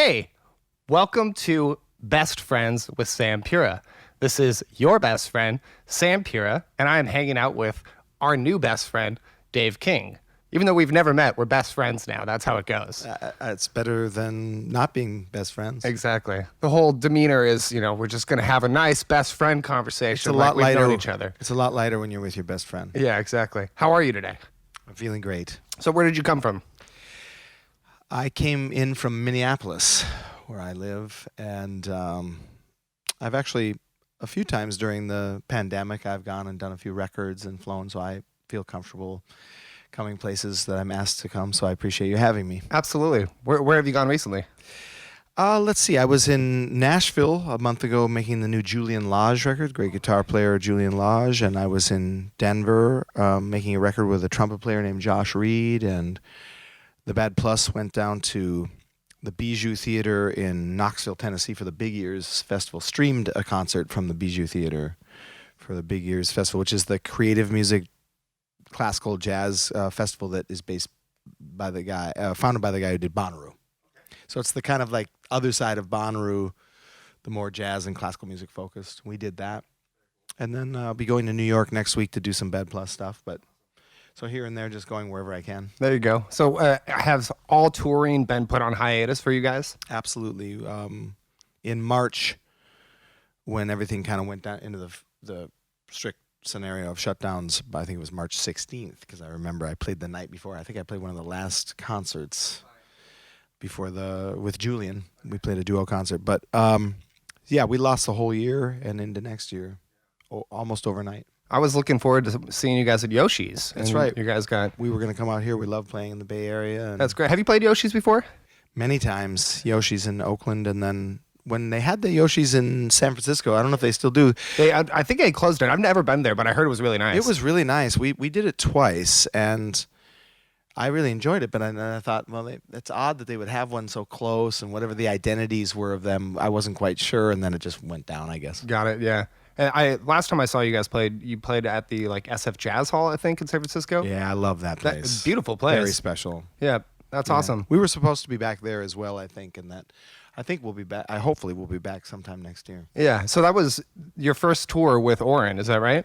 Hey, welcome to Best Friends with Sam Pura. This is your best friend, Sam Pura, and I am hanging out with our new best friend, Dave King. Even though we've never met, we're best friends now. That's how it goes. It's better than not being best friends. Exactly. The whole demeanor is, we're just going to have a nice best friend conversation. It's a lot we've lighter. known each other. It's a lot lighter when you're with your best friend. Yeah, exactly. How are you today? I'm feeling great. So where did you come from? I came in from Minneapolis, where I live, and I've actually, a few times during the pandemic, I've gone and done a few records and flown, so I feel comfortable coming places that I'm asked to come, so I appreciate you having me. Absolutely. Where have you gone recently? Let's see. I was in Nashville a month ago making the new Julian Lage record, great guitar player Julian Lage, and I was in Denver making a record with a trumpet player named Josh Reed, and the Bad Plus went down to the Bijou Theater in Knoxville, Tennessee for the Big Ears Festival, streamed a concert from the Bijou Theater for the Big Ears Festival, which is the creative music classical jazz festival that is based by the guy, founded by the guy who did Bonnaroo. So it's the kind of like other side of Bonnaroo, the more jazz and classical music focused. We did that. And then I'll be going to New York next week to do some Bad Plus stuff, but so here and there, just going wherever I can. There you go. So has all touring been put on hiatus for you guys? Absolutely. In March, when everything kind of went down into the strict scenario of shutdowns, I think it was March 16th, because I remember I played the night before. I think I played one of the last concerts before with Julian. We played a duo concert. But yeah, we lost the whole year and into next year, almost overnight. I was looking forward to seeing you guys at Yoshi's. That's right. You guys We were going to come out here. We love playing in the Bay Area. And that's great. Have you played Yoshi's before? Many times. Yoshi's in Oakland, and then when they had the Yoshi's in San Francisco, I don't know if they still do. I think they closed it. I've never been there, but I heard it was really nice. It was really nice. We did it twice, and I really enjoyed it. But I thought, well, it's odd that they would have one so close, and whatever the identities were of them, I wasn't quite sure. And then it just went down, I guess. Got it. Yeah. And last time I saw you guys you played at the SF Jazz Hall, I think, in San Francisco. Yeah, I love that place. That's a beautiful place. Very special. Yeah, that's awesome. We were supposed to be back there as well, I think, and that. I think we'll be back. Hopefully we'll be back sometime next year. Yeah. So that was your first tour with Oren, is that right?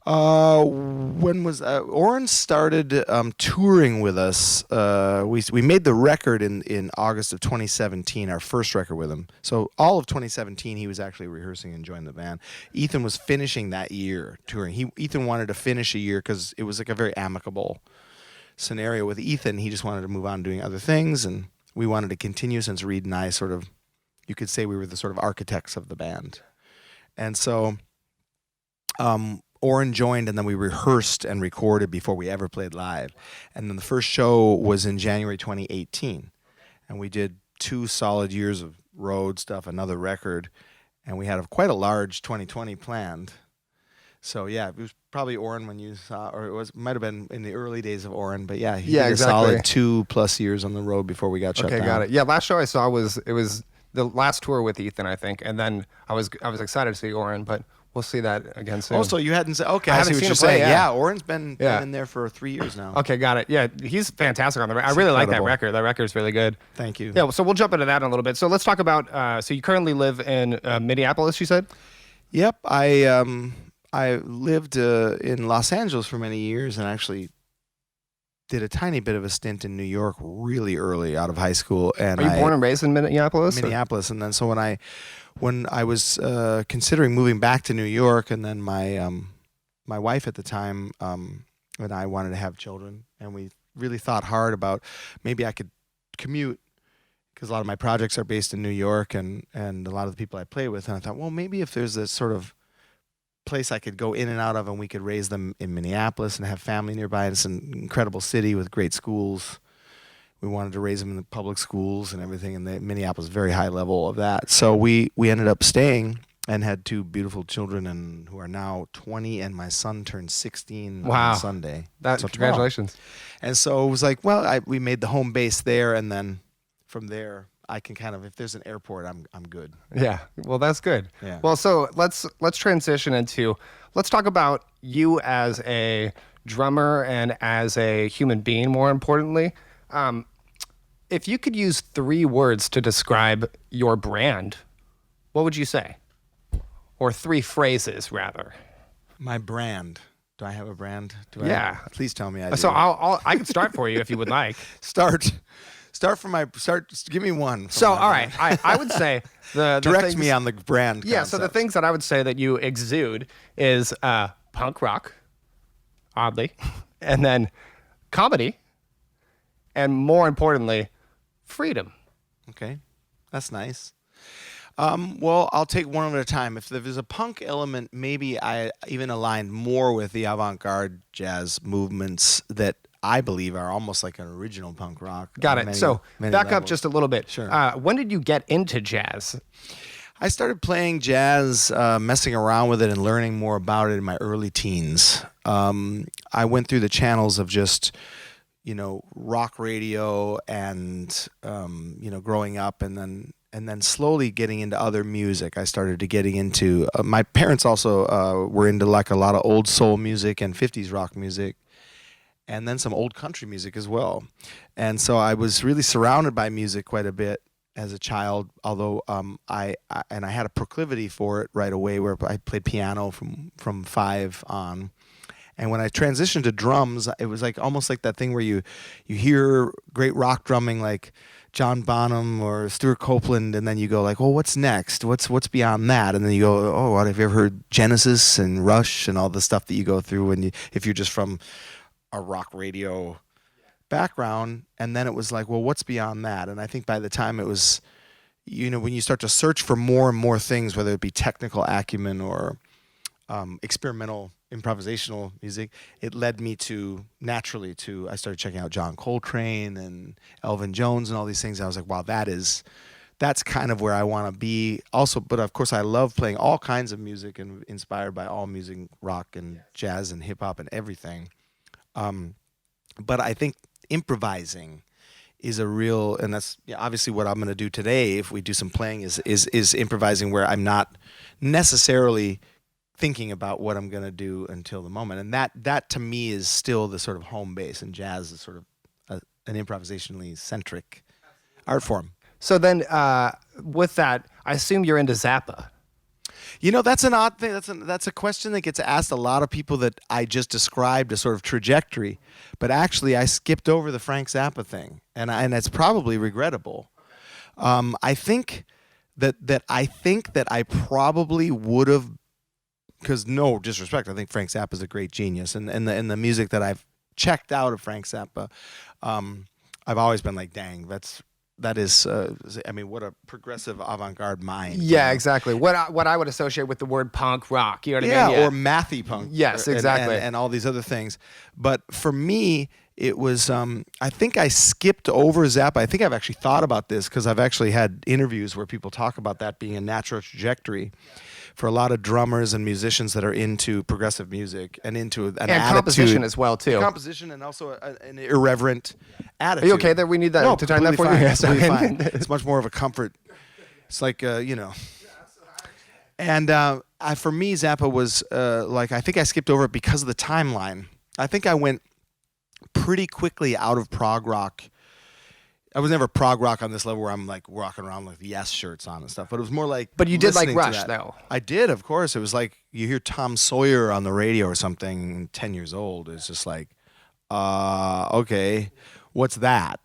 When was Oren started touring with us? We made the record in August of 2017, our first record with him. So all of 2017, he was actually rehearsing and joining the band. Ethan was finishing that year touring. Ethan wanted to finish a year because it was like a very amicable scenario with Ethan. He just wanted to move on doing other things, and we wanted to continue since Reed and I sort of, you could say we were the sort of architects of the band. And so Oren joined, and then we rehearsed and recorded before we ever played live. And then the first show was in January 2018. And we did 2 solid years of road stuff, another record, and we had quite a large 2020 planned. So yeah, it was probably Oren when you saw, or might have been in the early days of Oren, but yeah, he did exactly. a solid 2+ years on the road before we got shut down. Okay, got it. Yeah, last show I saw was the last tour with Ethan, I think, and then I was excited to see Oren, but we'll see that again soon. Also, you hadn't said, okay, I I haven't see what seen you're him play, saying. yeah. Yeah, Oren's been in there for 3 years now. Okay, got it. Yeah, he's fantastic on the record. I really like that incredible. record. That record's really good. Thank you. Yeah, so we'll jump into that in a little bit. So let's talk about, so you currently live in Minneapolis, you said? Yep, I lived in Los Angeles for many years, and actually did a tiny bit of a stint in New York really early out of high school. And Are you born and raised in Minneapolis? Minneapolis, and then so when I was considering moving back to New York, and then my wife at the time and I wanted to have children, and we really thought hard about maybe I could commute, because a lot of my projects are based in New York, and a lot of the people I play with, and I thought, well, maybe if there's this sort of place I could go in and out of, and we could raise them in Minneapolis and have family nearby. It's an incredible city with great schools. We wanted to raise them in the public schools and everything, and Minneapolis is very high level of that. So we ended up staying and had 2 beautiful children, and who are now 20, and my son turned 16 on Sunday. Congratulations. And so it was like, well, we made the home base there, and then from there I can kind of, if there's an airport, I'm good. Yeah, well, that's good. Yeah. Well, so let's transition into, let's talk about you as a drummer and as a human being, more importantly. if you could use 3 words to describe your brand, what would you say? Or 3 phrases, rather. My brand. Do I have a brand? Yeah. Please tell me I do. So I can start for you if you would like. Start. Give me one. So, all right. I would say the Direct things, me on the brand. Yeah. So the things that I would say that you exude is punk rock, oddly, and then comedy, and more importantly, freedom. Okay, that's nice. Well, I'll take one at a time. If there's a punk element, maybe I even aligned more with the avant-garde jazz movements that I believe are almost like an original punk rock. Got it. So back up just a little bit. Sure. When did you get into jazz? I started playing jazz, messing around with it and learning more about it in my early teens. I went through the channels of just, rock radio and, growing up and then slowly getting into other music. I started to getting into, my parents also were into like a lot of old soul music and 50s rock music, and then some old country music as well. And so I was really surrounded by music quite a bit as a child, although I had a proclivity for it right away, where I played piano from 5 on. And when I transitioned to drums, it was like almost like that thing where you hear great rock drumming like John Bonham or Stuart Copeland, and then you go like, well, what's next? What's beyond that? And then you go, oh, what, have you ever heard Genesis and Rush and all the stuff that you go through if you're just from a rock radio background? And then it was like, well, what's beyond that? And I think by the time it was, when you start to search for more and more things, whether it be technical acumen or experimental improvisational music, it led me naturally to I started checking out John Coltrane and Elvin Jones and all these things. I was like, wow, that's kind of where I want to be also. But of course I love playing all kinds of music and inspired by all music, rock and jazz and hip hop and everything. But I think improvising is a real, and that's obviously what I'm going to do today if we do some playing is improvising, where I'm not necessarily thinking about what I'm going to do until the moment. And that to me is still the sort of home base, and jazz is sort of an improvisationally centric art form. So then with that, I assume you're into Zappa. That's an odd thing. That's a question that gets asked a lot of people, that I just described a sort of trajectory. But actually, I skipped over the Frank Zappa thing, and it's probably regrettable. I think that I probably would have, because no disrespect, I think Frank Zappa is a great genius, and the music that I've checked out of Frank Zappa, I've always been like, dang, that is, what a progressive avant-garde mind. Yeah, exactly. What I would associate with the word punk rock, you know what I mean? Yeah, or mathy punk. Yes, exactly. And all these other things. But for me, it was, I think I skipped over Zappa. I think I've actually thought about this, because I've actually had interviews where people talk about that being a natural trajectory for a lot of drummers and musicians that are into progressive music and into an attitude. Composition as well, too. Composition, and also an irreverent attitude. Are you okay there? We need that No, to time that for fine, you? completely fine. It's much more of a comfort. It's like, And for me, Zappa was I think I skipped over it because of the timeline. I think I went pretty quickly out of prog rock. I was never prog rock on this level where I'm like walking around with Yes shirts on and stuff, but it was more like. But you did like listening to Rush, that. though. I did, of course. It was like you hear Tom Sawyer on the radio or something, 10 years old. It's just like, okay, what's that?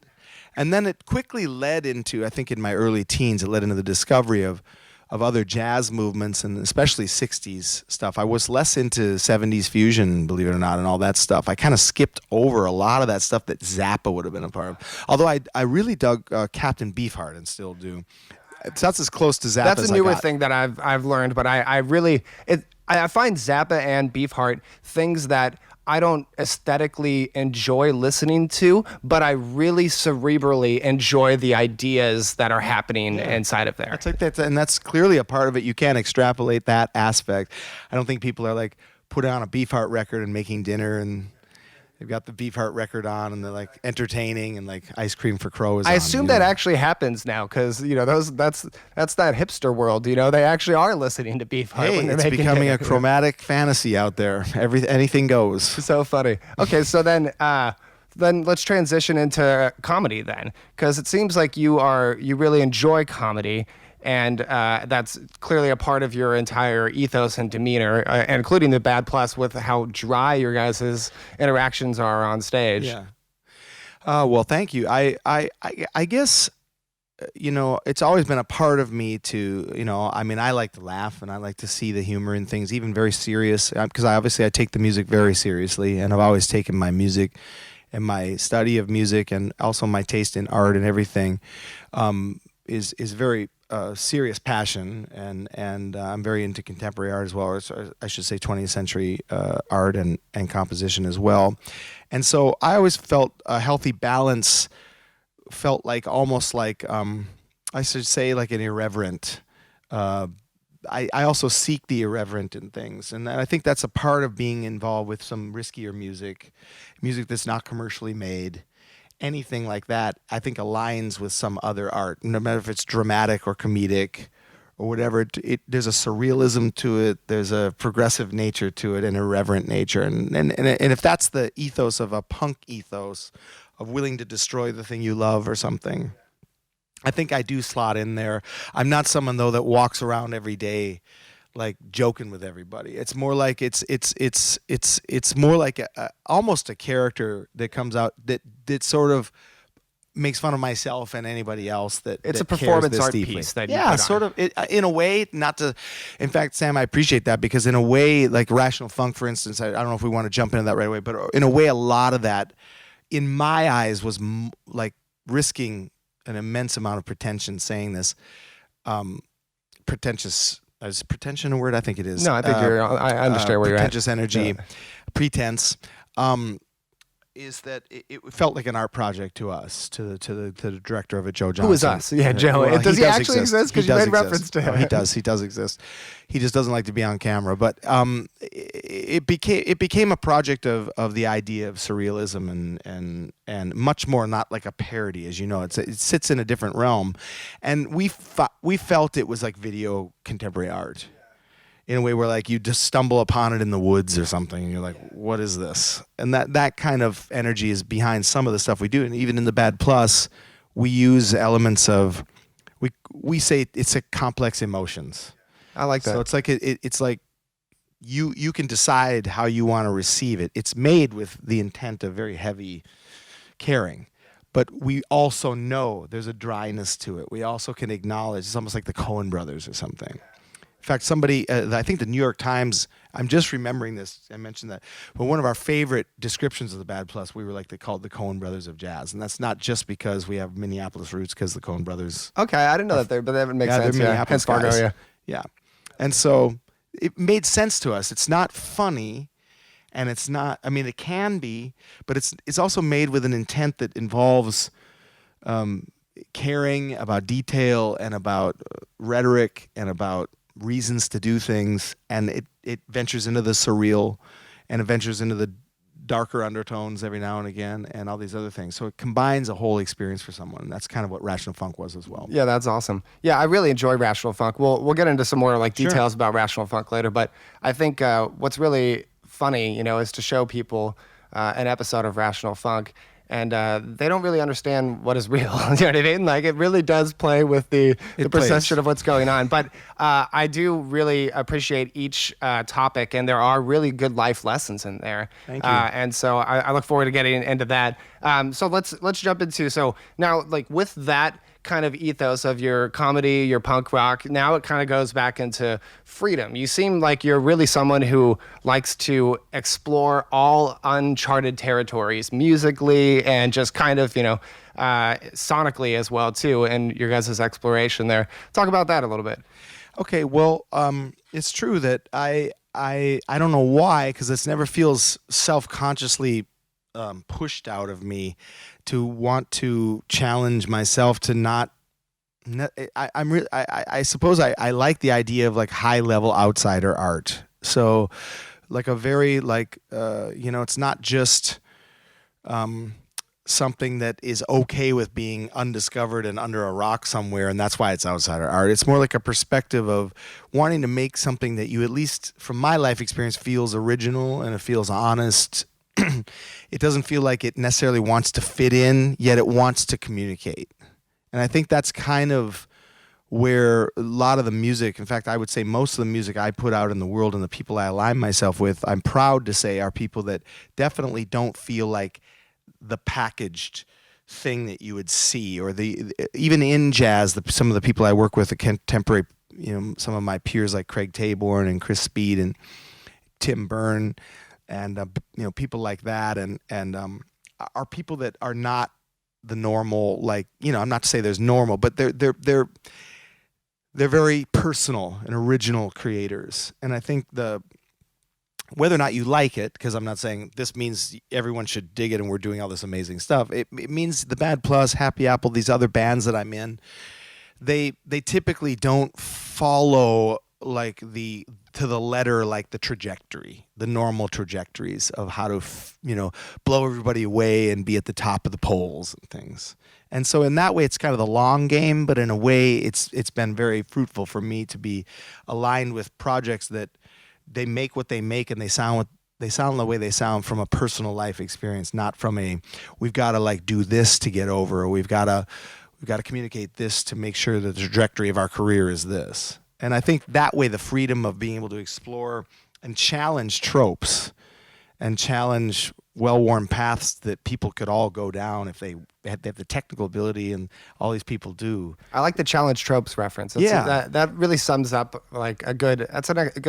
And then it quickly led into, I think in my early teens, it led into the discovery of other jazz movements, and especially 60s stuff. I was less into 70s fusion, believe it or not, and all that stuff. I kind of skipped over a lot of that stuff that Zappa would have been a part of. Although I really dug Captain Beefheart, and still do. That's as close to Zappa That's as a newer I got. thing that I've learned, but I find Zappa and Beefheart things that I don't aesthetically enjoy listening to, but I really cerebrally enjoy the ideas that are happening inside of there. It's like and that's clearly a part of it. You can't extrapolate that aspect. I don't think people are like putting on a Beefheart record and making dinner, and they've got the Beefheart record on, and they're like entertaining, and like Ice Cream for Crows. I assume that actually happens now, because that's that hipster world. They actually are listening to Beefheart when they're it's making becoming dinner. a chromatic fantasy out there. Anything goes. So funny. Okay, so then then let's transition into comedy then, because it seems like you really enjoy comedy, and that's clearly a part of your entire ethos and demeanor, including the Bad Plus with how dry your guys' interactions are on stage. Yeah. Well, thank you. I guess, it's always been a part of me to, I like to laugh and I like to see the humor in things, even very serious, because I take the music very seriously, and I've always taken my music and my study of music and also my taste in art and everything is very serious passion, and I'm very into contemporary art as well, or I should say 20th century art and composition as well. And so I always felt a healthy balance, felt like almost like, I should say, like an irreverent. I also seek the irreverent in things, and I think that's a part of being involved with some riskier music that's not commercially made. Anything like that, I think, aligns with some other art, no matter if it's dramatic or comedic or whatever. There's a surrealism to it, there's a progressive nature to it, an irreverent nature, and if that's the ethos of a punk ethos, of willing to destroy the thing you love or something, I think I do slot in there. I'm not someone, though, that walks around every day like joking with everybody. It's more like it's more like almost a character that comes out that sort of makes fun of myself and anybody else that it's that a performance art deeply. piece that you put on. Sort of in a way. Not to, in fact, Sam, I appreciate that, because in a way, like Rational Funk, for instance, I don't know if we want to jump into that right away, but in a way, a lot of that, in my eyes, was like risking an immense amount of pretension. Saying this, pretentious. Is pretension a word? I think it is. No, I think I understand where you're at. Pretentious energy, pretense. Is that it felt like an art project to us, to the director of it, Joe Johnson. Who is us? Yeah, Joe. Well, does he actually exist? Because you made reference to him. No, he does. He does exist. He just doesn't like to be on camera. But it became a project of the idea of surrealism and much more not like a parody, as you know. It sits in a different realm, and we felt it was like video contemporary art. In a way where, like, you just stumble upon it in the woods or something, and you're like, what is this? And that kind of energy is behind some of the stuff we do. And even in the Bad Plus, we use elements of, we say it's a complex emotions. I like that. So it's like it's like you can decide how you want to receive it. It's made with the intent of very heavy caring. But we also know there's a dryness to it. We also can acknowledge, it's almost like the Coen brothers or something. In fact, somebody, I think the New York Times, I'm just remembering this, I mentioned that, but one of our favorite descriptions of the Bad Plus, we were like, they called the Coen brothers of jazz. And that's not just because we have Minneapolis roots, because the Coen brothers. Okay, I didn't know that there, but that would make sense. They're Minneapolis Fargo, guys. yeah. Yeah. And so it made sense to us. It's not funny, and it's not, I mean, it can be, but it's also made with an intent that involves caring about detail and about rhetoric and about reasons to do things, and it ventures into the surreal, and it ventures into the darker undertones every now and again, and all these other things. So it combines a whole experience for someone. That's kind of what Rational Funk was as well. Yeah, that's awesome. Yeah, I really enjoy Rational Funk. We'll get into some more like details Sure. about Rational Funk later, but I think what's really funny, is to show people an episode of Rational Funk, and they don't really understand what is real. You know what I mean? Like, it really does play with the perception of what's going on. But I do really appreciate each topic, and there are really good life lessons in there. Thank you. And so I look forward to getting into that. So let's jump into, so now, like, with that kind of ethos of your comedy, your punk rock, now it kind of goes back into freedom. You seem like you're really someone who likes to explore all uncharted territories musically and just kind of, sonically as well too, and your guys' exploration there. Talk about that a little bit. Okay, well, it's true that I don't know why, because this never feels self-consciously pushed out of me to want to challenge myself to not. I suppose I like the idea of like high level outsider art. So, like a very it's not just something that is okay with being undiscovered and under a rock somewhere, and that's why it's outsider art. It's more like a perspective of wanting to make something that you, at least from my life experience, feels original, and it feels honest, it doesn't feel like it necessarily wants to fit in, yet it wants to communicate. And I think that's kind of where a lot of the music, in fact, I would say most of the music I put out in the world and the people I align myself with, I'm proud to say are people that definitely don't feel like the packaged thing that you would see, or even in jazz, some of the people I work with, the contemporary, some of my peers like Craig Taborn and Chris Speed and Tim Byrne and people like that, and are people that are not the normal, like, I'm not to say there's normal, but they're very personal and original creators. And I think whether or not you like it, because I'm not saying this means everyone should dig it and we're doing all this amazing stuff. It means the Bad Plus, Happy Apple, these other bands that I'm in, they typically don't follow like to the letter, like the trajectory, the normal trajectories of how to, blow everybody away and be at the top of the polls and things. And so in that way, it's kind of the long game, but in a way, it's been very fruitful for me to be aligned with projects that they make what they make and they sound the way they sound from a personal life experience, not from we've got to like do this to get over, or we've got to communicate this to make sure that the trajectory of our career is this. And I think that way, the freedom of being able to explore and challenge tropes and challenge well-worn paths that people could all go down if they have the technical ability, and all these people do. I like the challenge tropes reference. That really sums up like a good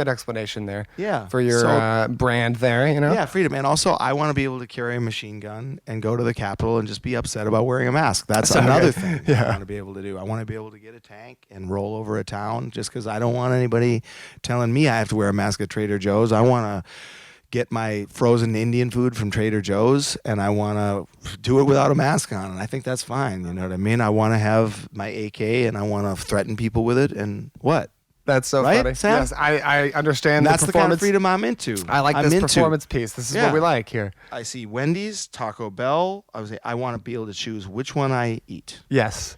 explanation there. Yeah. For your brand there, Yeah, freedom. And also, I want to be able to carry a machine gun and go to the Capitol and just be upset about wearing a mask. That's another thing I want to be able to do. I want to be able to get a tank and roll over a town, just because I don't want anybody telling me I have to wear a mask at Trader Joe's. I want to get my frozen Indian food from Trader Joe's, and I want to do it without a mask on, and I think that's fine. You know what I mean? I want to have my AK, and I want to threaten people with it, and what? That's so right, funny. Sam? Yes, I understand. That's the kind of freedom I'm into. I like this performance piece. This is what we like here. I see Wendy's, Taco Bell. I want to be able to choose which one I eat. Yes.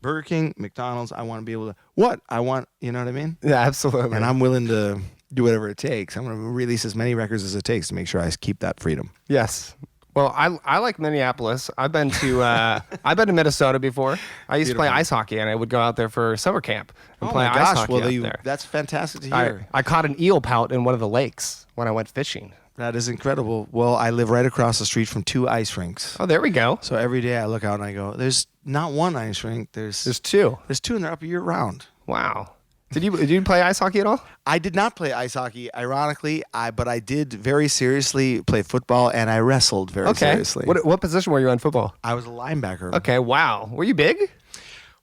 Burger King, McDonald's. I want to be able to you know what I mean? Yeah, absolutely. And I'm willing to do whatever it takes. I'm going to release as many records as it takes to make sure I keep that freedom. Yes. Well, I like Minneapolis. I've been to Minnesota before. I used to play ice hockey, and I would go out there for summer camp and play ice hockey out there. That's fantastic to hear. I caught an eel pout in one of the lakes when I went fishing. That is incredible. Well, I live right across the street from 2 ice rinks. Oh, there we go. So every day I look out and I go, there's not one ice rink. There's 2. There's 2, and they're up year round. Wow. Did you play ice hockey at all? I did not play ice hockey, ironically, but I did very seriously play football, and I wrestled very seriously. What position were you in football? I was a linebacker. Okay, wow. Were you big?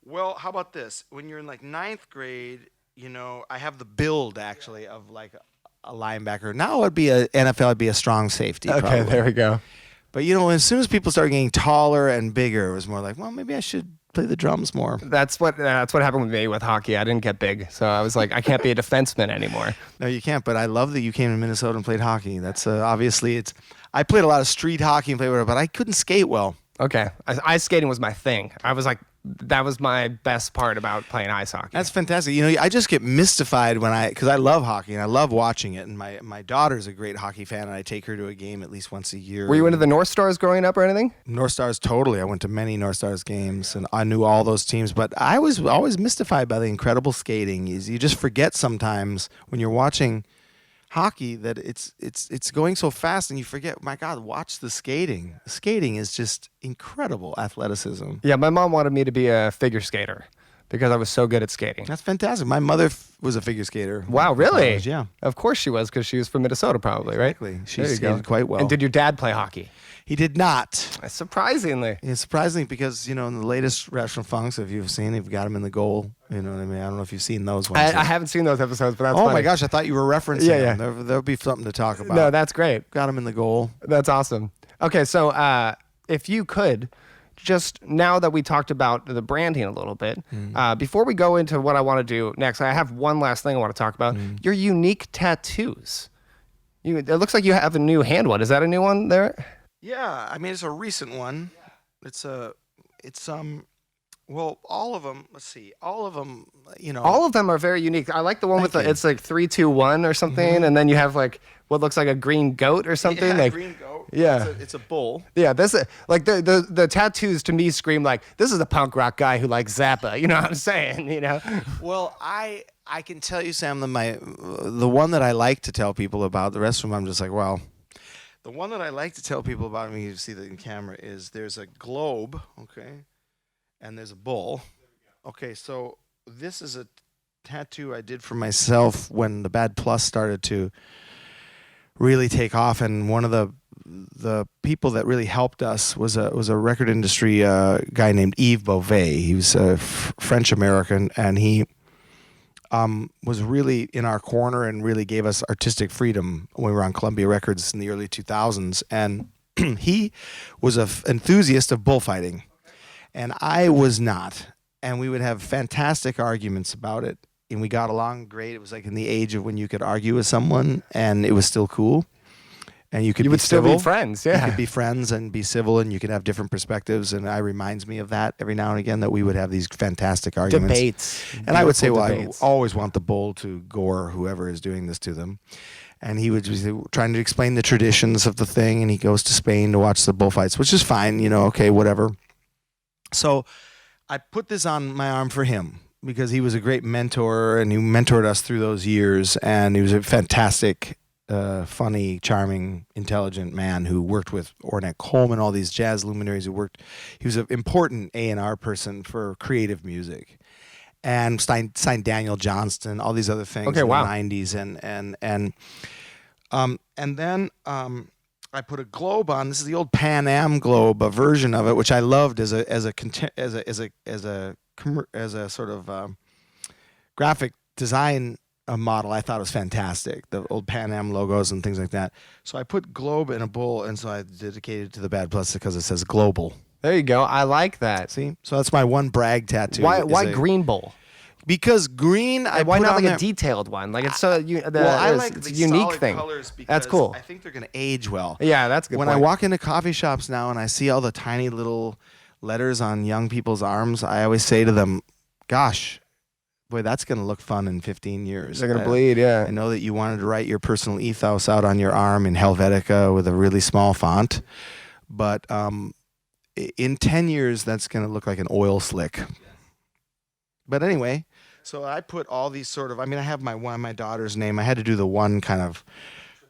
Well, how about this? When you're in like 9th grade, I have the build actually of like a linebacker. Now it'd be NFL would be a strong safety. Okay, probably. there we go. But as soon as people started getting taller and bigger, it was more like, well, maybe I should play the drums more. That's what happened with me with hockey. I didn't get big, so I was like, I can't be a defenseman anymore. No, you can't. But I love that you came to Minnesota and played hockey. That's obviously I played a lot of street hockey and played whatever, but I couldn't skate well. Okay, ice skating was my thing. I was like, that was my best part about playing ice hockey. That's fantastic. I just get mystified because I love hockey and I love watching it. And my daughter's a great hockey fan, and I take her to a game at least once a year. Were you into the North Stars growing up or anything? North Stars, totally. I went to many North Stars games, and I knew all those teams. But I was always mystified by the incredible skating. You just forget sometimes when you're watching hockey that it's going so fast, and you forget, my God, watch the skating. The skating is just incredible athleticism. Yeah, my mom wanted me to be a figure skater because I was so good at skating. That's fantastic. My mother was a figure skater. Wow, really? Yeah. Of course she was, because she was from Minnesota probably, right? Exactly. She skated quite well. And did your dad play hockey? He did not. Surprisingly. It's surprising because, in the latest Restaurant Funks, if you've seen, you've got him in the goal. You know what I mean? I don't know if you've seen those ones. I haven't seen those episodes, but that's funny. funny. My gosh, I thought you were referencing them. There'll be something to talk about. No, that's great. Got him in the goal. That's awesome. Okay, so if you could, just now that we talked about the branding a little bit, before we go into what I want to do next, I have one last thing I want to talk about. Your unique tattoos. It looks like you have a new hand one. Is that a new one there? Yeah, I mean, it's a recent one. Well, all of them, let's see, all of them, All of them are very unique. I like the one it's like 3, 2, 1 or something, and then you have like what looks like a green goat or something. Yeah, like green goat. Yeah. It's a bull. Yeah, this like the tattoos to me scream like this is a punk rock guy who likes Zappa. You know what I'm saying? You know. Well, I can tell you, Sam, that the one that I like to tell people about. The rest of them, I'm just like, well, the one that I like to tell people about. I mean, you see that in camera is there's a globe, okay, and there's a bull. Okay, so this is a tattoo I did for myself when the Bad Plus started to really take off, and one of the people that really helped us was a record industry guy named Yves Beauvais. He was a French American, and he was really in our corner and really gave us artistic freedom when we were on Columbia Records in the early 2000s. And he was an enthusiast of bullfighting, and I was not. And we would have fantastic arguments about it, and we got along great. It was like in the age of when you could argue with someone, and it was still cool. And you would still be friends, yeah. You could be friends and be civil, and you could have different perspectives. And it reminds me of that every now and again, that we would have these fantastic arguments. Debates. And I would say, well, debates. I always want the bull to gore whoever is doing this to them. And he would be trying to explain the traditions of the thing, and he goes to Spain to watch the bullfights, which is fine, okay, whatever. So I put this on my arm for him because he was a great mentor, and he mentored us through those years, and he was a fantastic funny, charming, intelligent man who worked with Ornette Coleman, all these jazz luminaries he was an important A&R person for creative music, and signed Daniel Johnston, all these other things in the 90s, and then I put a globe on. This is the old Pan Am globe, a version of it, which I loved as a sort of graphic design model. I thought it was fantastic, the old Pan Am logos and things like that. So I put globe in a bull, and so I dedicated it to the Bad Plus because it says global. There you go. I like that. See? So that's my one brag tattoo. Why green bull? Because green, why not like a detailed one? Like it's so I like it's the a unique solid thing. Colors because that's cool. I think they're going to age well. Yeah, that's a good. When point. I walk into coffee shops now and I see all the tiny little letters on young people's arms, I always say to them, "Gosh, boy, that's going to look fun in 15 years. They're going to bleed, yeah. I know that you wanted to write your personal ethos out on your arm in Helvetica with a really small font, but in 10 years, that's going to look like an oil slick." But anyway, so I put all these sort of, I have my daughter's name. I had to do the one kind of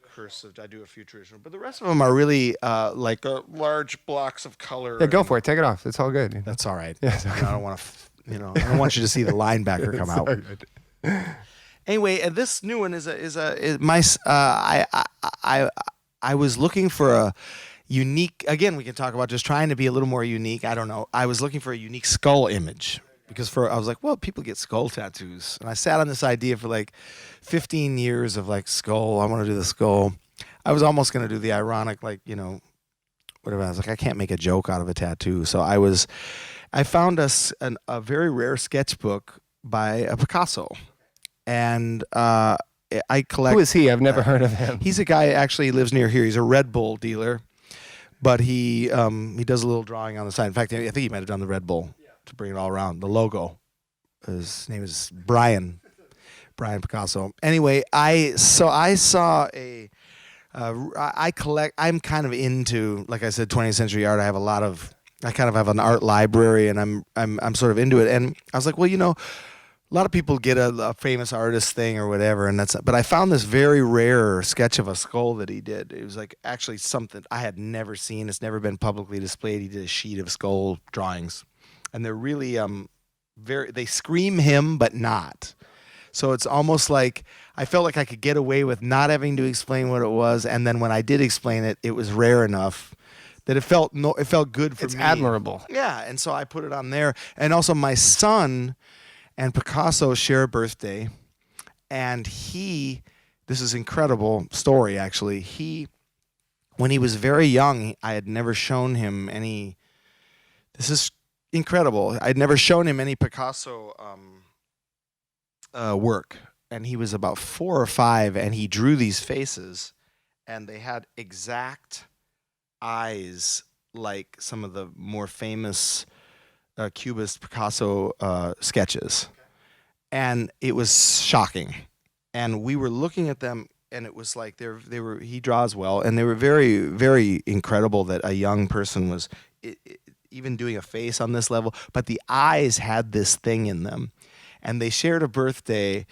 cursive. I do a few traditional, but the rest of them are really like large blocks of color. Yeah, go for it. Take it off. It's all good. That's all right. Yeah, I don't want to... I don't want you to see the linebacker come out. Anyway, this new one I was looking for a unique. Again, we can talk about just trying to be a little more unique. I don't know. I was looking for a unique skull image because I was like, well, people get skull tattoos, and I sat on this idea for like 15 years of like skull. I want to do the skull. I was almost going to do the ironic, whatever. I was like, I can't make a joke out of a tattoo, so I found a very rare sketchbook by a Picasso, and I collect. Who is he? I've never heard of him. He's a guy actually lives near here. He's a Red Bull dealer, but he does a little drawing on the side. In fact, I think he might have done the Red Bull to bring it all around. The logo. His name is Brian Picasso. Anyway, I saw a. I collect. I'm kind of into, like I said, 20th century art. I kind of have an art library, and I'm sort of into it. And I was like, well, a lot of people get a famous artist thing or whatever, and but I found this very rare sketch of a skull that he did. It was like actually something I had never seen. It's never been publicly displayed. He did a sheet of skull drawings, and they're really they scream him, but not. So it's almost like I felt like I could get away with not having to explain what it was, and then when I did explain it, it was rare enough that it felt good for me. It's admirable. Yeah, and so I put it on there. And also my son and Picasso share a birthday, and this is incredible story actually. When he was very young, I had never shown him any, this is incredible. I'd never shown him any Picasso work. And he was about 4 or 5, and he drew these faces, and they had exact eyes like some of the more famous Cubist Picasso sketches. And it was shocking. And we were looking at them and it was like they were he draws well, and they were very, very incredible that a young person was even doing a face on this level, but the eyes had this thing in them, and they shared a birthday,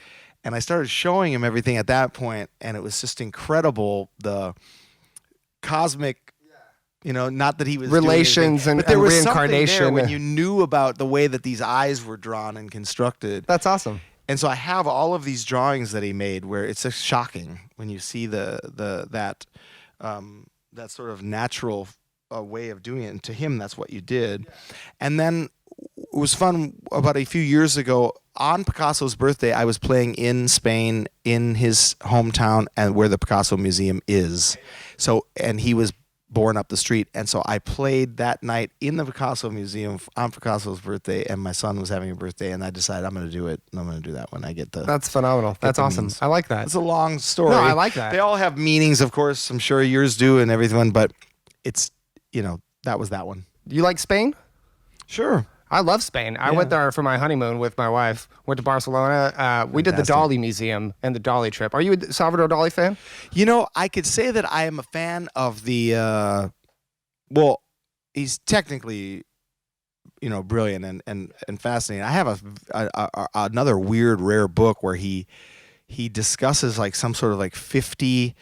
and I started showing him everything at that point, and it was just incredible, the cosmic, not that he was relations doing anything, and, but there and was reincarnation something there when you knew about the way that these eyes were drawn and constructed. That's awesome. And so I have all of these drawings that he made where it's just shocking when you see that sort of natural way of doing it. And to him, that's what you did. And then it was fun. About a few years ago, on Picasso's birthday, I was playing in Spain, in his hometown, and where the Picasso Museum is. So, and he was born up the street, and so I played that night in the Picasso Museum on Picasso's birthday, and my son was having a birthday, and I decided I'm going to do it, and I'm going to do that when I get the... That's phenomenal. That's awesome. means. I like that. It's a long story. No, I like that. They all have meanings, of course. I'm sure yours do and everything, but it's, that was that one. You like Spain? Sure. I love Spain. I went there for my honeymoon with my wife. Went to Barcelona. We did the Dali Museum and the Dali trip. Are you a Salvador Dali fan? I could say that I am a fan of the, he's technically, brilliant and fascinating. I have another weird, rare book where he discusses like some sort of like 50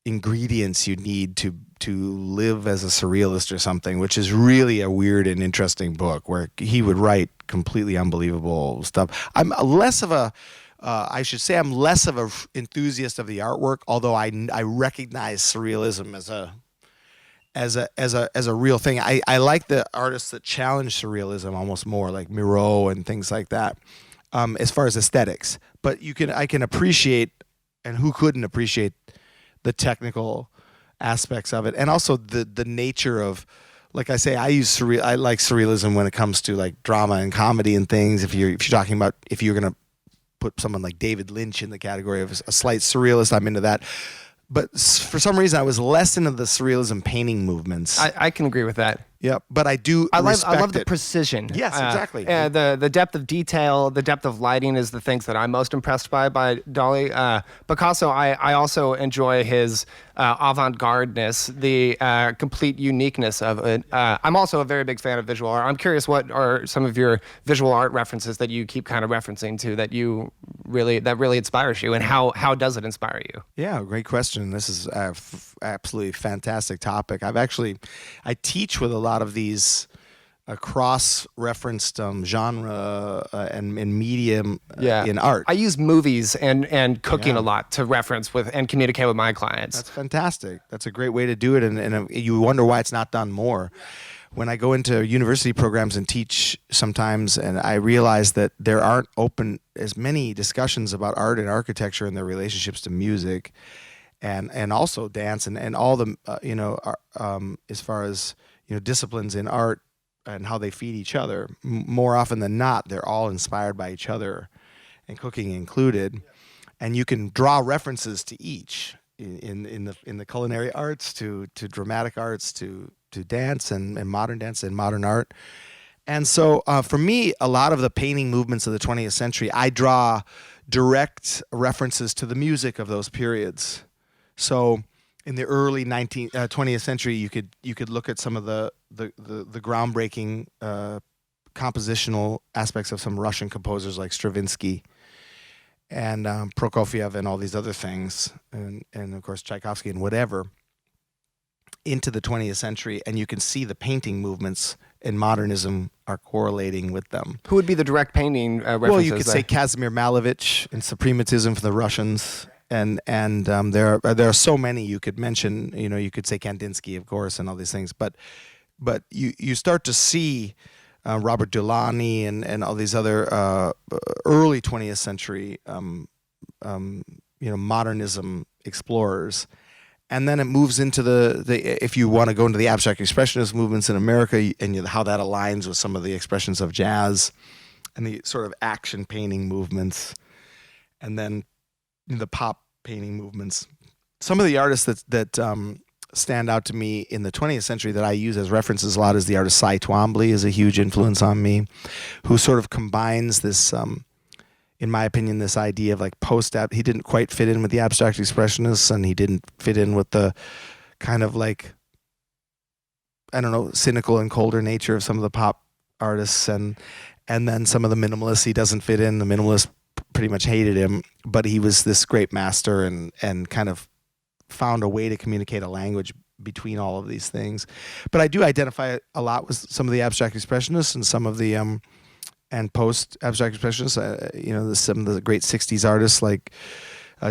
ingredients you need to live as a surrealist or something, which is really a weird and interesting book where he would write completely unbelievable stuff. I'm less of a enthusiast of the artwork, although I recognize surrealism as a real thing. I like the artists that challenge surrealism almost more, like Miro and things like that, as far as aesthetics. But I can appreciate, and who couldn't appreciate, the technical aspects of it, and also the nature of, like I say, I like surrealism when it comes to like drama and comedy and things. If you're talking about, if you're gonna put someone like David Lynch in the category of a slight surrealist, I'm into that. But for some reason, I was less into the surrealism painting movements. I can agree with that. Yeah, but I do. I love respect the it. precision. Yes, exactly. The depth of detail, the depth of lighting is the things that I'm most impressed by Dali. Picasso, I also enjoy his avant-gardeness, the complete uniqueness of it. I'm also a very big fan of visual art. I'm curious, what are some of your visual art references that you keep kind of referencing to that really inspires you, and how does it inspire you? Yeah, great question. This is absolutely fantastic topic. I teach with a lot of these cross-referenced genre and medium in art. I use movies and cooking a lot to reference with and communicate with my clients. That's fantastic. That's a great way to do it, and you wonder why it's not done more. When I go into university programs and teach sometimes, and I realize that there aren't open as many discussions about art and architecture and their relationships to music, and also dance and all the as far as disciplines in art and how they feed each other. More often than not, they're all inspired by each other, and cooking included. And you can draw references to each in the culinary arts, to dramatic arts, to dance and modern dance and modern art. And so for me, a lot of the painting movements of the 20th century, I draw direct references to the music of those periods. So in the early 20th century, you could look at some of the groundbreaking compositional aspects of some Russian composers like Stravinsky and Prokofiev and all these other things, and of course Tchaikovsky and whatever, into the 20th century, and you can see the painting movements and modernism are correlating with them. Who would be the direct painting references? Well, you could say Kazimir Malevich and Suprematism for the Russians. And there are so many you could mention. You could say Kandinsky, of course, and all these things. But you start to see Robert Delaunay and all these other early 20th century modernism explorers, and then it moves into the if you want to go into the abstract expressionist movements in America and how that aligns with some of the expressions of jazz and the sort of action painting movements, and then the pop painting movements. Some of the artists that stand out to me in the 20th century that I use as references a lot is the artist Cy Twombly is a huge influence on me, who sort of combines this in my opinion, this idea of like he didn't quite fit in with the abstract expressionists, and he didn't fit in with the kind of like, I don't know, cynical and colder nature of some of the pop artists, and then some of the minimalists he doesn't fit in. The minimalists pretty much hated him, but he was this great master and kind of found a way to communicate a language between all of these things. But I do identify a lot with some of the abstract expressionists and some of the and post abstract expressionists. Some of the great '60s artists like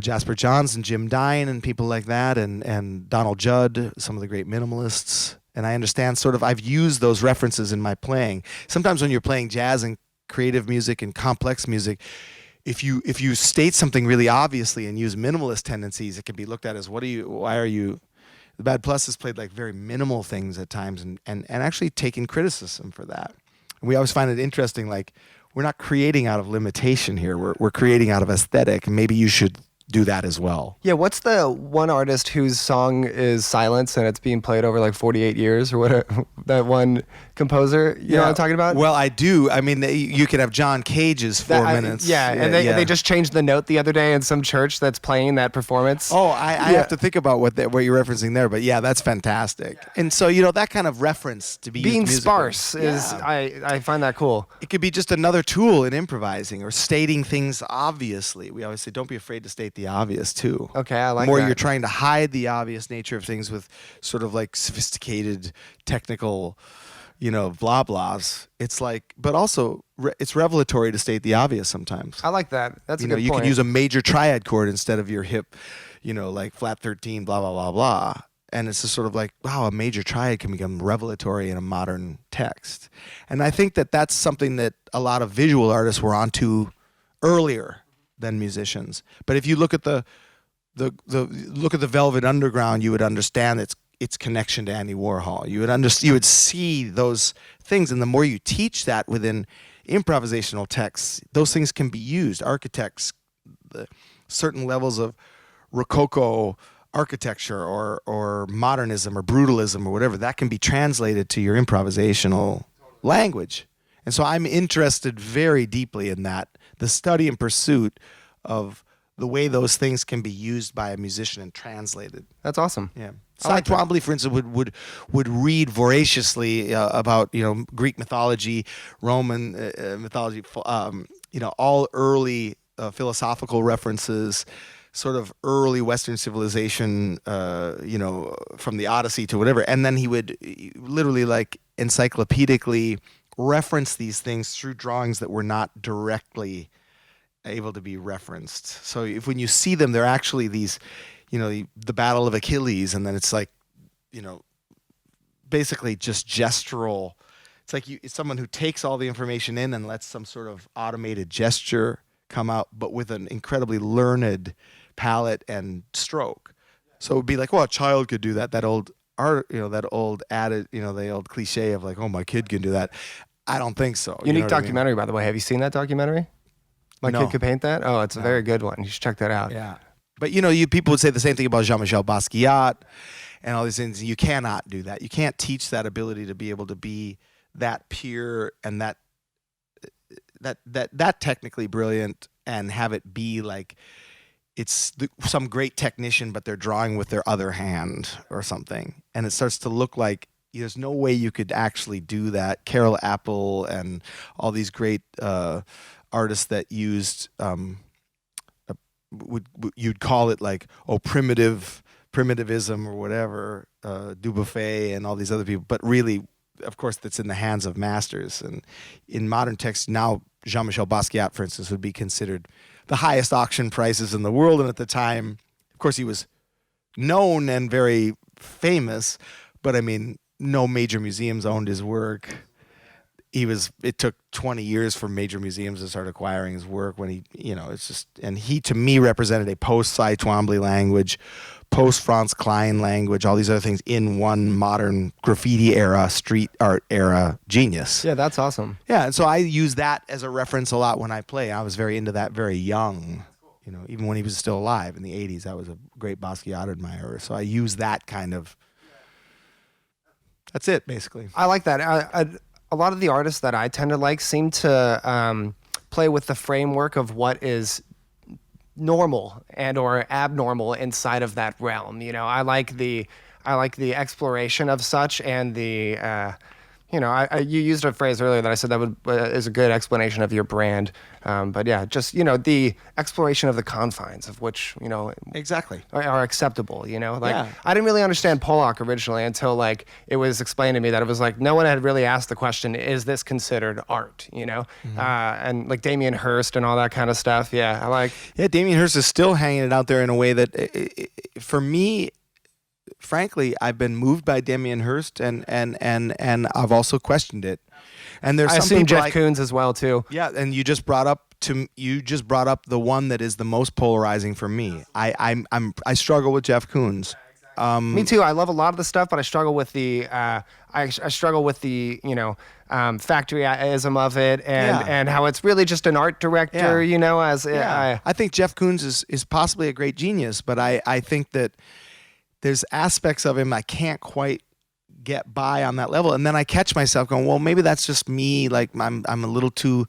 Jasper Johns and Jim Dine and people like that, and Donald Judd, some of the great minimalists. And I understand I've used those references in my playing. Sometimes when you're playing jazz and creative music and complex music, if you state something really obviously and use minimalist tendencies, it can be looked at as why are you. The Bad Plus has played like very minimal things at times and actually taken criticism for that. And we always find it interesting, like we're not creating out of limitation here. We're creating out of aesthetic, and maybe you should do that as well. Yeah, what's the one artist whose song is Silence and it's being played over like 48 years or whatever? That one composer, you know what I'm talking about? Well, I do. I mean, you could have John Cage's 4 minutes. They just changed the note the other day in some church that's playing that performance. Oh, I have to think about what you're referencing there, but yeah, that's fantastic. And so, that kind of reference to be being used sparse is, I find that cool. It could be just another tool in improvising or stating things obviously. We always say, don't be afraid to state the obvious too. Okay, I like the more that. you're trying to hide the obvious nature of things with sort of like sophisticated technical, blah blahs. It's like, but also it's revelatory to state the obvious sometimes. I like that. That's a good point. You can use a major triad chord instead of your hip, like flat 13, blah blah blah blah. And it's just sort of like, wow, a major triad can become revelatory in a modern text. And I think that that's something that a lot of visual artists were onto earlier than musicians. But if you look at the Velvet Underground, you would understand its connection to Andy Warhol. You would see those things, and the more you teach that within improvisational texts, those things can be used. Architects, the certain levels of Rococo architecture or modernism or brutalism or whatever, that can be translated to your improvisational language. And so I'm interested very deeply in that, the study and pursuit of the way those things can be used by a musician and translated. That's awesome. Yeah. Cy Twombly, for instance, would read voraciously about Greek mythology, Roman mythology, all early philosophical references, sort of early Western civilization, from the Odyssey to whatever, and then he would literally like encyclopedically reference these things through drawings that were not directly able to be referenced. So when you see them, they're actually these, the Battle of Achilles, and then it's like, basically just gestural. It's like it's someone who takes all the information in and lets some sort of automated gesture come out, but with an incredibly learned palette and stroke. So it would be like, well, a child could do that. That old art, that old added, the old cliche of like, oh, my kid can do that. I don't think so. Unique documentary, by the way. Have you seen that documentary? My Kid Could Paint That? Oh, it's a very good one. You should check that out. Yeah. But, people would say the same thing about Jean-Michel Basquiat and all these things. You cannot do that. You can't teach that ability to be able to be that pure and that technically brilliant and have it be like it's some great technician, but they're drawing with their other hand or something. And it starts to look like there's no way you could actually do that. Carol Apple and all these great artists that used, you'd call it like, primitivism or whatever, Dubuffet and all these other people. But really, of course, that's in the hands of masters. And in modern text now, Jean-Michel Basquiat, for instance, would be considered the highest auction prices in the world. And at the time, of course, he was known and very famous, but I mean, no major museums owned his work. It took 20 years for major museums to start acquiring his work when he to me represented a post-Cy Twombly language, post-Franz Klein language, all these other things in one modern graffiti era, street art era genius. Yeah, that's awesome. Yeah, and so I use that as a reference a lot when I play. I was very into that very young, even when he was still alive in the 80s. I was a great Basquiat admirer. So I use that kind of, that's it, basically. I like that. A lot of the artists that I tend to like seem to play with the framework of what is normal and or abnormal inside of that realm. You know, I like the exploration of such, and the you know, you used a phrase earlier that I said that is a good explanation of your brand. But yeah, just, you know, the exploration of the confines of which, you know, Exactly. are acceptable, you know? Like, Yeah. I didn't really understand Pollock originally until, like, it was explained to me that it was like, no one had really asked the question, is this considered art, you know? And like Damien Hirst and all that kind of stuff. Yeah, I like. Yeah, Damien Hirst is still hanging it out there in a way that, for me, frankly, I've been moved by Damien Hirst, and I've also questioned it. And there's I some assume people Jeff Koons as well, too. Yeah, and you just brought up the one that is the most polarizing for me. I struggle with Jeff Koons. Me too. I love a lot of the stuff, but I struggle with the I struggle with the, you know, factoryism of it, and how it's really just an art director, you know. I think Jeff Koons is possibly a great genius, but I think that there's aspects of him I can't quite get by on that level, and then I catch myself going, well, maybe that's just me. Like I'm a little too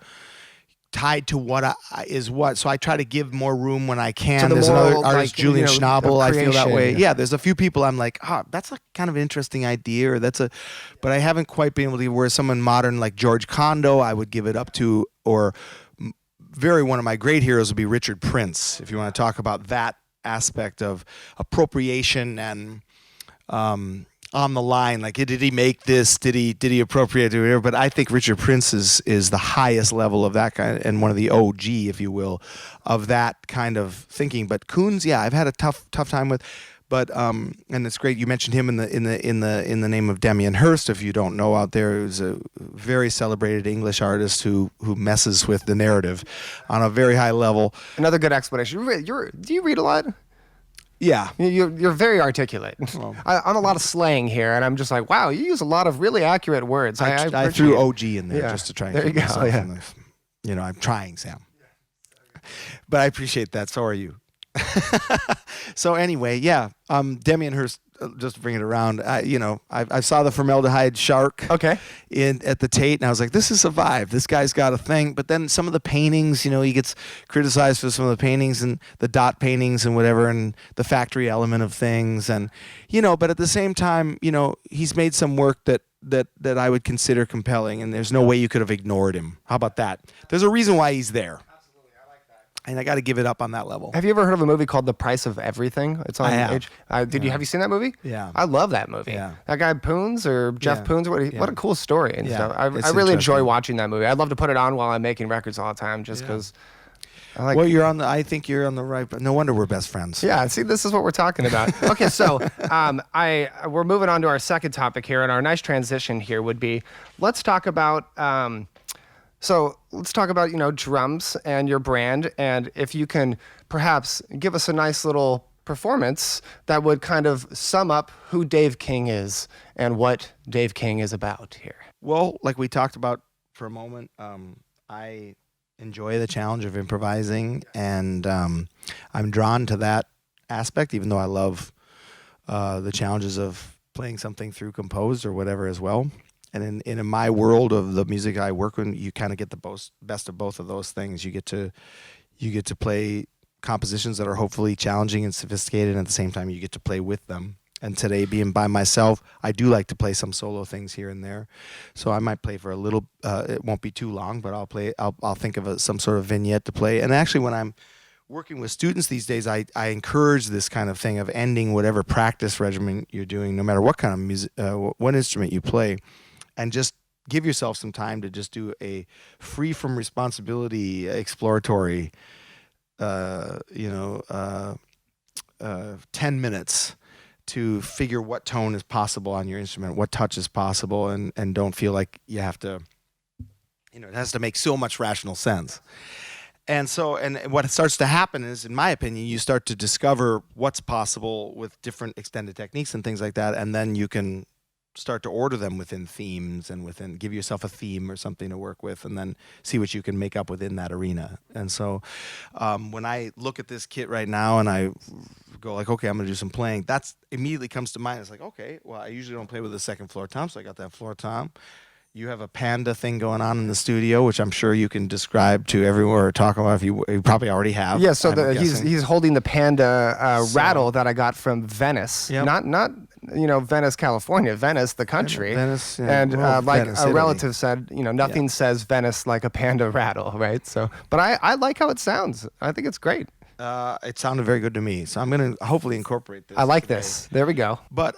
tied to what is what, so I try to give more room when I can. There's another artist, Julian Schnabel. I feel that way. Yeah, there's a few people I'm like, that's a kind of interesting idea, or but I haven't quite been able to. Where someone modern like George Condo, I would give it up to, or one of my great heroes would be Richard Prince. If you want to talk about that aspect of appropriation and on the line, like, did he make this? Did he appropriate it? But I think Richard Prince is the highest level of that kind, and one of the OG, if you will, of that kind of thinking. But Koons, yeah, I've had a tough time with. But and it's great you mentioned him in the name of Damien Hirst. If you don't know out there, he was a very celebrated English artist who messes with the narrative on a very high level. Another good explanation. Do you read a lot? Yeah. You're very articulate. Well, I'm a lot of slang here, and I'm just like, wow, you use a lot of really accurate words. I threw OG in there, yeah, just to try and there you keep go. myself Yeah. in the, you know, I'm trying, Sam. But I appreciate that. So are you. So anyway, yeah, Damien Hirst, just to bring it around, I saw the formaldehyde shark Okay. at the Tate, and I was like, this is a vibe. This guy's got a thing. But then some of the paintings, you know, he gets criticized for some of the paintings and the dot paintings and whatever, and the factory element of things. And, you know, but at the same time, you know, he's made some work that I would consider compelling, and there's no way you could have ignored him. How about that? There's a reason why he's there. And I got to give it up on that level. Have you ever heard of a movie called The Price of Everything? It's on. I have. Have you seen that movie? Yeah. I love that movie. Yeah. That guy Poons or Jeff Yeah. Poons. What a cool story and Yeah. stuff. I It's really enjoy interesting. watching that movie. I'd love to put it on while I'm making records all the time, just because. I like. Well, I think you're on the right. No wonder we're best friends. Yeah, see, this is what we're talking about. Okay, so we're moving on to our second topic here, and our nice transition here would be, let's talk about you know, drums and your brand, and if you can perhaps give us a nice little performance that would kind of sum up who Dave King is and what Dave King is about here. Well, like we talked about for a moment, I enjoy the challenge of improvising, and I'm drawn to that aspect, even though I love the challenges of playing something through composed or whatever as well. And in my world of the music I work with, you kind of get the best of both of those things. You get to play compositions that are hopefully challenging and sophisticated, and at the same time you get to play with them. And today, being by myself, I do like to play some solo things here and there. So I might play for a little. It won't be too long, but I'll play. I'll think of some sort of vignette to play. And actually, when I'm working with students these days, I encourage this kind of thing of ending whatever practice regimen you're doing, no matter what kind of music, what instrument you play, and just give yourself some time to just do a free from responsibility exploratory 10 minutes to figure what tone is possible on your instrument, what touch is possible, and don't feel like you have to, it has to make so much rational sense. And so, and what starts to happen is, in my opinion, you start to discover what's possible with different extended techniques and things like that, and then you can start to order them within themes and give yourself a theme or something to work with, and then see what you can make up within that arena. And so when I look at this kit right now and I go like, okay, I'm going to do some playing, that's immediately comes to mind. It's like, okay, well, I usually don't play with a second floor tom, so I got that floor tom. you have a Panda thing going on in the studio, which I'm sure you can describe to everyone or talk about if you probably already have. Yeah, so I'm he's holding the Panda rattle that I got from Venice. Yep. Not Venice, California, Venice, the country. Venice, yeah. And Well, like Venice, a Italy. relative said, nothing says Venice like a Panda rattle, right? So, but I like how it sounds. I think it's great. It sounded very good to me, so I'm going to hopefully incorporate this. I like today. this. There we go. But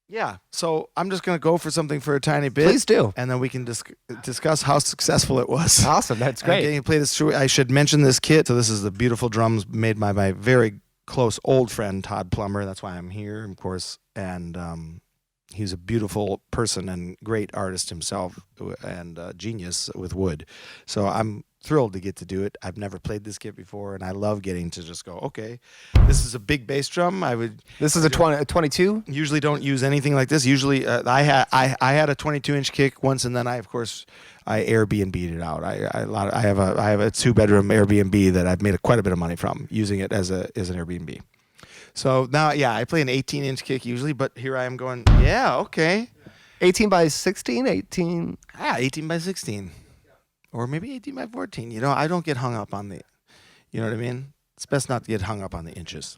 yeah. So I'm just going to go for something for a tiny bit. Please do. And then we can discuss how successful it was. Awesome. That's great. Getting to play this. I should mention this kit. So this is the beautiful drums made by my very close old friend Todd Plummer. That's why I'm here, of course. And he's a beautiful person and great artist himself, and genius with wood. So I'm thrilled to get to do it. I've never played this kit before, and I love getting to just go, okay, this is a big bass drum. This is a 22? Usually don't use anything like this. Usually I had a 22-inch kick once, and then I Airbnb'd it out. I have a 2-bedroom Airbnb that I've made quite a bit of money from using it as an Airbnb. So now, yeah, I play an 18-inch kick usually, but here I am going, yeah, okay. 18 by 16? 18? 18 by 16. Or maybe 18 by 14. I don't get hung up on the, you know what I mean? It's best not to get hung up on the inches.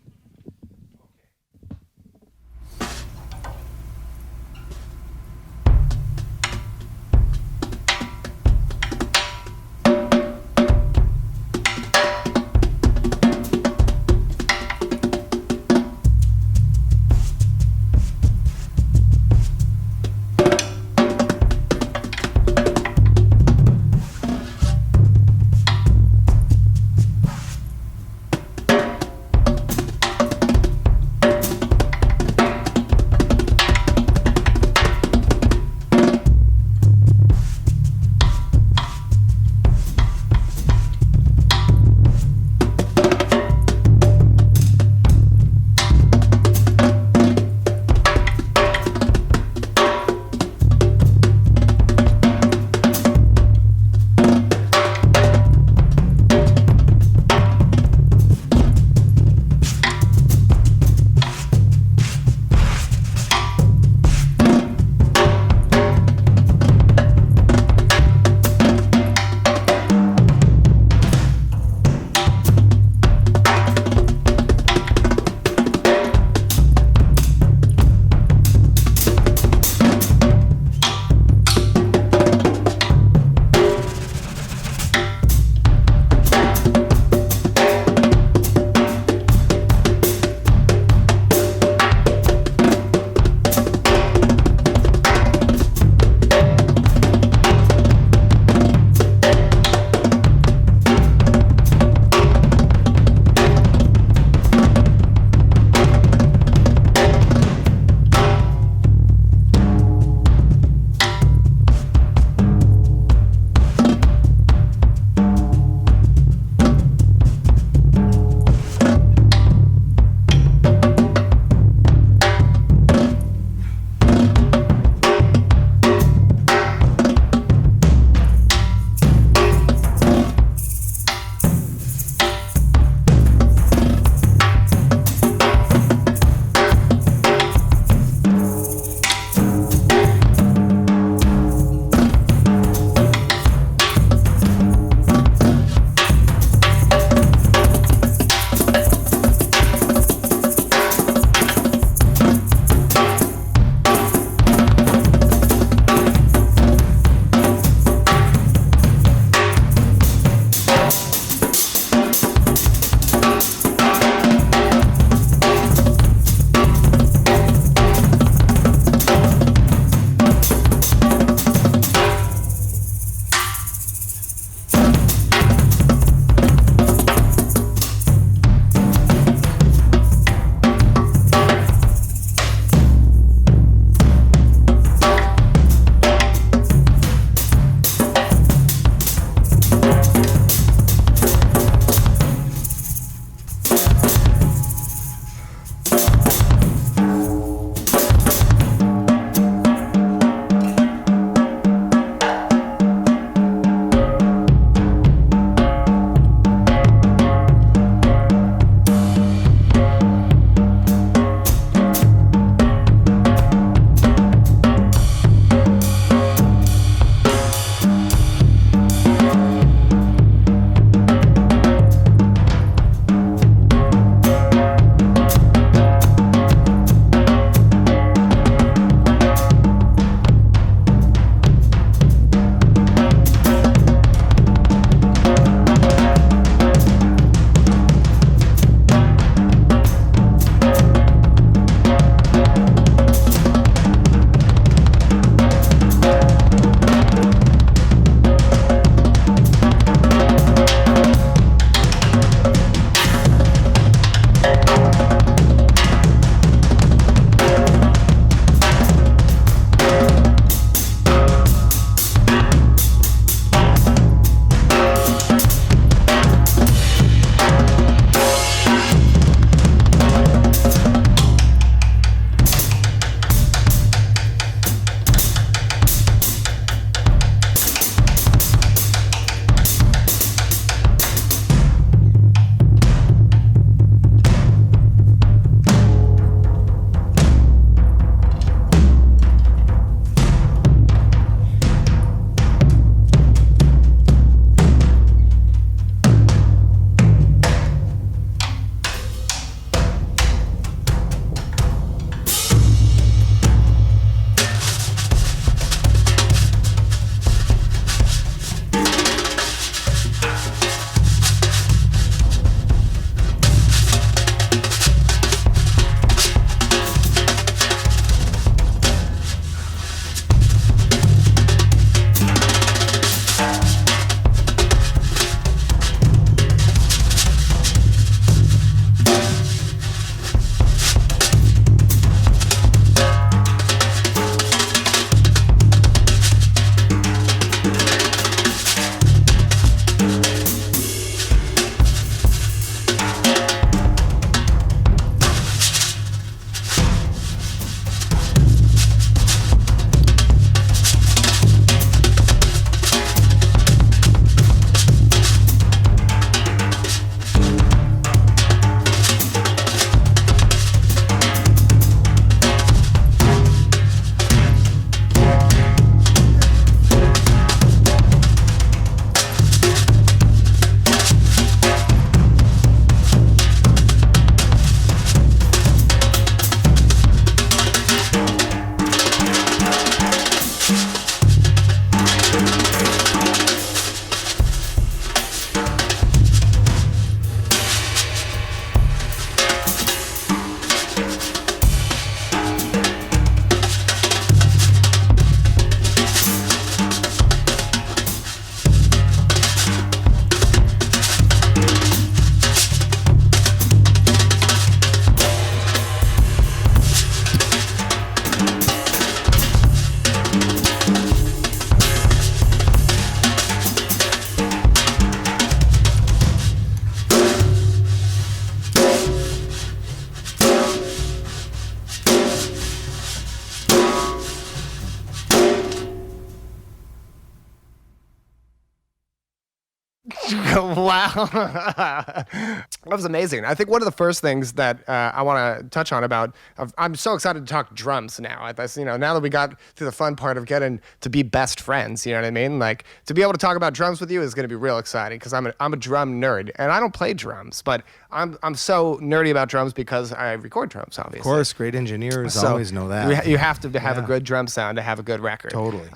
Wow. That was amazing. I think one of the first things that I want to touch on about, I'm so excited to talk drums now. Now that we got through the fun part of getting to be best friends, you know what I mean? Like, to be able to talk about drums with you is going to be real exciting because I'm a drum nerd, and I don't play drums, but I'm so nerdy about drums because I record drums, obviously. Of course, great engineers always know that. You have to have a good drum sound to have a good record. Totally.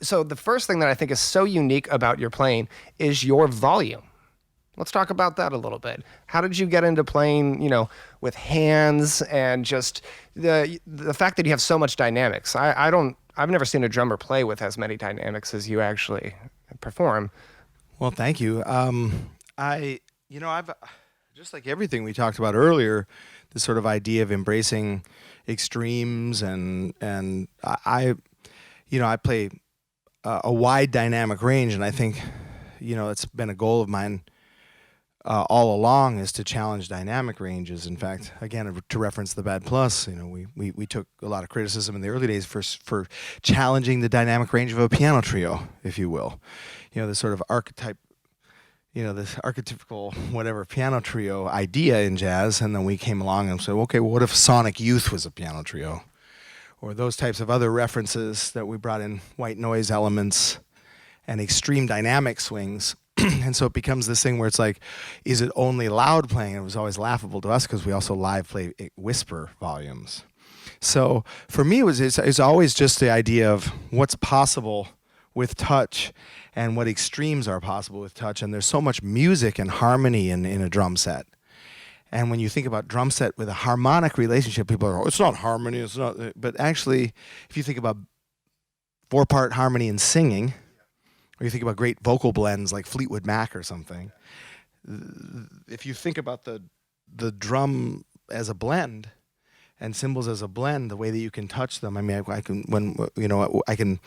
So the first thing that I think is so unique about your playing is your volume. Let's talk about that a little bit. How did you get into playing, with hands and just the fact that you have so much dynamics? I've never seen a drummer play with as many dynamics as you actually perform. Well, thank you. I've just like everything we talked about earlier, this sort of idea of embracing extremes and I play a wide dynamic range, and I think, it's been a goal of mine all along is to challenge dynamic ranges. In fact, again, to reference the Bad Plus, we took a lot of criticism in the early days for challenging the dynamic range of a piano trio, if you will. This sort of archetype, this archetypical whatever piano trio idea in jazz, and then we came along and said, okay, well, what if Sonic Youth was a piano trio? Or those types of other references that we brought in, white noise elements and extreme dynamic swings. And so it becomes this thing where it's like, is it only loud playing? And it was always laughable to us because we also live play whisper volumes. So for me, it's always just the idea of what's possible with touch and what extremes are possible with touch. And there's so much music and harmony in a drum set. And when you think about drum set with a harmonic relationship, people are, it's not harmony, it's not. But actually, if you think about 4-part harmony in singing, or you think about great vocal blends like Fleetwood Mac or something, if you think about the drum as a blend and cymbals as a blend, the way that you can touch them, I can,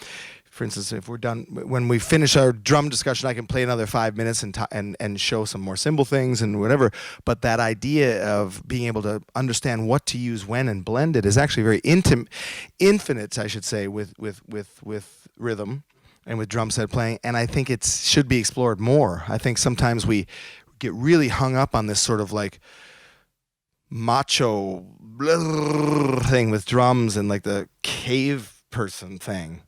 for instance, if we're done, when we finish our drum discussion, I can play another 5 minutes and show some more cymbal things and whatever. But that idea of being able to understand what to use when and blend it is actually very infinite, I should say, with rhythm and with drum set playing. And I think it should be explored more. I think sometimes we get really hung up on this sort of like macho thing with drums and like the cave person thing.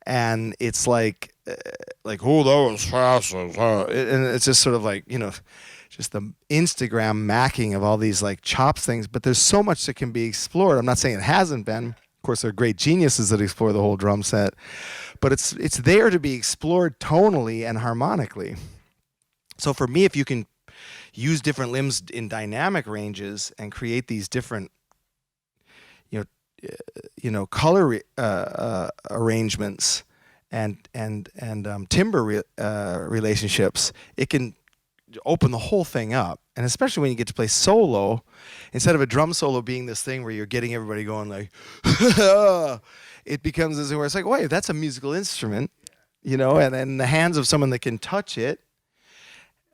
And it's like, oh, that was fast. And it's just sort of like, just the Instagram macking of all these like chops things. But there's so much that can be explored. I'm not saying it hasn't been. Of course, there are great geniuses that explore the whole drum set. But it's there to be explored tonally and harmonically. So for me, if you can use different limbs in dynamic ranges and create these different, color arrangements and timbre relationships, it can open the whole thing up. And especially when you get to play solo, instead of a drum solo being this thing where you're getting everybody going like, it becomes this thing where it's like, wait, that's a musical instrument, and in the hands of someone that can touch it.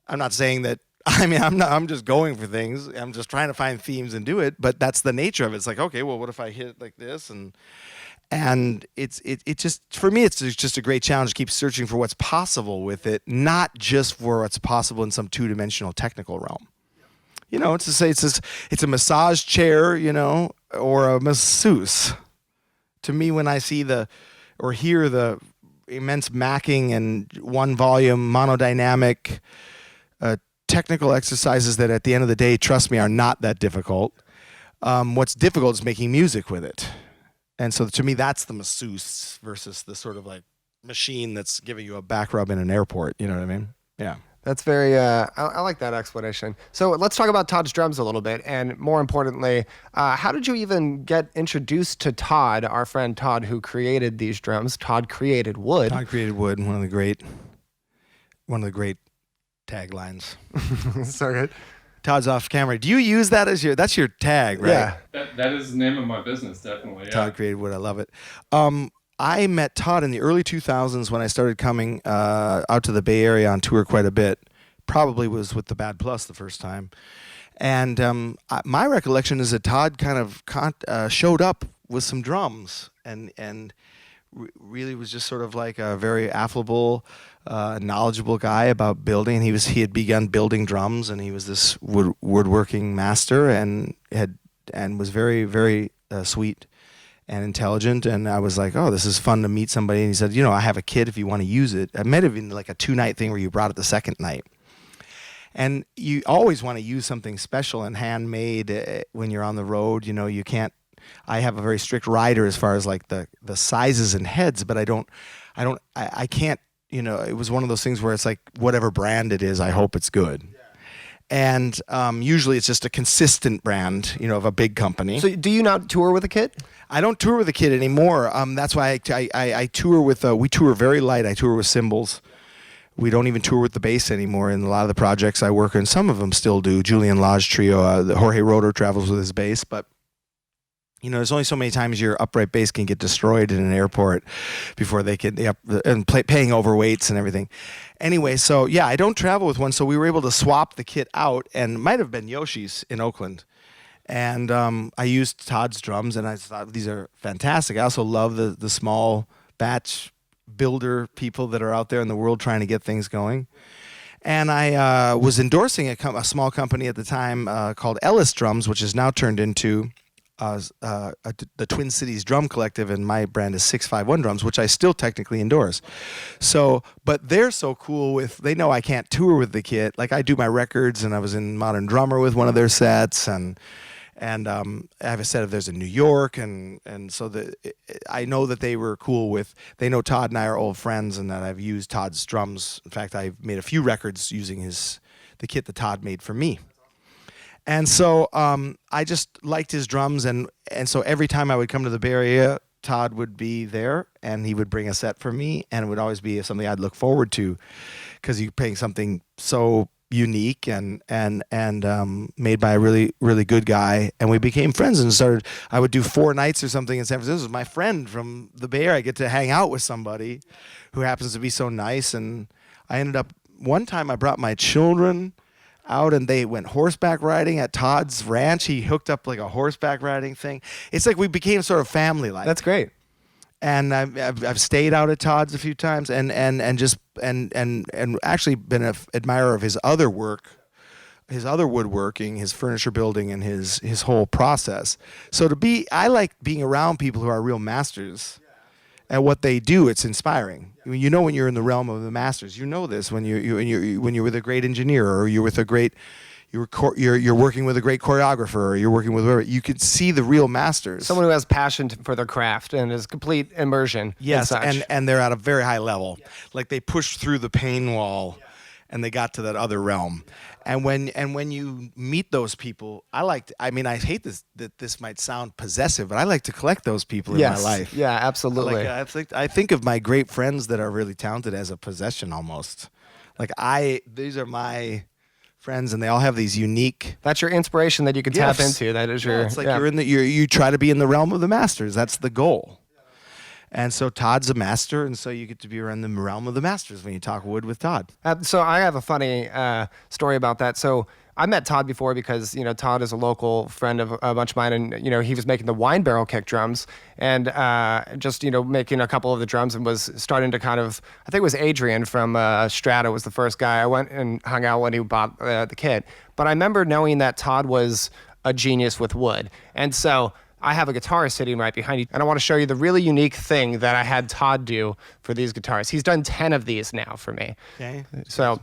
I'm not saying that. I'm just going for things. I'm just trying to find themes and do it. But that's the nature of it. It's like, okay, well, what if I hit it like this? And it just, for me, it's just a great challenge to keep searching for what's possible with it, not just for what's possible in some two-dimensional technical realm. It's to say it's a massage chair, or a masseuse. To me, when I see or hear the immense macking and one volume monodynamic technical exercises that at the end of the day, trust me, are not that difficult. What's difficult is making music with it. And so to me, that's the masseuse versus the sort of like machine that's giving you a back rub in an airport. You know what I mean? Yeah. That's very, I like that explanation. So let's talk about Todd's drums a little bit. And more importantly, how did you even get introduced to Todd, our friend Todd, who created these drums? Todd Created Wood. Todd Created Wood, one of the great taglines. So good. Todd's off camera. Do you use that as that's your tag, right? Yeah. That is the name of my business, definitely. Yeah. Todd Created Wood. I love it. I met Todd in the early 2000s when I started coming out to the Bay Area on tour quite a bit. Probably was with the Bad Plus the first time. And my recollection is that Todd kind of showed up with some drums and really was just sort of like a very affable, knowledgeable guy about building. And he had begun building drums, and he was this woodworking master, and was very, very sweet and intelligent. And I was like, oh, this is fun to meet somebody. And he said, I have a kit if you want to use it. It might have been like a 2-night thing where you brought it the second night. And you always want to use something special and handmade when you're on the road. You can't. I have a very strict rider as far as like the sizes and heads, but I can't. It was one of those things where it's like whatever brand it is, I hope it's good. And usually it's just a consistent brand, of a big company. So do you not tour with a kit? I don't tour with a kit anymore. That's why I tour with. We tour very light. I tour with cymbals. We don't even tour with the bass anymore in a lot of the projects I work in. Some of them still do. Julian Lage Trio, Jorge Roeder travels with his bass, but there's only so many times your upright bass can get destroyed in an airport before they can paying overweights and everything. Anyway, so yeah, I don't travel with one, so we were able to swap the kit out, and it might have been Yoshi's in Oakland. And I used Todd's drums, and I thought these are fantastic. I also love the small batch builder people that are out there in the world trying to get things going. And I was endorsing a small company at the time called Ellis Drums, which has now turned into the Twin Cities Drum Collective, and my brand is 651 Drums, which I still technically endorse. So, but they're so cool they know I can't tour with the kit. Like I do my records, and I was in Modern Drummer with one of their sets, and I have a set of theirs in New York, and so I know that they were cool with. They know Todd and I are old friends, and that I've used Todd's drums. In fact, I've made a few records using the kit that Todd made for me. And so I just liked his drums, and so every time I would come to the Bay Area, Todd would be there, and he would bring a set for me, and it would always be something I'd look forward to, because you're playing something so unique and made by a really, really good guy. And we became friends and started. I would do 4 nights or something in San Francisco. This was my friend from the Bay Area. I get to hang out with somebody who happens to be so nice. And I ended up, one time I brought my children out, and they went horseback riding at Todd's ranch. He hooked up like a horseback riding thing. It's like we became sort of family-like. That's great. And I've stayed out at Todd's a few times, and actually been an admirer of his other work, his other woodworking, his furniture building, and his whole process. So I like being around people who are real masters at what they do. It's inspiring. I mean, when you're in the realm of the masters, this when you're with a great engineer, or you're with a great. You're working with a great choreographer, or you're working with whoever. You could see the real masters. Someone who has passion for their craft and is complete immersion. Yes, and they're at a very high level. Like they pushed through the pain wall, and they got to that other realm. And when you meet those people, I hate that this might sound possessive, but I like to collect those people in my life. Yeah, absolutely. I think of my great friends that are really talented as a possession almost. These are my friends, and they all have these unique. That's your inspiration that you can tap into. That is your. It's like you try to be in the realm of the masters. That's the goal. And so Todd's a master, and so you get to be around the realm of the masters when you talk wood with Todd. So I have a funny story about that. So I met Todd before because, Todd is a local friend of a bunch of mine, and, he was making the wine barrel kick drums and just, making a couple of the drums, and was starting to kind of, I think it was Adrian from Strata was the first guy. I went and hung out when he bought the kit. But I remember knowing that Todd was a genius with wood. And so I have a guitar sitting right behind you, and I want to show you the really unique thing that I had Todd do for these guitars. He's done 10 of these now for me. Okay. So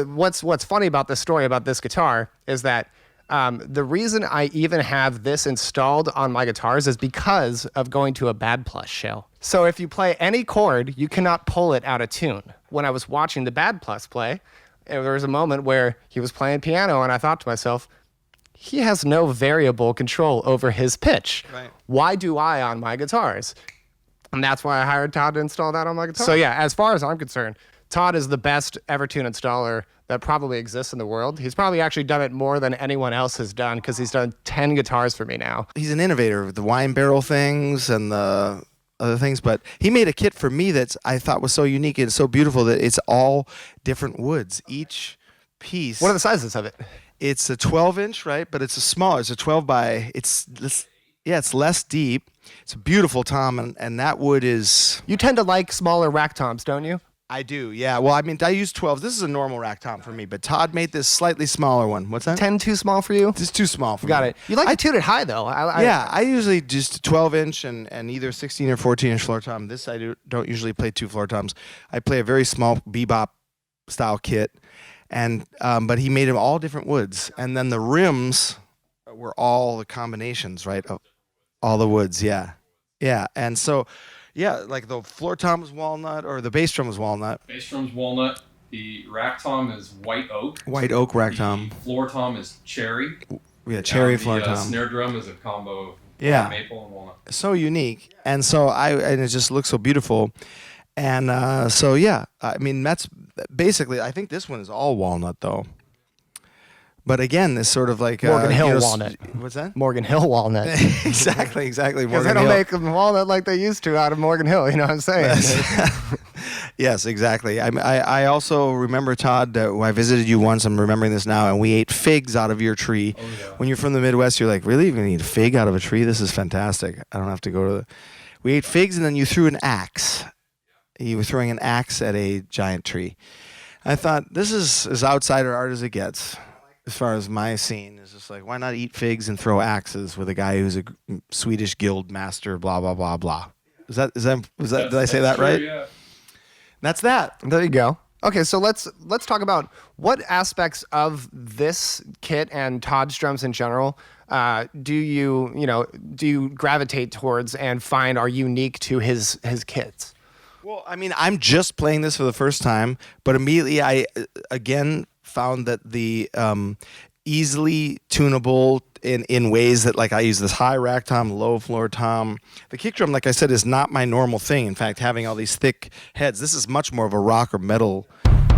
what's funny about this story about this guitar is that the reason I even have this installed on my guitars is because of going to a Bad Plus show. So if you play any chord, you cannot pull it out of tune. When I was watching the Bad Plus play, there was a moment where he was playing piano, and I thought to myself, he has no variable control over his pitch. Right. Why do I on my guitars? And that's why I hired Todd to install that on my guitar. So yeah, as far as I'm concerned, Todd is the best Evertune installer that probably exists in the world. He's probably actually done it more than anyone else has done, because he's done 10 guitars for me now. He's an innovator with the wine barrel things and the other things, but he made a kit for me that I thought was so unique and so beautiful that it's all different woods. Each piece. What are the sizes of it? It's a 12-inch, right? But it's a smaller. It's a 12 by. It's Yeah, it's less deep. It's a beautiful tom, and that wood is... You tend to like smaller rack toms, don't you? I do, yeah. Well, I mean, I use 12. This is a normal rack tom for me, but Todd made this slightly smaller one. What's that? 10 too small for you? This is too small for me. Got it. You like to tune it high, though. I usually just 12-inch and either 16 or 14-inch floor tom. This I don't usually play 2 floor toms. I play a very small bebop style kit, and but he made them all different woods, and then the rims were all the combinations, right, of all the woods. Yeah, and so. Yeah, like the floor tom was walnut, or the bass drum was walnut. Bass drum's walnut. The rack tom is white oak. White oak rack tom. The floor tom is cherry. Yeah, cherry floor The tom. snare drum is a combo of maple and walnut. So unique, and and it just looks so beautiful, and so yeah, I mean that's basically. I think this one is all walnut though. But again, this sort of like Morgan Hill walnut. What's that? Morgan Hill walnut. exactly. Because they don't make them walnut like they used to out of Morgan Hill. You know what I'm saying? Yes, exactly. I also remember, Todd, I visited you once. I'm remembering this now, and we ate figs out of your tree. Oh, yeah. When you're from the Midwest, you're like, really? You're going to eat a fig out of a tree? This is fantastic. I don't have to go to the... We ate figs, and then you threw an axe. You were throwing an axe at a giant tree. I thought, this is as outsider art as it gets. As far as my scene is just like, why not eat figs and throw axes with a guy who's a Swedish guild master, blah, blah, blah, blah. Did I say that true, right? Yeah. That's that. There you go. Okay, so let's talk about what aspects of this kit and Todd's drums in general do you gravitate towards and find are unique to his kits? Well, I mean, I'm just playing this for the first time, but immediately I again found that the easily tunable in ways that, like, I use this high rack tom, low floor tom. The kick drum, like I said, is not my normal thing. In fact, having all these thick heads, this is much more of a rock or metal,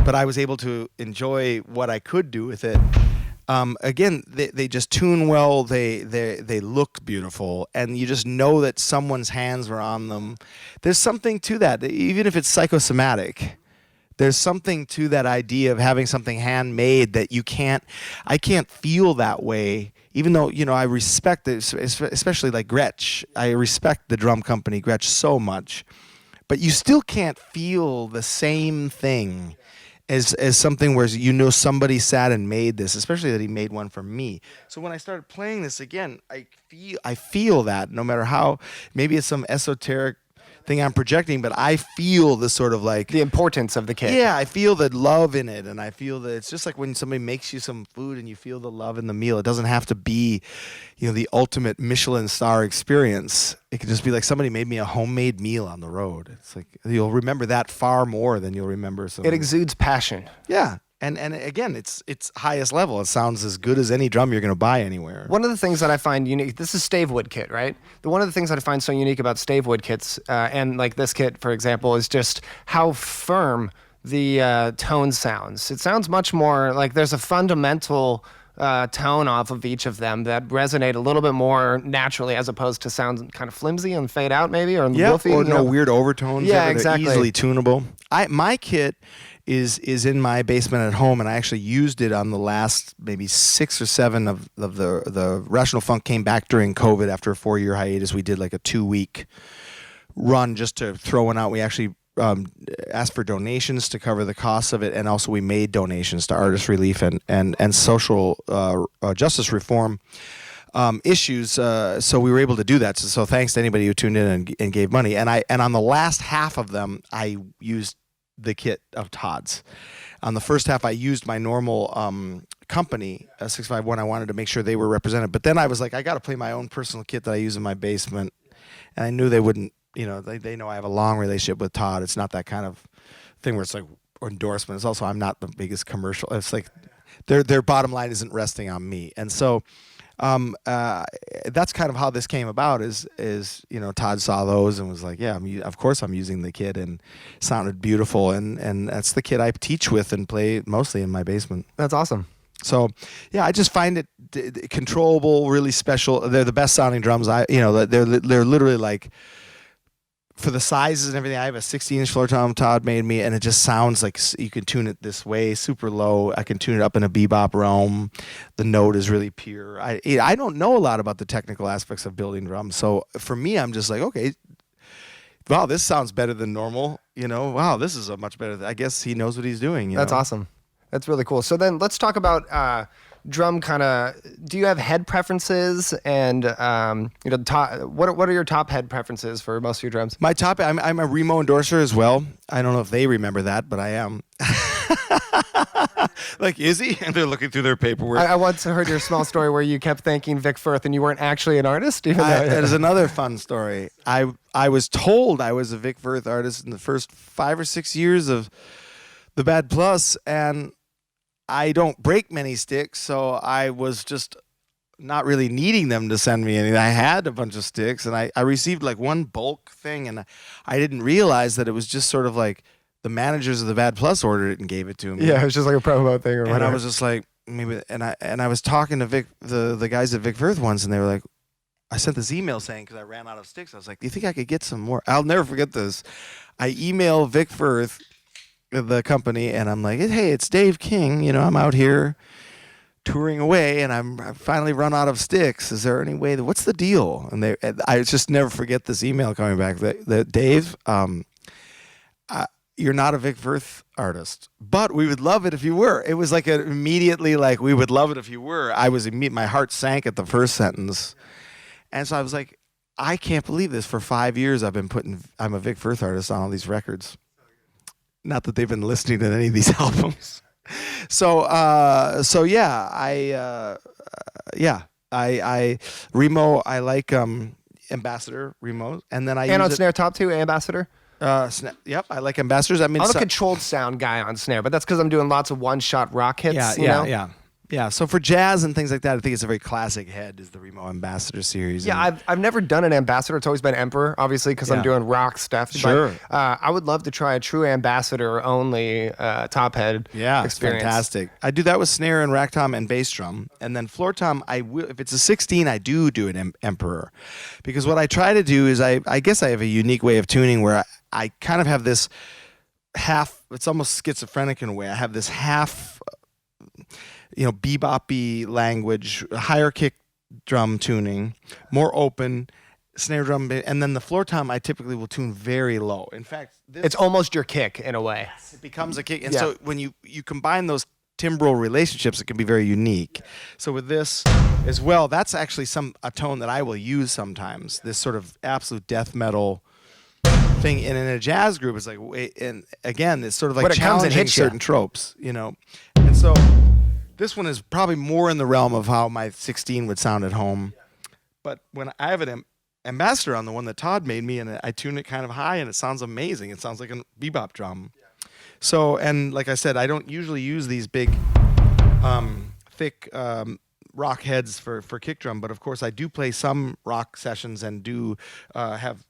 but I was able to enjoy what I could do with it. Again, they just tune well. They look beautiful, and you just know that someone's hands were on them. There's something to that, even if it's psychosomatic. There's something to that idea of having something handmade that I can't feel that way, even though, I respect it, especially like Gretsch. I respect the drum company, Gretsch, so much. But you still can't feel the same thing as something where somebody sat and made this, especially that he made one for me. So when I started playing this again, I feel that no matter how, maybe it's some esoteric thing I'm projecting, but I feel the sort of like the importance of the kit. Yeah, I feel the love in it, and I feel that it's just like when somebody makes you some food and you feel the love in the meal. It doesn't have to be, the ultimate Michelin star experience. It could just be like somebody made me a homemade meal on the road. It's like you'll remember that far more than you'll remember something. It exudes passion. Yeah. And again, it's highest level. It sounds as good as any drum you're going to buy anywhere. One of the things that I find unique, this is stave wood kit, right? One of the things that I find so unique about stave wood kits, and like this kit, for example, is just how firm the tone sounds. It sounds much more like there's a fundamental tone off of each of them that resonate a little bit more naturally, as opposed to sound kind of flimsy and fade out, maybe, or woofy. Or no weird overtones. Yeah, They're exactly. Easily tunable. My kit is in my basement at home, and I actually used it on the last maybe 6 or 7 of the Rational Funk came back during COVID after a 4-year hiatus. We did like a 2-week run just to throw one out. We actually asked for donations to cover the costs of it, and also we made donations to Artist Relief and social justice reform issues. So we were able to do that. So thanks to anybody who tuned in and gave money. And on the last half of them, I used the kit of Todd's. On the first half, I used my normal company, 651. I wanted to make sure they were represented. But then I was like, I got to play my own personal kit that I use in my basement. And I knew they wouldn't, they know I have a long relationship with Todd. It's not that kind of thing where it's like endorsement. It's also, I'm not the biggest commercial. It's like their bottom line isn't resting on me. And so that's kind of how this came about is Todd saw those and was like, yeah, of course I'm using the kit, and it sounded beautiful, and that's the kit I teach with and play mostly in my basement. That's awesome. So yeah, I just find it controllable, really special. They're the best sounding drums. They're literally like for the sizes and everything, I have a 16-inch floor tom Todd made me, and it just sounds like you can tune it this way, super low. I can tune it up in a bebop realm. The note is really pure. I don't know a lot about the technical aspects of building drums, so for me, I'm just like, okay, wow, this sounds better than normal. Wow, this is a much better. I guess he knows what he's doing. That's awesome. That's really cool. So then let's talk about drum kind of. Do you have head preferences, and what are your top head preferences for most of your drums? My top, I'm a Remo endorser as well. I don't know if they remember that, but I am. Like, is he? And they're looking through their paperwork. I once heard your small story where you kept thanking Vic Firth and you weren't actually an artist. That is another fun story. I was told I was a Vic Firth artist in the first 5 or 6 years of the Bad Plus, and I don't break many sticks, so I was just not really needing them to send me anything. I had a bunch of sticks, and I received like one bulk thing, and I didn't realize that it was just sort of like the managers of the Bad Plus ordered it and gave it to me. Yeah, it was just like a promo thing or whatever. And I was just like, maybe, and I was talking to the guys at Vic Firth once, and they were like, I sent this email saying, because I ran out of sticks, I was like, do you think I could get some more? I'll never forget this. I email Vic Firth, the company, and I'm like, hey, it's Dave King. I'm out here touring away, and I finally run out of sticks. Is there any way what's the deal? And I just never forget this email coming back. That Dave, you're not a Vic Firth artist, but we would love it if you were. It was like immediately like, we would love it if you were. My heart sank at the first sentence, and so I was like, I can't believe this. For 5 years, I'm a Vic Firth artist on all these records. Not that they've been listening to any of these albums. So yeah, I Remo, I like Ambassador Remo, and then and on snare top 2 Ambassador. Yep, I like Ambassadors. I mean, I'm a controlled sound guy on snare, but that's because I'm doing lots of one-shot rock hits. Yeah. So for jazz and things like that, I think it's a very classic head is the Remo Ambassador series. Yeah, I've never done an Ambassador. It's always been Emperor, obviously, because I'm doing rock stuff. Sure. But, I would love to try a true Ambassador only top head experience. Fantastic. I do that with snare and rack tom and bass drum. And then floor tom, if it's a 16, I do an Emperor. Because what I try to do is I guess I have a unique way of tuning where I kind of have this half, it's almost schizophrenic in a way. I have this half bebop-y language, higher kick drum tuning, more open, snare drum, and then the floor tom I typically will tune very low. In fact, it's almost your kick in a way. It becomes a kick. And so when you combine those timbral relationships, it can be very unique. So with this as well, that's actually a tone that I will use sometimes, this sort of absolute death metal thing. And in a jazz group, it's like, and again, it's sort of like challenging certain tropes, And so this one is probably more in the realm of how my 16 would sound at home. But when I have an Ambassador on the one that Todd made me, and I tune it kind of high, and it sounds amazing. It sounds like a bebop drum. So, and like I said, I don't usually use these big, thick rock heads for kick drum, but of course I do play some rock sessions and do have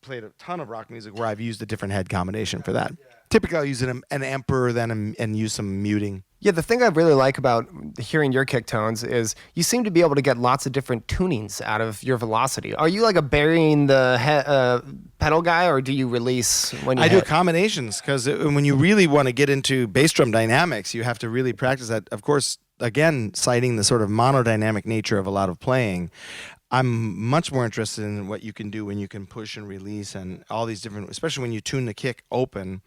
played a ton of rock music where I've used a different head combination for that. Typically I'll use an Emperor then and use some muting. Yeah, the thing I really like about hearing your kick tones is you seem to be able to get lots of different tunings out of your velocity. Are you like a burying the pedal guy, or do you release when you do combinations, because when you really want to get into bass drum dynamics, you have to really practice that. Of course, again, citing the sort of monodynamic nature of a lot of playing, I'm much more interested in what you can do when you can push and release and all these different, especially when you tune the kick open.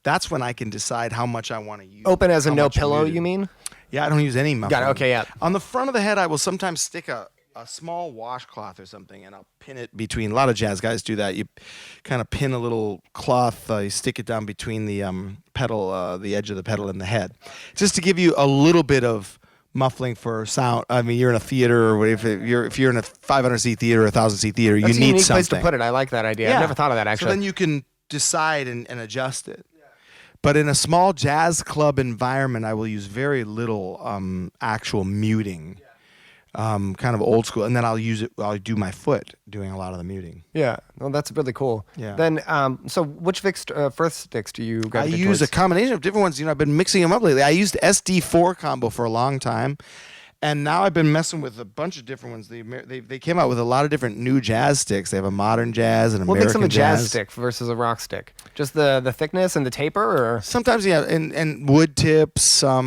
That's when I can decide how much I want to use. Open as a no pillow, you mean? Yeah, I don't use any muffling. Got it, okay, yeah. On the front of the head, I will sometimes stick a small washcloth or something, and I'll pin it between. A lot of jazz guys do that. You kind of pin a little cloth, you stick it down between the pedal, the edge of the pedal and the head, just to give you a little bit of muffling for sound. I mean, you're in a theater, or if you're in a 500-seat theater or a 1,000-seat theater, That's you need unique something. Place to put it. I like that idea. Yeah. I've never thought of that, actually. So then you can decide and adjust it. But in a small jazz club environment, I will use very little actual muting, kind of old school, and then I'll do my foot doing a lot of the muting. Yeah, well, that's really cool. Yeah. Then, so which Firth sticks do you gravitate I use towards? a combination of different ones. I've been mixing them up lately. I used SD4 combo for a long time, And now I've been messing with a bunch of different ones. They came out with a lot of different new jazz sticks. They have a modern jazz and What American makes them a jazz. jazz stick versus a rock stick? Just the thickness and the taper, or Sometimes, yeah, and wood tips. are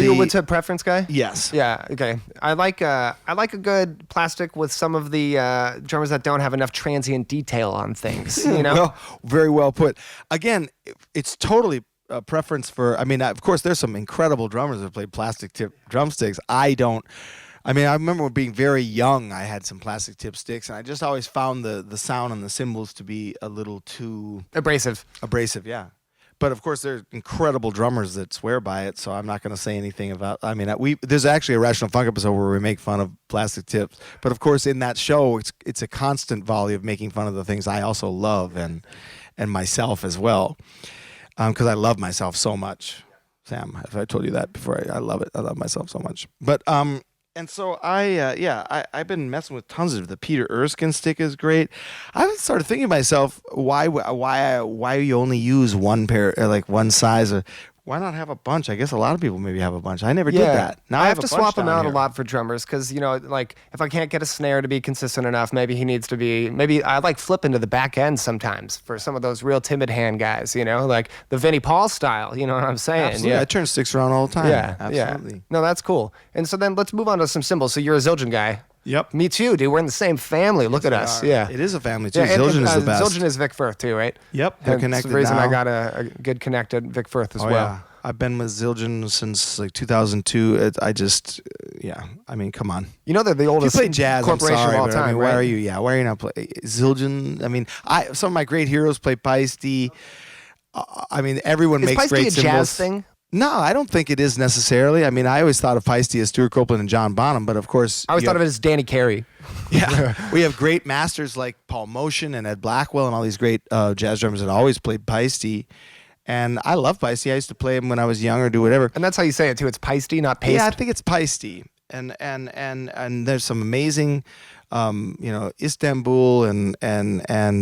you a wood tip preference guy? Yes. Yeah. Okay. I like a good plastic with some of the drummers that don't have enough transient detail on things. You know. Well, very well put. Again, it's totally a preference for. I mean, of course, there's some incredible drummers that play plastic tip drumsticks. I don't. I mean, I remember being very young. I had some plastic tip sticks, and I just always found the sound and the cymbals to be a little too Abrasive. Yeah. But of course, there's incredible drummers that swear by it, so I'm not going to say anything about. I mean, there's actually a Rational Funk episode where we make fun of plastic tips. But of course, in that show, it's a constant volley of making fun of the things I also love and myself as well, because I love myself so much. Sam, if I told you that before, I love it. I love myself so much. But and so I've been messing with tons of the Peter Erskine stick is great. I started thinking to myself, why you only use one pair, like one size? Why not have a bunch? I guess a lot of people maybe have a bunch. I never did that. Now I have to a bunch swap them down out here. a lot for drummers because, you know, like if I can't get a snare to be consistent enough, maybe he needs to be, maybe I like flipping to the back end sometimes for some of those real timid hand guys, you know, like the Vinnie Paul style, you know what I'm saying? Absolutely. Yeah. I turn sticks around all the time. Yeah, Absolutely. yeah. No, that's cool. And so then let's move on to some symbols. So you're a Zildjian guy. Yep. Me too, dude. We're in the same family. Look at us. Yeah. It is a family too. Yeah, and Zildjian is the best. Zildjian is Vic Firth too, right? Yep. They're And connected That's the reason now. I got a good connected Vic Firth as Oh, well. yeah. I've been with Zildjian since like 2002. I mean, come on. You know they're the If you oldest play jazz, I'm corporation sorry, of all but time, I mean, right? why are you? Yeah, why are you not playing Zildjian? I mean, some of my great heroes play Paiste. I mean, everyone Is makes Paiste great a symbols. jazz thing? No, I don't think it is necessarily. I mean, I always thought of Paiste as Stuart Copeland and John Bonham, but of course, I always thought of it as Danny Carey. Yeah, we have great masters like Paul Motion and Ed Blackwell and all these great jazz drummers that always played Paiste. And I love Paiste. I used to play them when I was young or do whatever. And that's how you say it too. It's Paiste, not paste. Yeah, I think it's Paiste. And there's some amazing, Istanbul and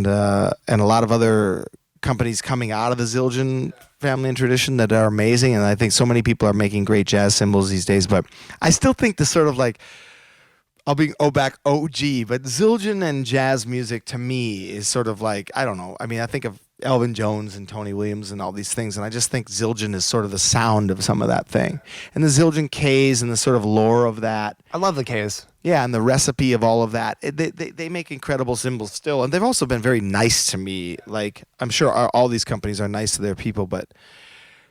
a lot of other companies coming out of the Zildjian family and tradition that are amazing. And I think so many people are making great jazz cymbals these days. But I still think the sort of like, I'll be back OG, but Zildjian and jazz music to me is sort of like, I don't know. I mean, I think of Elvin Jones and Tony Williams and all these things, and I just think Zildjian is sort of the sound of some of that thing. And the Zildjian K's and the sort of lore of that. I love the K's. Yeah, and the recipe of all of that. They make incredible cymbals still, and they've also been very nice to me. Like, I'm sure all these companies are nice to their people, but,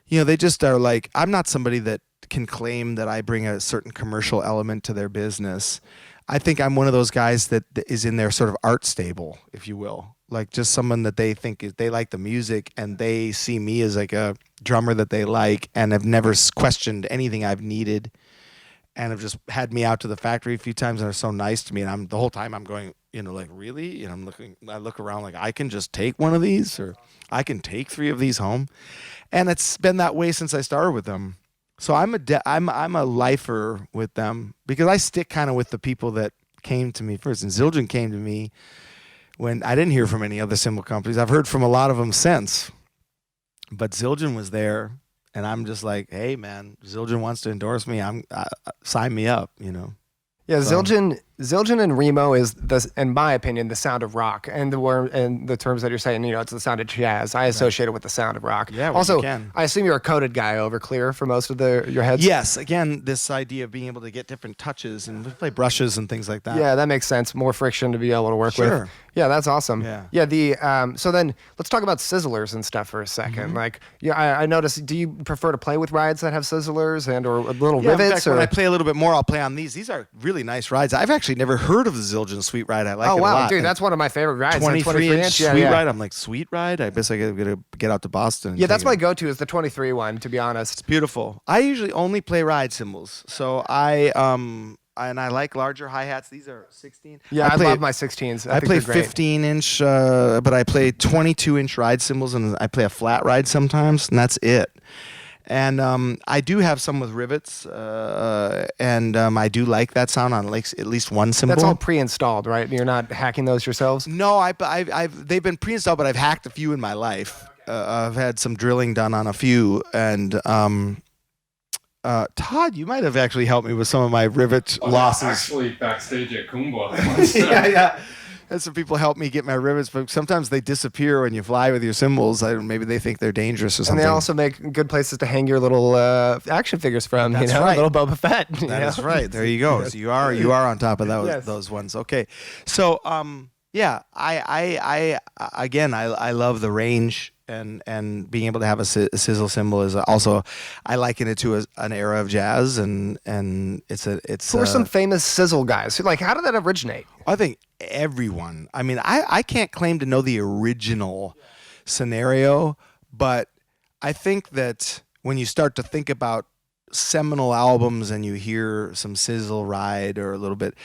they just are like, I'm not somebody that can claim that I bring a certain commercial element to their business. I think I'm one of those guys that is in their sort of art stable, if you will. Like just someone that they think they like the music and they see me as like a drummer that they like and have never questioned anything I've needed and have just had me out to the factory a few times and are so nice to me. And the whole time I'm going, like, really? And I look around like I can just take one of these or I can take 3 of these home. And it's been that way since I started with them. So I'm a lifer with them because I stick kind of with the people that came to me first. And Zildjian came to me when I didn't hear from any other cymbal companies. I've heard from a lot of them since. But Zildjian was there, and I'm just like, hey, man, Zildjian wants to endorse me. Sign me up, Yeah, So- Zildjian and Remo is, in my opinion, the sound of rock. And the terms that you're saying, it's the sound of jazz. I associate it with the sound of rock. Yeah, well, also, you can. I assume you're a coded guy over clear for most of your heads? Yes, again, this idea of being able to get different touches and play brushes and things like that. Yeah, that makes sense. More friction to be able to work Sure. with. Yeah, that's awesome. Yeah. So then let's talk about sizzlers and stuff for a second. Mm-hmm. Like, I noticed, do you prefer to play with rides that have sizzlers and or little Yeah, in rivets? fact, when I play a little bit more, I'll play on these. These are really nice rides. I've actually never heard of the Zildjian Sweet Ride. I like oh, it a wow, lot. dude, And that's one of my favorite rides. 23-inch Yeah, Sweet yeah. Ride. I'm like, Sweet Ride? I guess I gotta get out to Boston. and Yeah, that's take my it. go-to is the 23 one, to be honest. Beautiful. I usually only play ride cymbals. So and I like larger hi-hats. These are 16. Yeah, I play- love my 16s. I think play they're great. 15-inch, but I play 22-inch ride cymbals, and I play a flat ride sometimes, and that's it. And I do have some with rivets, and I do like that sound on like at least one cymbal. That's all pre-installed, right? You're not hacking those yourselves? No, they've been pre-installed, but I've hacked a few in my life. I've had some drilling done on a few, and Todd, you might have actually helped me with some of my rivet losses. Actually, backstage at Kumba. Yeah. And some people help me get my rivets, but sometimes they disappear when you fly with your cymbals. Maybe they think they're dangerous or And something. they also make good places to hang your little action figures from. That's right. Little Boba Fett. That is right. There you go. So you are on top of those Yes. those ones. Okay. So yeah, I love the range and being able to have a sizzle cymbal is also, I liken it to an era of jazz, and it's Who are some famous sizzle guys? Like, how did that originate? I think everyone. I mean, I can't claim to know the original scenario, but I think that when you start to think about seminal albums and you hear some sizzle ride or a little bit,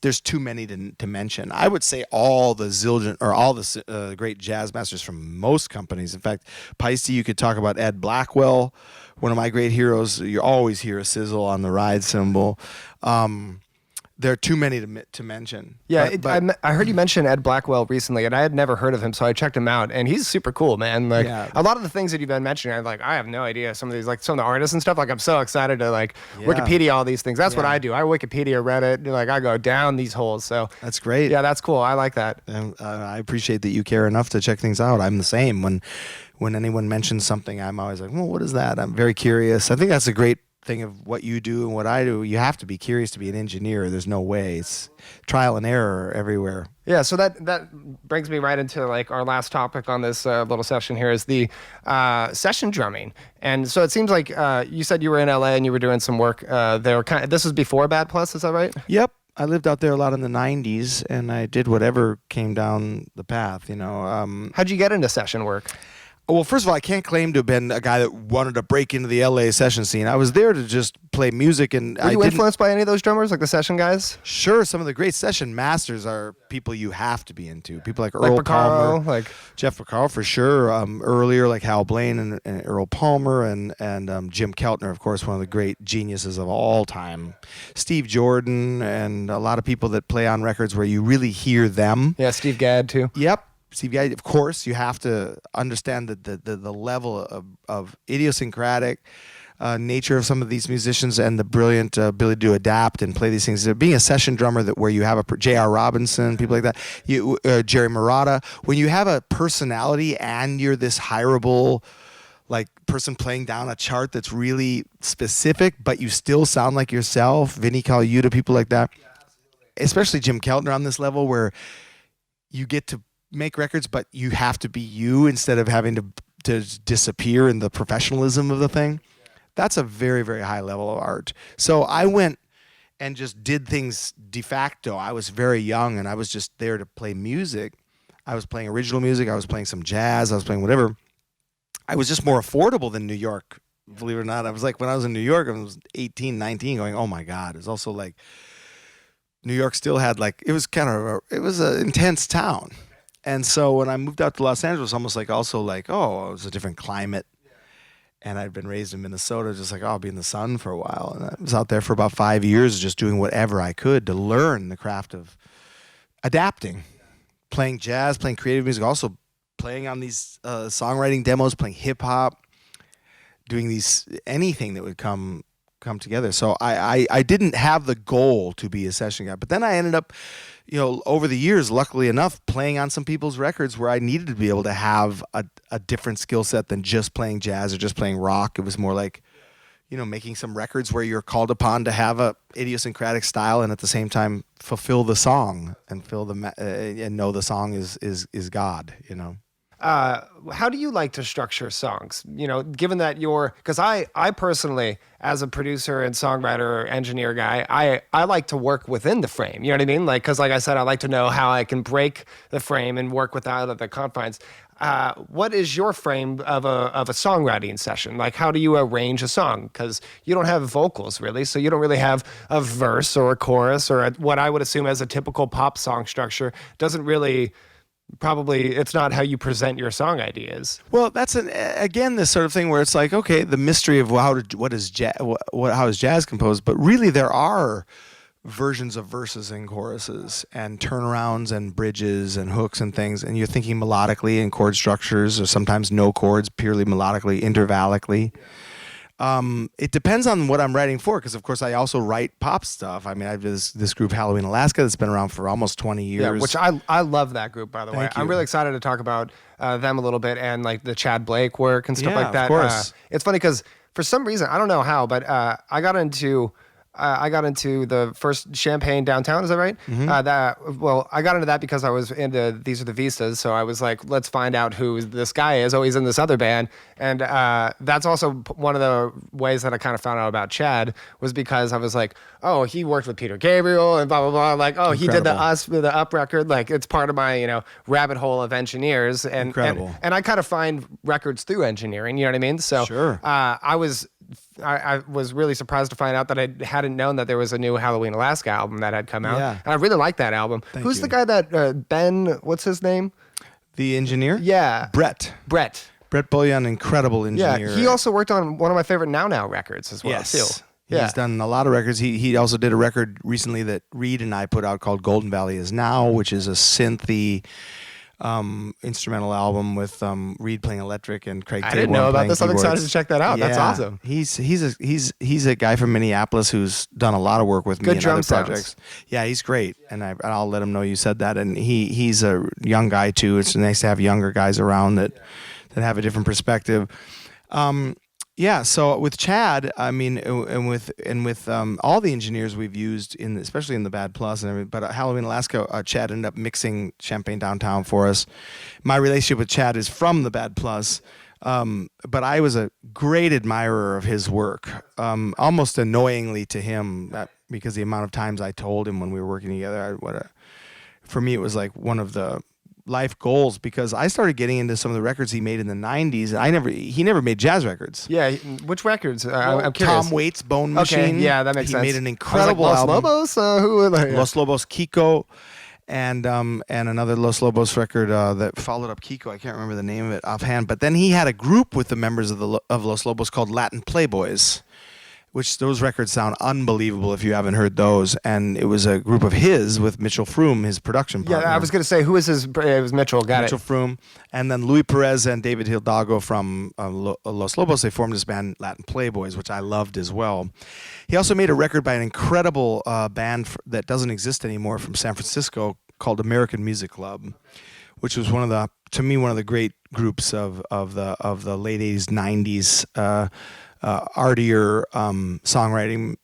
there's too many to mention. I would say all the great jazz masters from most companies. In fact, Peisty, you could talk about Ed Blackwell, one of my great heroes. You always hear a sizzle on the ride cymbal. There are too many to mention. Yeah, I heard you mention Ed Blackwell recently, and I had never heard of him, so I checked him out, and he's super cool, man. Like, a lot of the things that you've been mentioning, I have no idea. Some of these, like some of the artists and stuff, like I'm so excited to Wikipedia all these things. That's what I do. I Wikipedia, Reddit, I go down these holes. So that's great. Yeah, that's cool. I like that. And I appreciate that you care enough to check things out. I'm the same. When anyone mentions something, I'm always like, well, what is that? I'm very curious. I think that's a great thing of what you do and what I do. You have to be curious to be an engineer. There's no way. It's trial and error everywhere. Yeah, so that brings me right into like our last topic on this little session here is the session drumming. And so it seems like you said you were in LA and you were doing some work there. This was before Bad Plus, is that right? Yep. I lived out there a lot in the 90s, and I did whatever came down the path, How'd you get into session work? Well, first of all, I can't claim to have been a guy that wanted to break into the LA session scene. I was there to just play music, and Were you influenced by any of those drummers, like the session guys? Sure, some of the great session masters are people you have to be into. People like Earl Porcaro, Palmer, Jeff Porcaro for sure. Earlier, like Hal Blaine and Earl Palmer, and Jim Keltner, of course, one of the great geniuses of all time. Steve Jordan, and a lot of people that play on records where you really hear them. Yeah, Steve Gadd too. Yep. Steve Gadd, of course, you have to understand the level of idiosyncratic nature of some of these musicians and the brilliant ability to adapt and play these things. Being a session drummer where you have a J.R. Robinson, people like that, Jerry Marotta, when you have a personality and you're this hireable like person playing down a chart that's really specific, but you still sound like yourself, Vinnie Colaiuta, people like that, especially Jim Keltner on this level where you get to make records, but you have to be you instead of having to disappear in the professionalism of the thing. That's a very, very high level of art. So I went and just did things de facto. I was very young, and I was just there to play music. I was playing original music. I was playing some jazz. I was playing whatever. I was just more affordable than New York, believe it or not. I was like, when I was in New York, I was 18, 19, going, oh my God. It's also like New York still had it was an intense town. And so when I moved out to Los Angeles, almost it was a different climate. And I'd been raised in Minnesota, just I'll be in the sun for a while. And I was out there for about 5 years, just doing whatever I could to learn the craft of adapting, playing jazz, playing creative music, also playing on these songwriting demos, playing hip hop, doing anything that would come together. So I didn't have the goal to be a session guy, but then I ended up, over the years, luckily enough, playing on some people's records where I needed to be able to have a different skill set than just playing jazz or just playing rock. It was more like, making some records where you're called upon to have a idiosyncratic style and at the same time fulfill the song and and know the song is God, How do you like to structure songs? Given that because I personally, as a producer and songwriter or engineer guy, I like to work within the frame. You know what I mean? Because like I said, I like to know how I can break the frame and work without the confines. What is your frame of a songwriting session? Like, how do you arrange a song? Because you don't have vocals really, so you don't really have a verse or a chorus or what I would assume as a typical pop song structure. Doesn't really. Probably it's not how you present your song ideas. Well, that's again this sort of thing where it's like, okay, the mystery of how is jazz composed, but really there are versions of verses and choruses and turnarounds and bridges and hooks and things, and you're thinking melodically in chord structures or sometimes no chords, purely melodically, intervallically. It depends on what I'm writing for, because of course I also write pop stuff. I mean, I have this group Halloween Alaska that's been around for almost 20 years. Yeah, which I love that group, by the way. Thank I'm you. really excited to talk about them a little bit, and like the Chad Blake work and stuff Yeah, like that. of course. It's funny because for some reason, I don't know how, but I got into the first Champagne downtown. Is that right? Mm-hmm. I got into that because I was into These Are the Vistas. So I was like, let's find out who this guy is. Oh, he's in this other band. And that's also one of the ways that I kind of found out about Chad, was because I was like, oh, he worked with Peter Gabriel and blah, blah, blah. Like, oh, he did the Up record. Like, it's part of my, rabbit hole of engineers. And, Incredible. And I kind of find records through engineering. You know what I mean? So Sure. I was really surprised to find out that I hadn't known that there was a new Halloween Alaska album that had come out. Yeah. And I really like that album. Who's you. the guy that, Ben, what's his name? The engineer? Yeah. Brett Bullion, incredible engineer. Yeah, he also worked on one of my favorite Now Now records as well, yes. too. Yeah. He's done a lot of records. He also did a record recently that Reed and I put out called Golden Valley Is Now, which is a synthy instrumental album with Reed playing electric and Craig Taborn I didn't know about playing this. I'm excited keyboards. to check that out. That's Yeah. awesome. He's a guy from Minneapolis who's done a lot of work with me Good in drum other sounds. projects. Yeah, he's great, and I'll let him know you said that. And he's a young guy too. It's nice to have younger guys around that have a different perspective. Yeah, so with Chad, I mean, and with all the engineers we've used especially in the Bad Plus and everything, but Halloween Alaska, Chad ended up mixing Champagne Downtown for us. My relationship with Chad is from the Bad Plus, but I was a great admirer of his work, almost annoyingly to him, because the amount of times I told him when we were working together, for me it was like one of the life goals, because I started getting into some of the records he made in the 90s. He never made jazz records. Yeah, which records? I'm curious. Tom Waits' Bone Okay, Machine. yeah, that makes sense. He made an I was incredible like, Los album. Lobos? Who? Los Lobos, Kiko, and another Los Lobos record that followed up Kiko. I can't remember the name of it offhand. But then he had a group with the members of Los Lobos called Latin Playboys, which those records sound unbelievable if you haven't heard those. And it was a group of his with Mitchell Froome, his production partner. Yeah, I was going to say, who is his? It was Mitchell. Got Mitchell it. Froome, and then Luis Perez and David Hidalgo from Los Lobos. They formed this band, Latin Playboys, which I loved as well. He also made a record by an incredible band that doesn't exist anymore from San Francisco called American Music Club, which was one of the great groups of the late 80s, 90s. Artier songwriting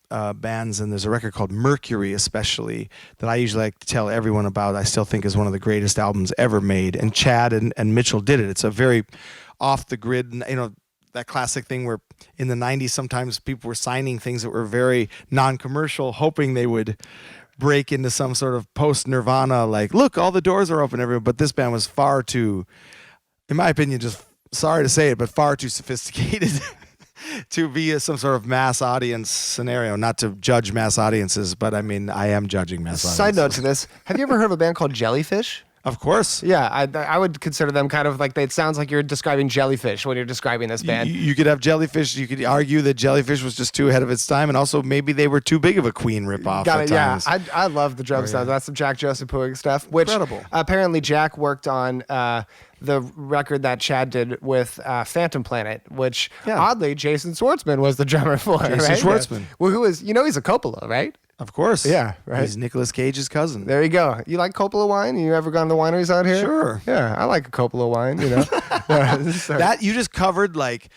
bands, and there's a record called Mercury especially that I usually like to tell everyone about. I still think is one of the greatest albums ever made, and Chad and Mitchell did it. It's a very off the grid, that classic thing where in the 90s sometimes people were signing things that were very non-commercial, hoping they would break into some sort of post-Nirvana, like, look, all the doors are open, everyone. But this band was far too, in my opinion, just sorry to say it, but far too sophisticated to be some sort of mass audience scenario. Not to judge mass audiences, but I mean, I am judging mass audiences. Side note to this: have you ever heard of a band called Jellyfish? Of course. Yeah, I would consider them kind of like, it sounds like you're describing Jellyfish when you're describing this band. You could have Jellyfish. You could argue that Jellyfish was just too ahead of its time, and also maybe they were too big of a Queen ripoff. Got at it. Yeah, times. I love the drum sounds. That's some Jack Joseph Puig stuff. Which Incredible. Apparently Jack worked on the record that Chad did with Phantom Planet, which oddly Jason Schwartzman was the drummer for. Jason right? Schwartzman. Yeah. Well, who is? He's a Coppola, right? Of course. Yeah, right. He's Nicolas Cage's cousin. There you go. You like Coppola wine? You ever gone to wineries out here? Sure. Yeah, I like a Coppola wine. So- That you just covered like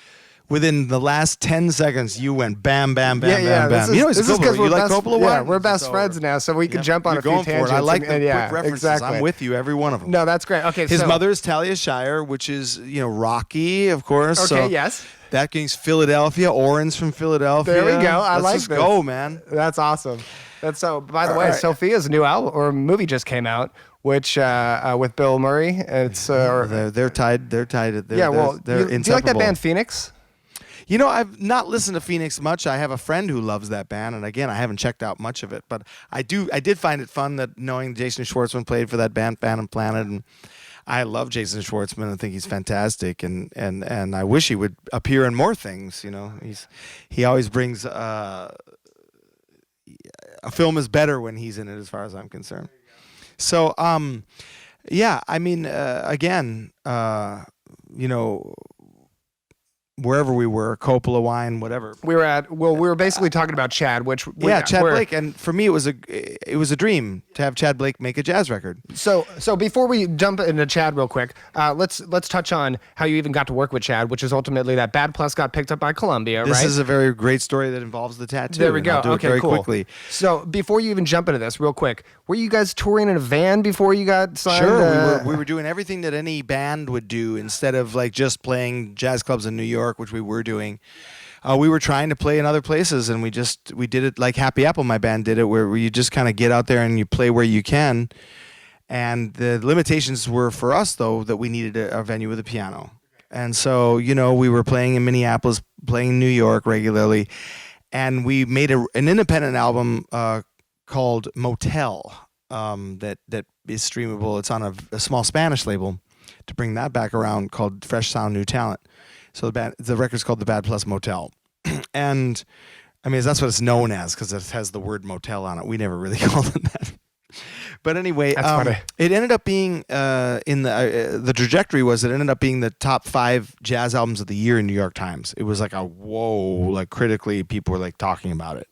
within the last 10 seconds. You went bam, bam, bam, yeah. bam, bam. This is Coppola. because You we're like best, Coppola yeah, wine? we're best So- friends now, so we can jump on You're a few going for it. tangents. I like the and quick references. Exactly. I'm with you, every one of them. No, that's great. Okay, His so, mother is Talia Shire, which is Rocky, of course. Okay, so yes. That means Philadelphia. Oren's from Philadelphia. There we go. I Let's like just this. go, man. That's awesome. That's so. By the way, right. Sophia's new album or movie just came out, which with Bill Murray. It's They're tied. They're tied. yeah. Well, they're do you like that inseparable. band Phoenix? I've not listened to Phoenix much. I have a friend who loves that band, and again, I haven't checked out much of it. But I did find it fun that knowing Jason Schwartzman played for that band, Phantom Planet, and I love Jason Schwartzman. I think he's fantastic, and I wish he would appear in more things. He always brings a film is better when he's in it, as far as I'm concerned. So, yeah, I mean, again, wherever we were, Coppola Wine, whatever. We were basically talking about Chad, which Chad Blake, and for me it was a dream to have Chad Blake make a jazz record. So before we jump into Chad real quick, let's touch on how you even got to work with Chad, which is ultimately that Bad Plus got picked up by Columbia, This right? is a very great story that involves the tattoo. There we go. I'll do Okay, it very cool. quickly. So before you even jump into this, real quick, were you guys touring in a van before you got signed? Sure, we were doing everything that any band would do instead of like just playing jazz clubs in New York, which we were doing. We were trying to play in other places, and we did it like Happy Apple, my band did it, where you just kind of get out there and you play where you can. And the limitations were for us, though, that we needed a venue with a piano. And so, we were playing in Minneapolis, playing in New York regularly, and we made an independent album called Motel that is streamable. It's on a small Spanish label, to bring that back around, called Fresh Sound, New Talent. So the record's called The Bad Plus Motel. And, I mean, that's what it's known as because it has the word motel on it. We never really called it that. But anyway, funny. It ended up being, the trajectory was it ended up being the top 5 jazz albums of the year in New York Times. It was like critically people were like talking about it.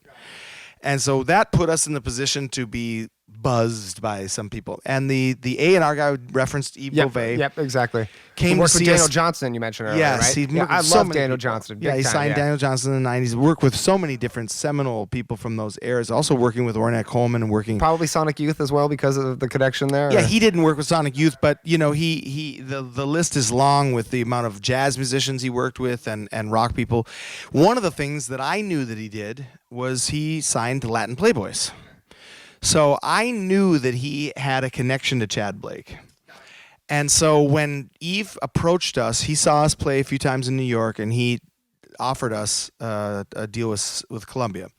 And so that put us in the position to be buzzed by some people. And the A&R guy referenced Yves Beauvais. Yep, exactly. Came He worked to with see Daniel us. Johnson, you mentioned earlier, Yes, right? he worked I with so love many Daniel people. Johnson. Yeah, he signed Daniel Johnson in the 90s. Worked with so many different seminal people from those eras. Also working with Ornette Coleman and working... Probably Sonic Youth as well because of the connection there. Yeah, or? he didn't work with Sonic Youth, but the list is long with the amount of jazz musicians he worked with and rock people. One of the things that I knew that he did was he signed Latin Playboys. So I knew that he had a connection to Chad Blake. And so when Yves approached us, he saw us play a few times in New York, and he offered us a deal with Columbia.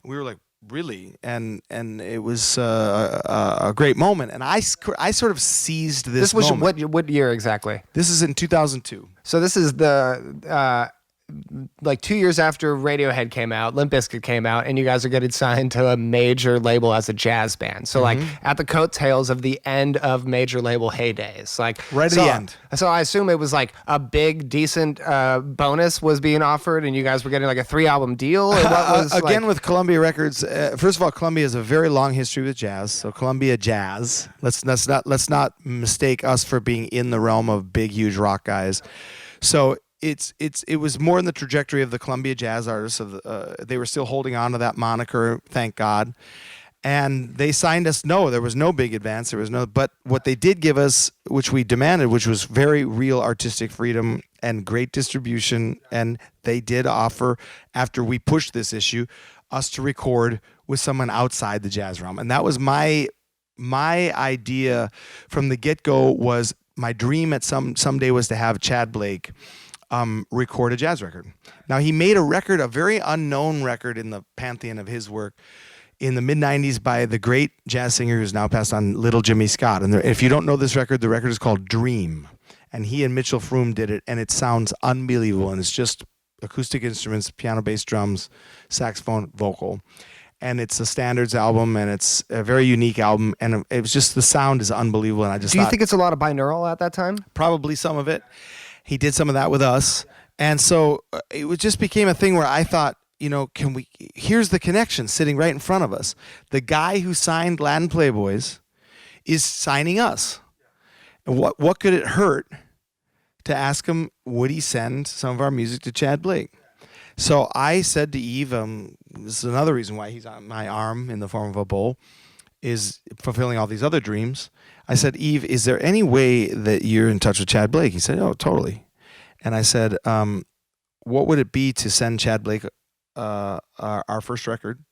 We were like, really? And it was a great moment. And I sort of seized this moment. What year exactly? This is in 2002. So this is the... like 2 years after Radiohead came out, Limp Bizkit came out, and you guys are getting signed to a major label as a jazz band. So like at the coattails of the end of major label heydays, like right at the end. So I assume it was like a big, decent bonus was being offered, and you guys were getting like a 3-album deal. Or what was again with Columbia Records? First of all, Columbia has a very long history with jazz. So Columbia Jazz. Let's not mistake us for being in the realm of big, huge rock guys. So. It was more in the trajectory of the Columbia Jazz artists. They were still holding on to that moniker, thank God. And they signed us. No, there was no big advance. But what they did give us, which we demanded, which was very real artistic freedom and great distribution. And they did offer, after we pushed this issue, us to record with someone outside the jazz realm. And that was my idea from the get-go. Was my dream at someday was to have Chad Blake record a jazz record. Now, he made a very unknown record in the pantheon of his work in the mid-'90s by the great jazz singer who's now passed on, Little Jimmy Scott. And if you don't know this record, the record is called Dream. And he and Mitchell Froom did it, and it sounds unbelievable. And it's just acoustic instruments, piano, bass, drums, saxophone, vocal. And it's a standards album, and it's a very unique album. And it was just, the sound is unbelievable. And I just Do you think it's a lot of binaural at that time? Probably some of it. He did some of that with us. And so it just became a thing where I thought, here's the connection sitting right in front of us. The guy who signed Latin Playboys is signing us. And what could it hurt to ask him, would he send some of our music to Chad Blake? So I said to Yves, this is another reason why he's on my arm in the form of a bowl, is fulfilling all these other dreams. I said, Yves, is there any way that you're in touch with Chad Blake? He said, oh, totally. And I said, what would it be to send Chad Blake our first record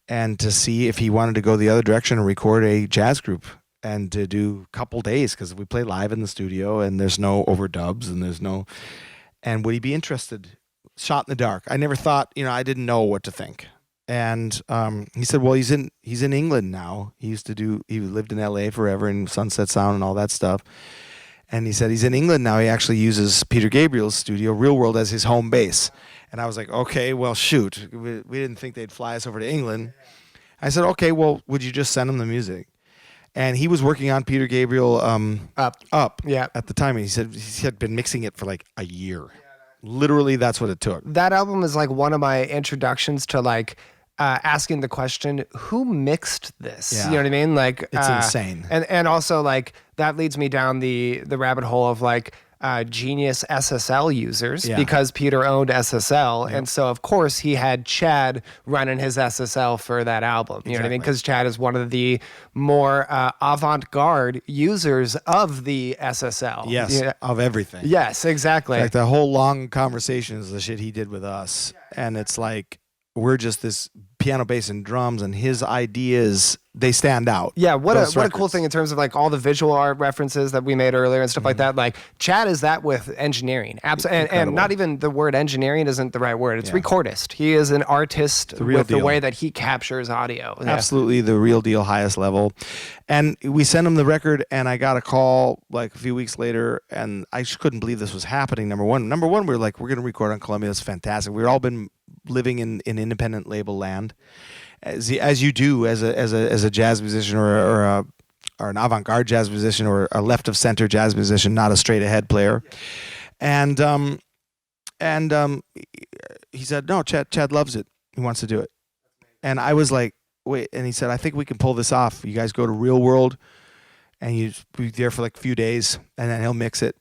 and to see if he wanted to go the other direction and record a jazz group and to do a couple days, because we play live in the studio and there's no overdubs and would he be interested? Shot in the dark. I never thought, I didn't know what to think. And he said, well, he's in England now. He lived in LA forever in Sunset Sound and all that stuff. And he said he's in England now. He actually uses Peter Gabriel's studio, Real World, as his home base. And I was like, okay, well, shoot. We didn't think they'd fly us over to England. I said, okay, well, would you just send him the music? And he was working on Peter Gabriel Up yeah. at the time. And he said he had been mixing it for like a year. Literally, that's what it took. That album is like one of my introductions to like asking the question, who mixed this? Yeah. You know what I mean? Like It's insane. And also like that leads me down the rabbit hole of like genius SSL users because Peter owned SSL. And so of course he had Chad running his SSL for that album. You know what I mean? Because Chad is one of the more avant-garde users of the SSL. Yes, of everything. Yes, exactly. Like the whole long conversation is the shit he did with us. And it's like, we're just this piano, bass, and drums, and his ideas, they stand out. Yeah, what a cool thing in terms of like all the visual art references that we made earlier and stuff like that. Like Chad is that with engineering. And not even the word engineering isn't the right word. It's recordist. He is an artist with the way that he captures audio. Absolutely the real deal, highest level. And we sent him the record, and I got a call like a few weeks later, and I just couldn't believe this was happening. Number one, we were like, we're going to record on Columbia. That's fantastic. We've all been living in independent label land, as you do as a jazz musician or an avant-garde jazz musician or a left of center jazz musician, not a straight ahead player. And he said, no, Chad loves it. He wants to do it. And I was like, wait. And he said, I think we can pull this off. You guys go to Real World, and you be there for like a few days, and then he'll mix it.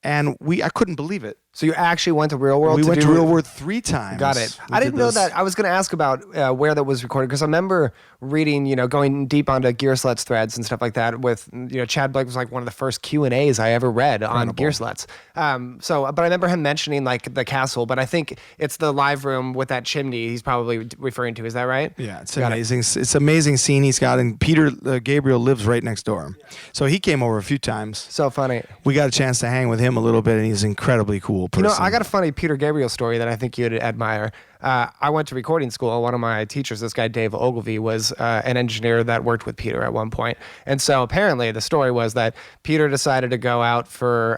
And I couldn't believe it. So you actually went to Real World? We went to Real World 3 times. Got it. I didn't know that. I was going to ask about where that was recorded because I remember reading, going deep onto Gearslutz threads and stuff like that with, Chad Blake was like one of the first Q&As I ever read on Gearslutz. But I remember him mentioning like the castle, but I think it's the live room with that chimney he's probably referring to. Is that right? Yeah, it's amazing. It's an amazing scene he's got, and Peter Gabriel lives right next door. So he came over a few times. So funny. We got a chance to hang with him a little bit, and he's an incredibly cool person. I got a funny Peter Gabriel story that I think you'd admire. I went to recording school. One of my teachers, this guy Dave Ogilvy, was an engineer that worked with Peter at one point. And so apparently the story was that Peter decided to go out for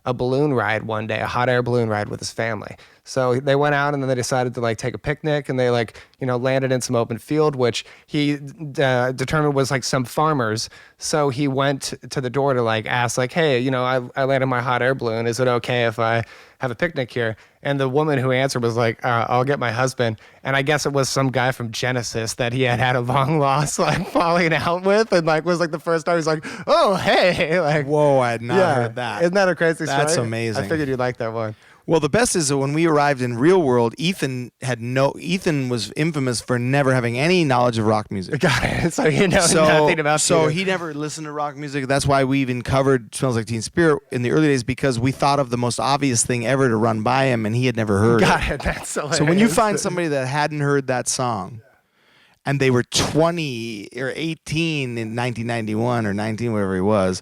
a balloon ride one day, a hot air balloon ride with his family. So they went out and then they decided to like take a picnic, and they landed in some open field, which he determined was like some farmers. So he went to the door to like ask like, hey, I landed my hot air balloon. Is it okay if I have a picnic here? And the woman who answered was like, I'll get my husband. And I guess it was some guy from Genesis that he had a long lost like falling out with, and like was like the first time he's like, oh hey, like whoa, I had not heard that. Isn't that a crazy story? That's amazing. I figured you'd like that one. Well, the best is that when we arrived in Real World, Ethan was infamous for never having any knowledge of rock music. Got it. So nothing about So Peter. he never listened to rock music. That's why we even covered Smells Like Teen Spirit in the early days, because we thought of the most obvious thing ever to run by him, and he had never heard Got it. That's hilarious. So when you find somebody that hadn't heard that song, and they were 20 or 18 in 1991 or 19, whatever he was,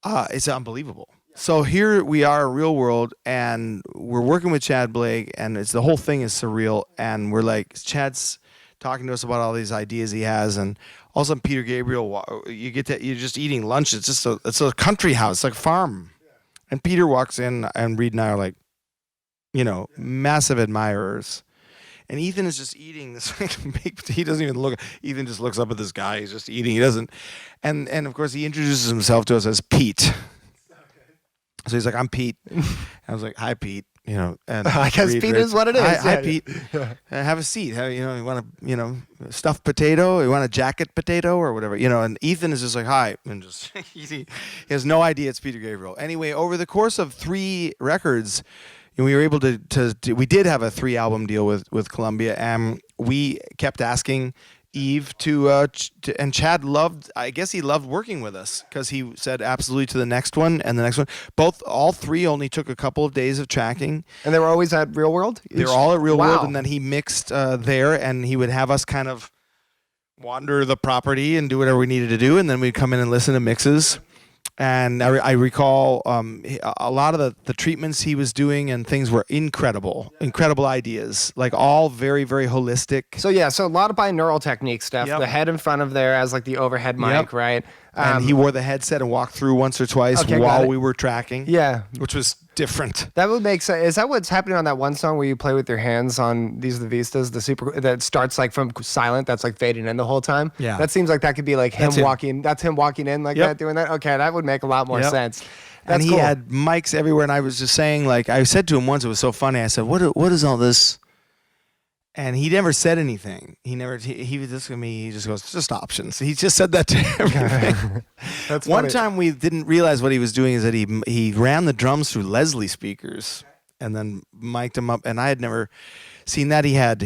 it's unbelievable. So here we are, Real World, and we're working with Chad Blake, and the whole thing is surreal. And we're like, Chad's talking to us about all these ideas he has, and all of a sudden Peter Gabriel, you're just eating lunch. It's a country house, like a farm. And Peter walks in, and Reed and I are like, massive admirers. And Ethan is just eating this. He doesn't even look. Ethan just looks up at this guy. He's just eating. He doesn't. And of course he introduces himself to us as Pete. So he's like, I'm Pete. I was like, hi, Pete. And I guess Pete is what it is. Hi, Pete. Have a seat. You want a stuffed potato? You want a jacket potato or whatever? And Ethan is just like, hi, and just he has no idea it's Peter Gabriel. Anyway, over the course of 3 records, we were able to we did have a 3-album deal with Columbia, and we kept asking Eve and Chad loved, I guess he loved working with us, because he said absolutely to the next one and the next one. All 3 only took a couple of days of tracking. And they were always at Real World? They were all at Real Wow. World, and then he mixed there, and he would have us kind of wander the property and do whatever we needed to do, and then we'd come in and listen to mixes. And I recall a lot of the treatments he was doing and things were incredible ideas, like all very, very holistic. So a lot of binaural technique stuff. Yep. The head in front of there as like the overhead mic, Yep. right? And he wore the headset and walked through once or twice Okay, got while it. we were tracking. Yeah. Which was different. That would make sense. Is that what's happening on that one song where you play with your hands on These Are the Vistas, that starts like from silent, that's like fading in the whole time? Yeah. That seems like that could be like him That's him. walking. That's him walking in like Yep. that, doing that? Okay, that would make a lot more Yep. sense. And he cool. had mics everywhere, and I was just saying, like, I said to him once, it was so funny. I said, "What is all this?" And he never said anything. He was just at me. He just goes, "Just options." He just said that to everything. That's One funny. time we didn't realize what he was doing is that he ran the drums through Leslie speakers and then mic'd them up. And I had never seen that. He had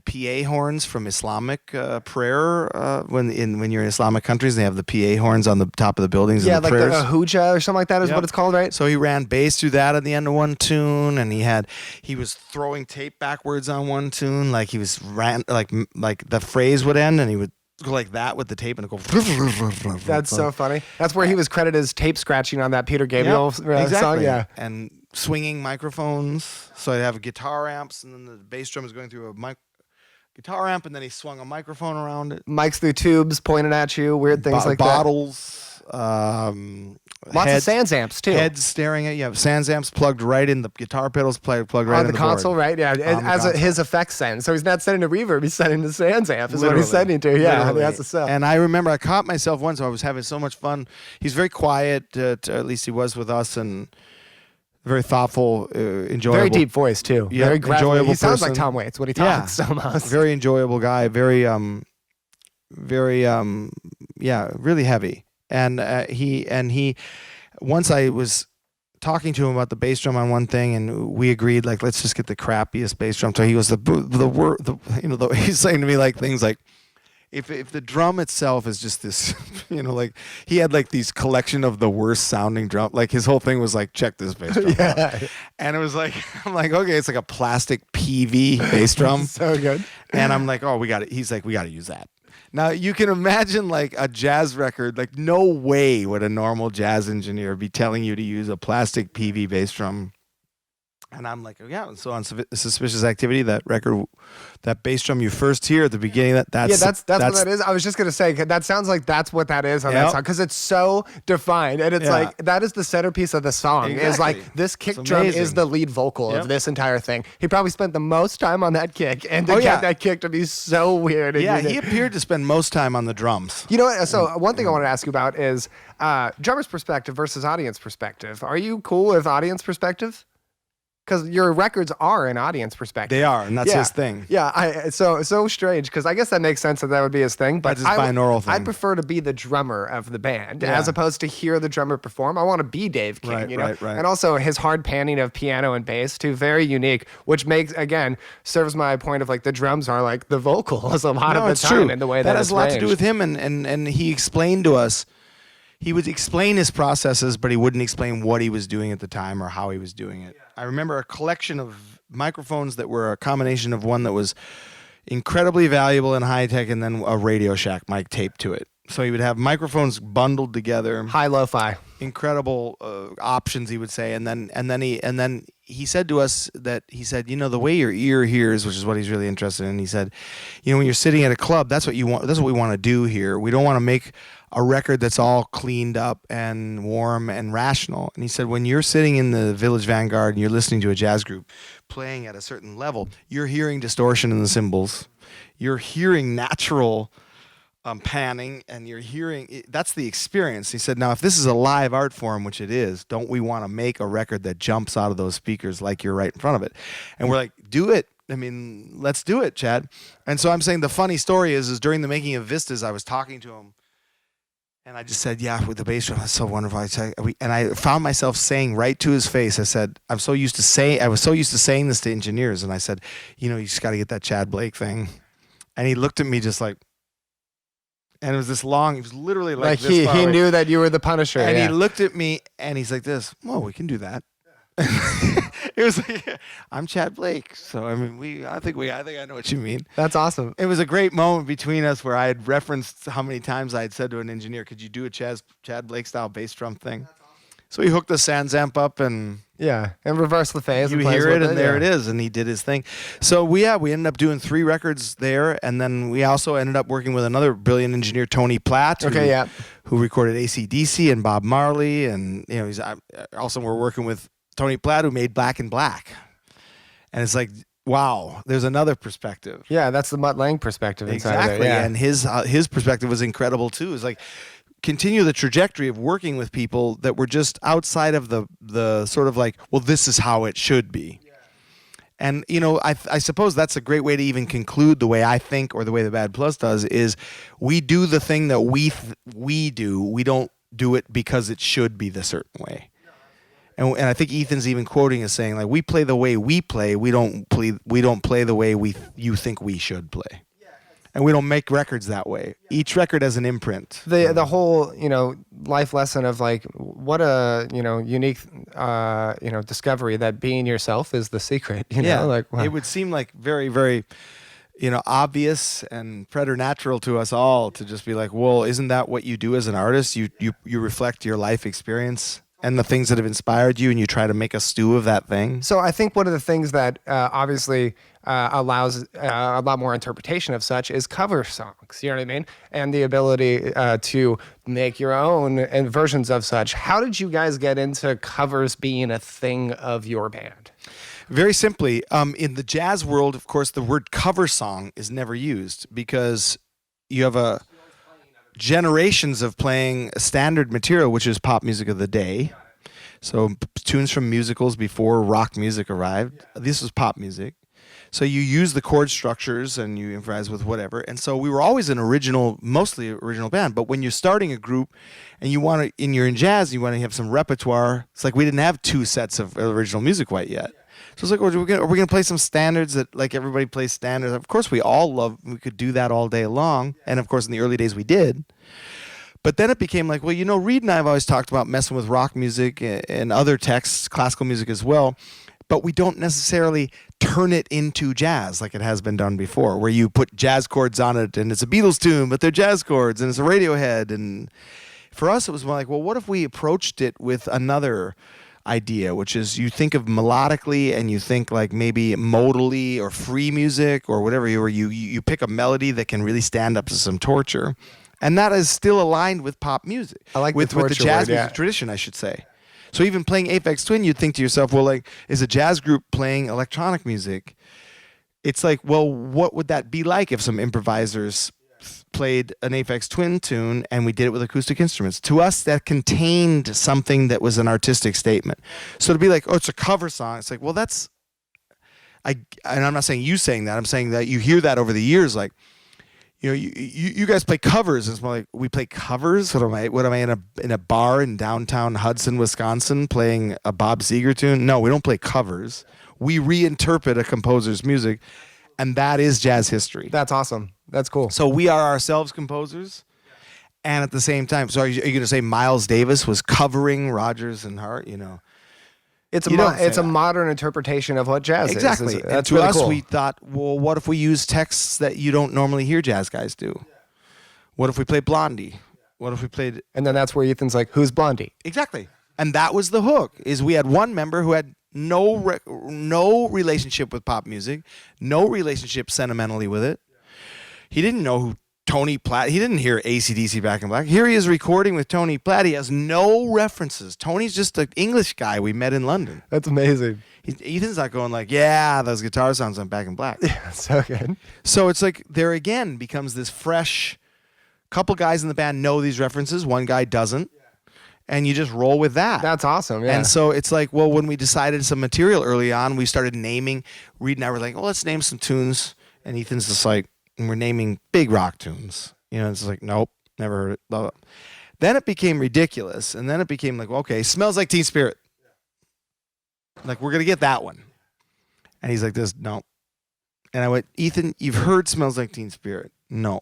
PA horns from Islamic prayer. When you're in Islamic countries, they have the PA horns on the top of the buildings. Yeah, and the like prayers. the Ahuja or something like that is Yep. what it's called, right? So he ran bass through that at the end of one tune, and he was throwing tape backwards on one tune, like he was like the phrase would end, and he would go like that with the tape and it'd go. That's so funny. That's where he was credited as tape scratching on that Peter Gabriel exactly. song. Yeah. And swinging microphones. So I'd have guitar amps, and then the bass drum was going through a guitar amp, and then he swung a microphone around it. Mics through tubes pointed at you, weird things like bottles, Lots of Sans amps too. Heads staring at you. Sans amps plugged right in, the guitar pedals plugged right on in the console, board. right? Yeah, his effects send. So he's not sending to reverb; he's sending to Sans amp. Is what he's sending to. Yeah, Literally. that's the stuff. And I remember I caught myself once. I was having so much fun. He's very quiet, at least he was with us, and very thoughtful, enjoyable. Very deep voice too. Yeah, Very gravelly. enjoyable He sounds like person. Tom Waits when he talks almost. Very enjoyable guy. Very really heavy. And he once I was talking to him about the bass drum on one thing, and we agreed, like, let's just get the crappiest bass drum. So he goes, he's saying to me like things like, if the drum itself is just this, like he had like these collection of the worst sounding drum. Like his whole thing was like, check this bass drum out. And it was like, I'm like, okay, it's like a plastic PV bass drum. So good. And I'm like, oh, we got it. He's like, we got to use that. Now you can imagine like a jazz record, like no way would a normal jazz engineer be telling you to use a plastic PV bass drum. And I'm like, oh, yeah. So on Suspicious Activity, that record, that bass drum you first hear at the beginning, that's what that is. I was just gonna say that sounds like that's what that is on that song, because it's so defined, and it's like that is the centerpiece of the song. Exactly. Is like this kick drum is the lead vocal of this entire thing. He probably spent the most time on that kick, and to get that kick to be so weird. And he appeared to spend most time on the drums. You know what? So one thing I want to ask you about is drummer's perspective versus audience perspective. Are you cool with audience perspective? Because your records are an audience perspective. They are, and that's his thing. Yeah, so strange, because I guess that makes sense that would be his thing. But that's his binaural thing. I'd prefer to be the drummer of the band as opposed to hear the drummer perform. I want to be Dave King, you know? Right. And also his hard panning of piano and bass, too, very unique, which makes, again, serves my point of like the drums are like the vocals a lot of the time in the way that has a lot to do with him, and he explained to us. He would explain his processes, but he wouldn't explain what he was doing at the time or how he was doing it. I remember a collection of microphones that were a combination of one that was incredibly valuable and high tech, and then a Radio Shack mic taped to it. So he would have microphones bundled together, high lo-fi, incredible options. He would say, and then he said to us that the way your ear hears, which is what he's really interested in. He said, when you're sitting at a club, that's what you want. That's what we want to do here. We don't want to make a record that's all cleaned up and warm and rational. And he said, when you're sitting in the Village Vanguard and you're listening to a jazz group playing at a certain level, you're hearing distortion in the cymbals. You're hearing natural panning, and you're hearing that's the experience. He said, now, if this is a live art form, which it is, don't we want to make a record that jumps out of those speakers like you're right in front of it? And we're like, do it. I mean, let's do it, Chad. And so I'm saying the funny story is during the making of Vistas, I was talking to him, and I just said, yeah, with the bass drum, that's so wonderful. And I found myself saying right to his face, I said, I was so used to saying this to engineers. And I said, you just got to get that Chad Blake thing. And he looked at me just like, and it was this long, he was literally like this he far away. knew that you were the Punisher. And he looked at me and he's like this, well, we can do that. It was like, I'm Chad Blake. So, I mean, I think I know what you mean. That's awesome. It was a great moment between us where I had referenced how many times I had said to an engineer, could you do a Chad Blake style bass drum thing? So he hooked the Sans amp up and reverse the phase. You hear it, and there it is, and he did his thing. So we ended up doing 3 records there, and then we also ended up working with another brilliant engineer, Tony Platt, who recorded AC/DC and Bob Marley, and he's also we're working with Tony Platt, who made Black and Black, and it's like, wow, there's another perspective. Yeah, that's the Mutt Lange perspective inside of it. Yeah. And his perspective was incredible too. It's like continue the trajectory of working with people that were just outside of the sort of like, well, this is how it should be. And, you know, I suppose that's a great way to even conclude the way I think, or the way the Bad Plus does, is we do the thing that we do. We don't do it because it should be the certain way. And I think Ethan's even quoting as saying, like, we play the way we play. We don't play the way you think we should play. And we don't make records that way. Each record has an imprint. The whole, you know, life lesson of like, what a, you know, unique, you know, discovery that being yourself is the secret. You know, like, wow. It would seem like very, very, you know, obvious and preternatural to us all to just be like, well, isn't that what you do as an artist? You reflect your life experience and the things that have inspired you, and you try to make a stew of that thing. So I think one of the things that obviously allows a lot more interpretation of such is cover songs, you know what I mean? And the ability to make your own and versions of such. How did you guys get into covers being a thing of your band? Very simply, in the jazz world, of course, the word cover song is never used because you have generations of playing standard material, which is pop music of the day. So tunes from musicals before rock music arrived. This was pop music. So you use the chord structures and you improvise with whatever. And so we were always mostly original band. But when you're starting a group and you're in jazz, you want to have some repertoire. It's like we didn't have 2 sets of original music quite yet. So it's like, are we going to play some standards that like everybody plays standards? Of course, we could do that all day long. And of course, in the early days we did. But then it became like, well, you know, Reed and I have always talked about messing with rock music and other texts, classical music as well. But we don't necessarily turn it into jazz like it has been done before, where you put jazz chords on it and it's a Beatles tune, but they're jazz chords and it's a Radiohead. And for us, it was more like, well, what if we approached it with another idea, which is you think of melodically and you think like maybe modally or free music or whatever, where you pick a melody that can really stand up to some torture. And that is still aligned with pop music. I like with the jazz music tradition, I should say. So even playing Aphex Twin, you'd think to yourself, well, like, is a jazz group playing electronic music? It's like, well, what would that be like if some improvisers played an Aphex Twin tune and we did it with acoustic instruments? To us, that contained something that was an artistic statement. So to be like, oh, it's a cover song, it's like, well, and I'm not saying you saying that, I'm saying that you hear that over the years, like, you know, you guys play covers. It's more like, we play covers. What am I in a bar in downtown Hudson, Wisconsin, playing a Bob Seger tune? No, we don't play covers. We reinterpret a composer's music, and that is jazz history. That's awesome. That's cool. So we are ourselves composers, and at the same time, so are you going to say Miles Davis was covering Rodgers and Hart? You know. It's a modern interpretation of what jazz is. Exactly. That's and to really us, cool. we thought, well, what if we use texts that you don't normally hear jazz guys do? What if we played Blondie? What if we played... And then that's where Ethan's like, who's Blondie? Exactly. And that was the hook, is we had one member who had no relationship with pop music, no relationship sentimentally with it. He didn't know who Tony Platt, he didn't hear AC/DC Back in Black. Here he is recording with Tony Platt. He has no references. Tony's just an English guy we met in London. That's amazing. Ethan's not going like, yeah, those guitar sounds on Back in Black. Yeah, so good. So it's like there again becomes this fresh, couple guys in the band know these references, one guy doesn't, and you just roll with that. That's awesome, yeah. And so it's like, well, when we decided some material early on, we started naming, Reed and I were like, well, let's name some tunes, and Ethan's just like, and we're naming big rock tunes. You know, it's like, nope, never heard it. Blah, blah. Then it became ridiculous. And then it became like, okay, Smells Like Teen Spirit. Like, we're going to get that one. And he's like, no. And I went, Ethan, you've heard Smells Like Teen Spirit? No.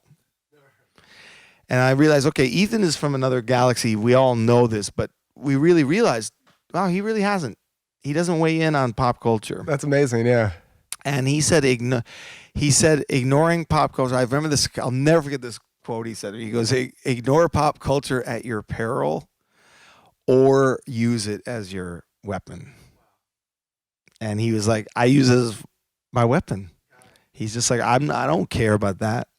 And I realized, okay, Ethan is from another galaxy. We all know this, but we really realized, wow, he really hasn't. He doesn't weigh in on pop culture. That's amazing, yeah. And he said, ignoring pop culture. I remember this. I'll never forget this quote he said. He goes, ignore pop culture at your peril or use it as your weapon. And he was like, I use it as my weapon. He's just like, I don't care about that.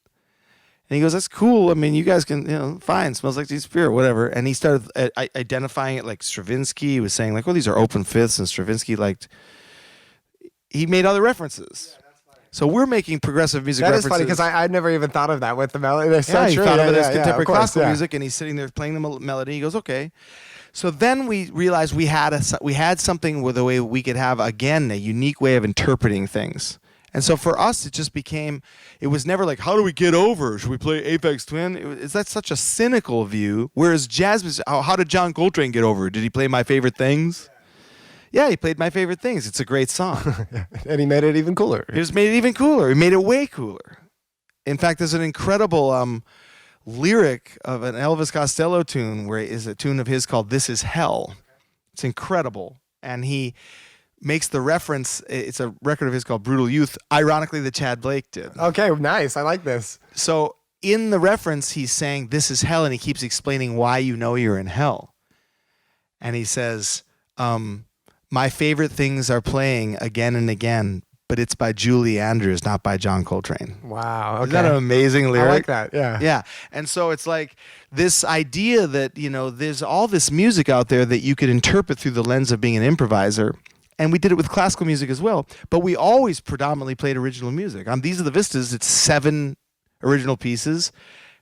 And he goes, that's cool. I mean, you guys can, fine. Smells Like Teen Spirit, whatever. And he started identifying it like Stravinsky. He was saying like, well, these are open fifths. And Stravinsky he made other references. So we're making progressive music That is references. funny because I'd never even thought of that with the melody. They're so Yeah, he true. thought of it Yeah, as yeah, contemporary of course, classical yeah. music, and he's sitting there playing the melody. He goes, okay. So then we realized we had something with a way we could have, again, a unique way of interpreting things. And so for us, it just became, it was never like, how do we get over? Should we play Aphex Twin? That's such a cynical view. Whereas jazz music, how did John Coltrane get over? Did he play My Favorite Things? Yeah, he played My Favorite Things. It's a great song. And he made it even cooler. He just made it even cooler. He made it way cooler. In fact, there's an incredible lyric of an Elvis Costello tune where is a tune of his called This Is Hell. It's incredible. And he makes the reference, it's a record of his called Brutal Youth, ironically that Chad Blake did. Okay, nice. I like this. So in the reference, he's saying, this is hell, and he keeps explaining why you know you're in hell. And he says, my favorite things are playing again and again, but it's by Julie Andrews, not by John Coltrane. Wow. Okay. Isn't that an amazing lyric? I like that. Yeah. Yeah. And so it's like this idea that, there's all this music out there that you could interpret through the lens of being an improviser. And we did it with classical music as well. But we always predominantly played original music. On These Are the Vistas, it's 7 original pieces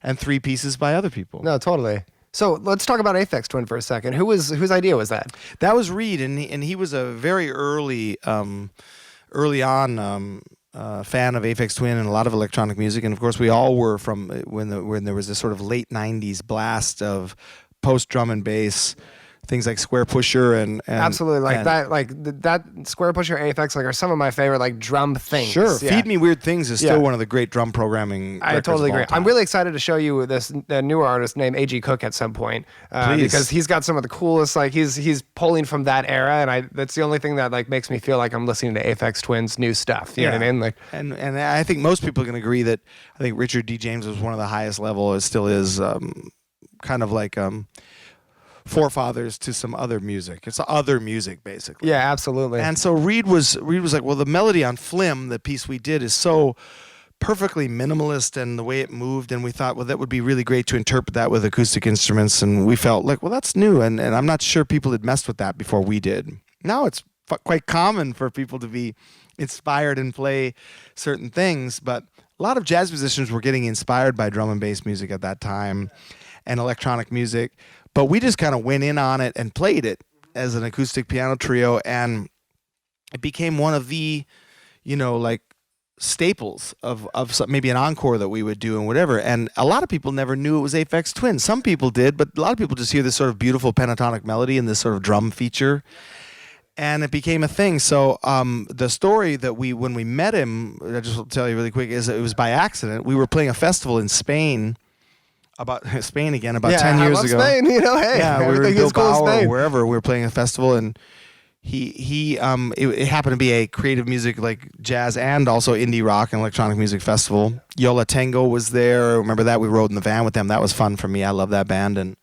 and 3 pieces by other people. No, totally. So let's talk about Aphex Twin for a second. Whose idea was that? That was Reed, and he was a very early on fan of Aphex Twin and a lot of electronic music, and of course we all were from when there was this sort of late '90s blast of post drum and bass. Things like Square Pusher and Absolutely, and, that Square Pusher Aphex are some of my favorite drum things. Sure, Yeah. Feed Me Weird Things is still one of the great drum programming. I records totally of all agree. time. I'm really excited to show you this newer artist named A.G. Cook at some point Please. because he's got some of the coolest. He's pulling from that era, and that's the only thing that makes me feel like I'm listening to Aphex Twin's new stuff. You know what I mean? And I think most people can agree that I think Richard D. James was one of the highest level. It still is, kind of like. Forefathers to some other music. It's other music, basically. Yeah, absolutely. And so Reed was like, well, the melody on Flim, the piece we did, is so perfectly minimalist and the way it moved, and we thought, well, that would be really great to interpret that with acoustic instruments, and we felt like, well, that's new, and I'm not sure people had messed with that before we did. Now it's quite common for people to be inspired and play certain things, but a lot of jazz musicians were getting inspired by drum and bass music at that time and electronic music. But we just kind of went in on it and played it as an acoustic piano trio, and it became one of the, staples of maybe an encore that we would do and whatever. And a lot of people never knew it was Aphex Twin. Some people did, but a lot of people just hear this sort of beautiful pentatonic melody and this sort of drum feature, and it became a thing. So the story that when we met him, I just will tell you really quick, is it was by accident. We were playing a festival in Spain. About Spain again, about 10 years ago. Spain, hey, yeah, we were in everything is cool in Bilbao or Spain. wherever. We were playing a festival, and it happened to be a creative music, like jazz and also indie rock and electronic music festival. Yola Tango was there. Remember that? We rode in the van with them. That was fun for me. I love that band. And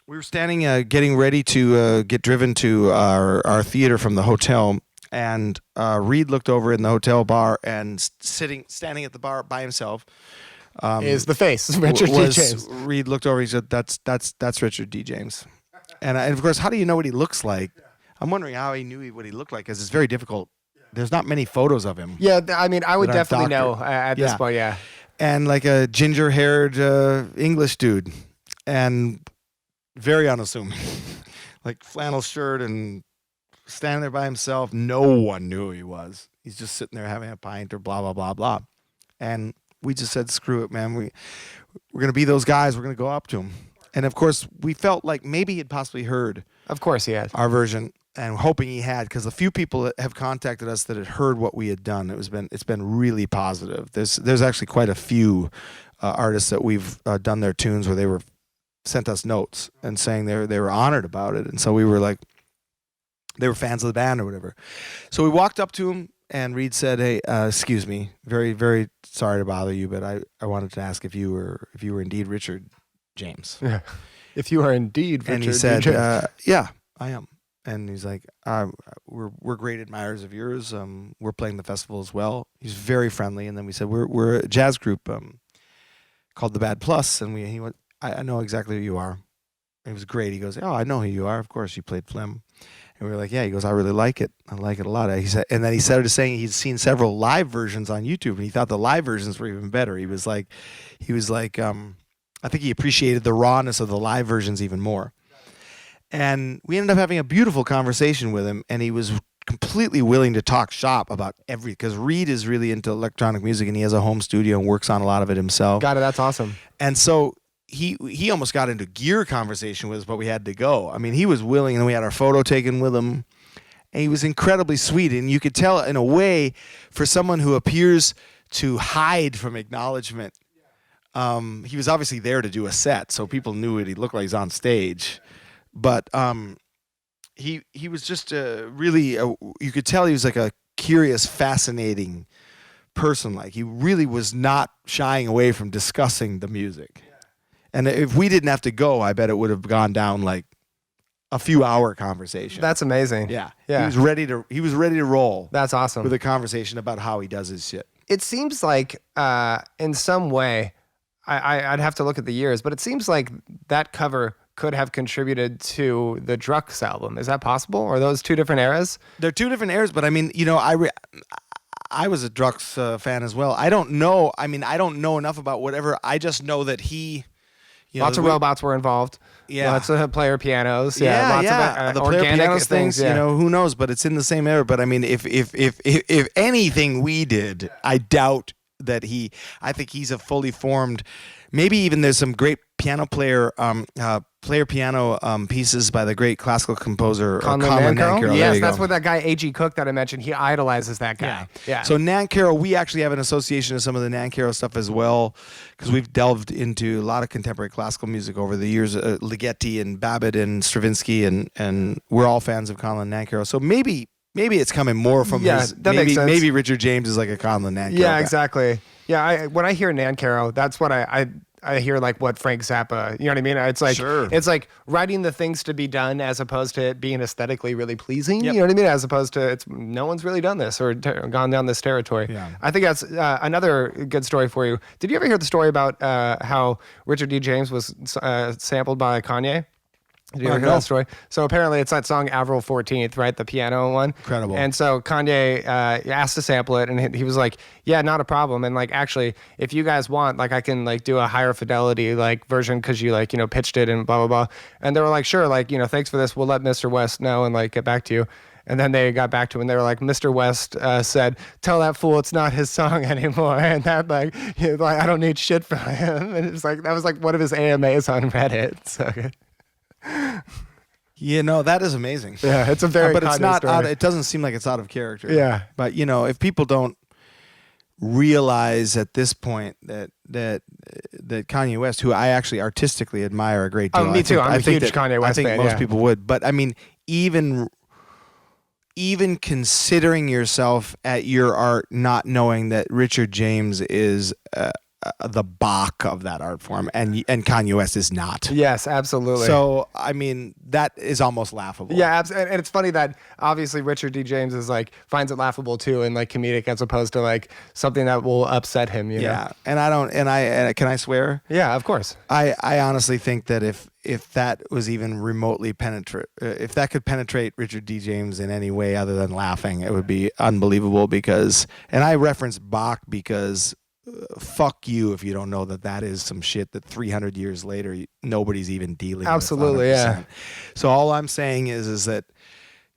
we were standing, getting ready to get driven to our theater from the hotel. And Reed looked over in the hotel bar and standing at the bar by himself. Is the face Richard D. James? Reed looked over. He said, "That's Richard D. James." And of course, how do you know what he looks like? I'm wondering how he knew what he looked like, because it's very difficult. There's not many photos of him. Yeah, I mean, I would that are definitely know doctored. at this point. Yeah. And like a ginger-haired English dude, and very unassuming, like flannel shirt and standing there by himself. No one knew who he was. He's just sitting there having a pint or blah blah blah blah, and we just said, screw it, man. We're going to be those guys. We're going to go up to him. And, of course, we felt like maybe he'd possibly heard Of course he has. our version, and hoping he had, because a few people have contacted us that had heard what we had done. It's been really positive. There's actually quite a few artists that we've done their tunes where they were sent us notes and saying they were honored about it. And so we were like, they were fans of the band or whatever. So we walked up to him, and Reed said, "Hey, excuse me, very, very sorry to bother you, but I wanted to ask if you were indeed Richard James." Yeah. If you are indeed Richard And he D. said, James. "Yeah, I am." And he's like, "We're great admirers of yours. We're playing the festival as well." He's very friendly. And then we said, "We're a jazz group called the Bad Plus," and he went, "I know exactly who you are." It was great. He goes, "Oh, I know who you are. Of course, you played Flim." He And we were like, yeah. He goes, I really like it. I like it a lot. He said, and then he started saying he'd seen several live versions on YouTube, and he thought the live versions were even better. He was like, I think he appreciated the rawness of the live versions even more. And we ended up having a beautiful conversation with him, and he was completely willing to talk shop about because Reed is really into electronic music, and he has a home studio and works on a lot of it himself. Got it. That's awesome. And so he almost got into gear conversation with us, but we had to go. I mean, he was willing, and we had our photo taken with him, and he was incredibly sweet. And you could tell, in a way, for someone who appears to hide from acknowledgement, he was obviously there to do a set, so people knew what he looked like. He's on stage, but he was just really. You could tell he was like a curious, fascinating person. Like, he really was not shying away from discussing the music. And if we didn't have to go, I bet it would have gone down like a few hour conversation. That's amazing. Yeah. Yeah. He was ready to roll. That's awesome. With a conversation about how he does his shit. It seems like in some way, I'd have to look at the years, but it seems like that cover could have contributed to the Drux album. Is that possible? Or are those two different eras? They're two different eras, but I mean, I was a Drux fan as well. I don't know. I mean, I don't know enough about whatever. I just know that he... lots of robots were involved. Yeah. Lots of player pianos. Lots of the player organic pianos things. Yeah. Who knows? But it's in the same era. But I mean, if anything we did, I doubt that I think he's a fully formed. Maybe even there's some great piano player piano pieces by the great classical composer Conlon Nancarrow. Yes, that's what that guy A.G. Cook that I mentioned. He idolizes that guy. Yeah. So Nancarrow, we actually have an association of some of the Nancarrow stuff as well, because we've delved into a lot of contemporary classical music over the years. Ligeti and Babbitt and Stravinsky, and we're all fans of Conlon Nancarrow. So maybe it's coming more from his. That makes sense. Maybe Richard James is like a Conlon Nancarrow. Yeah, guy. Exactly. Yeah, when I hear Nancarrow, that's what I hear, like what Frank Zappa, you know what I mean? It's like It's like writing the things to be done as opposed to it being aesthetically really pleasing. Yep. You know what I mean? As opposed to no one's really done this or gone down this territory. Yeah. I think that's another good story for you. Did you ever hear the story about how Richard D. James was sampled by Kanye? Did you ever hear that story? So apparently it's that song Avril 14th, right? The piano one. Incredible. And so Kanye asked to sample it, and he was like, yeah, not a problem. And like, actually, if you guys want, like, I can like do a higher fidelity like version because you like, pitched it and blah, blah, blah. And they were like, sure, like, thanks for this. We'll let Mr. West know and like get back to you. And then they got back to him and they were like, Mr. West said, tell that fool it's not his song anymore. And that like, I don't need shit from him. And it's like, that was like one of his AMAs on Reddit. So good. That is amazing. Yeah, it's a very but it's not story. it doesn't seem like it's out of character. Yeah. But if people don't realize at this point that Kanye West, who I actually artistically admire a great deal. Oh, me too. I'm a huge that, Kanye West fan. I think most yeah. people would. But I mean, even considering yourself at your art, not knowing that Richard James is the Bach of that art form, and Kanye West is not. Yes, absolutely. So I mean, that is almost laughable. Yeah, and it's funny that obviously Richard D. James is like finds it laughable too, and like comedic as opposed to like something that will upset him. You know? And I don't. And can I swear? Yeah, of course. I honestly think that if that was even remotely if that could penetrate Richard D. James in any way other than laughing, it would be unbelievable. And I reference Bach because. Fuck you if you don't know that is some shit that 300 years later nobody's even dealing Absolutely, with. Absolutely, yeah. So all I'm saying is that,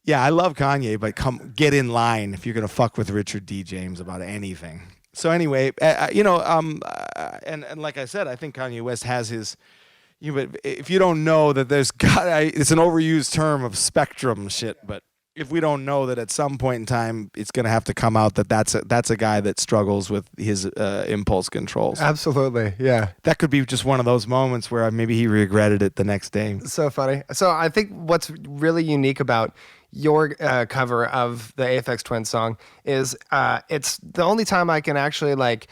I love Kanye, but get in line if you're gonna fuck with Richard D. James about anything. So anyway, and like I said, I think Kanye West has his. But if you don't know that it's an overused term of spectrum shit, but. If we don't know that at some point in time it's going to have to come out that that's a guy that struggles with his impulse controls. Absolutely, yeah. That could be just one of those moments where maybe he regretted it the next day. So funny. So I think what's really unique about your cover of the Aphex Twin song is it's the only time I can actually like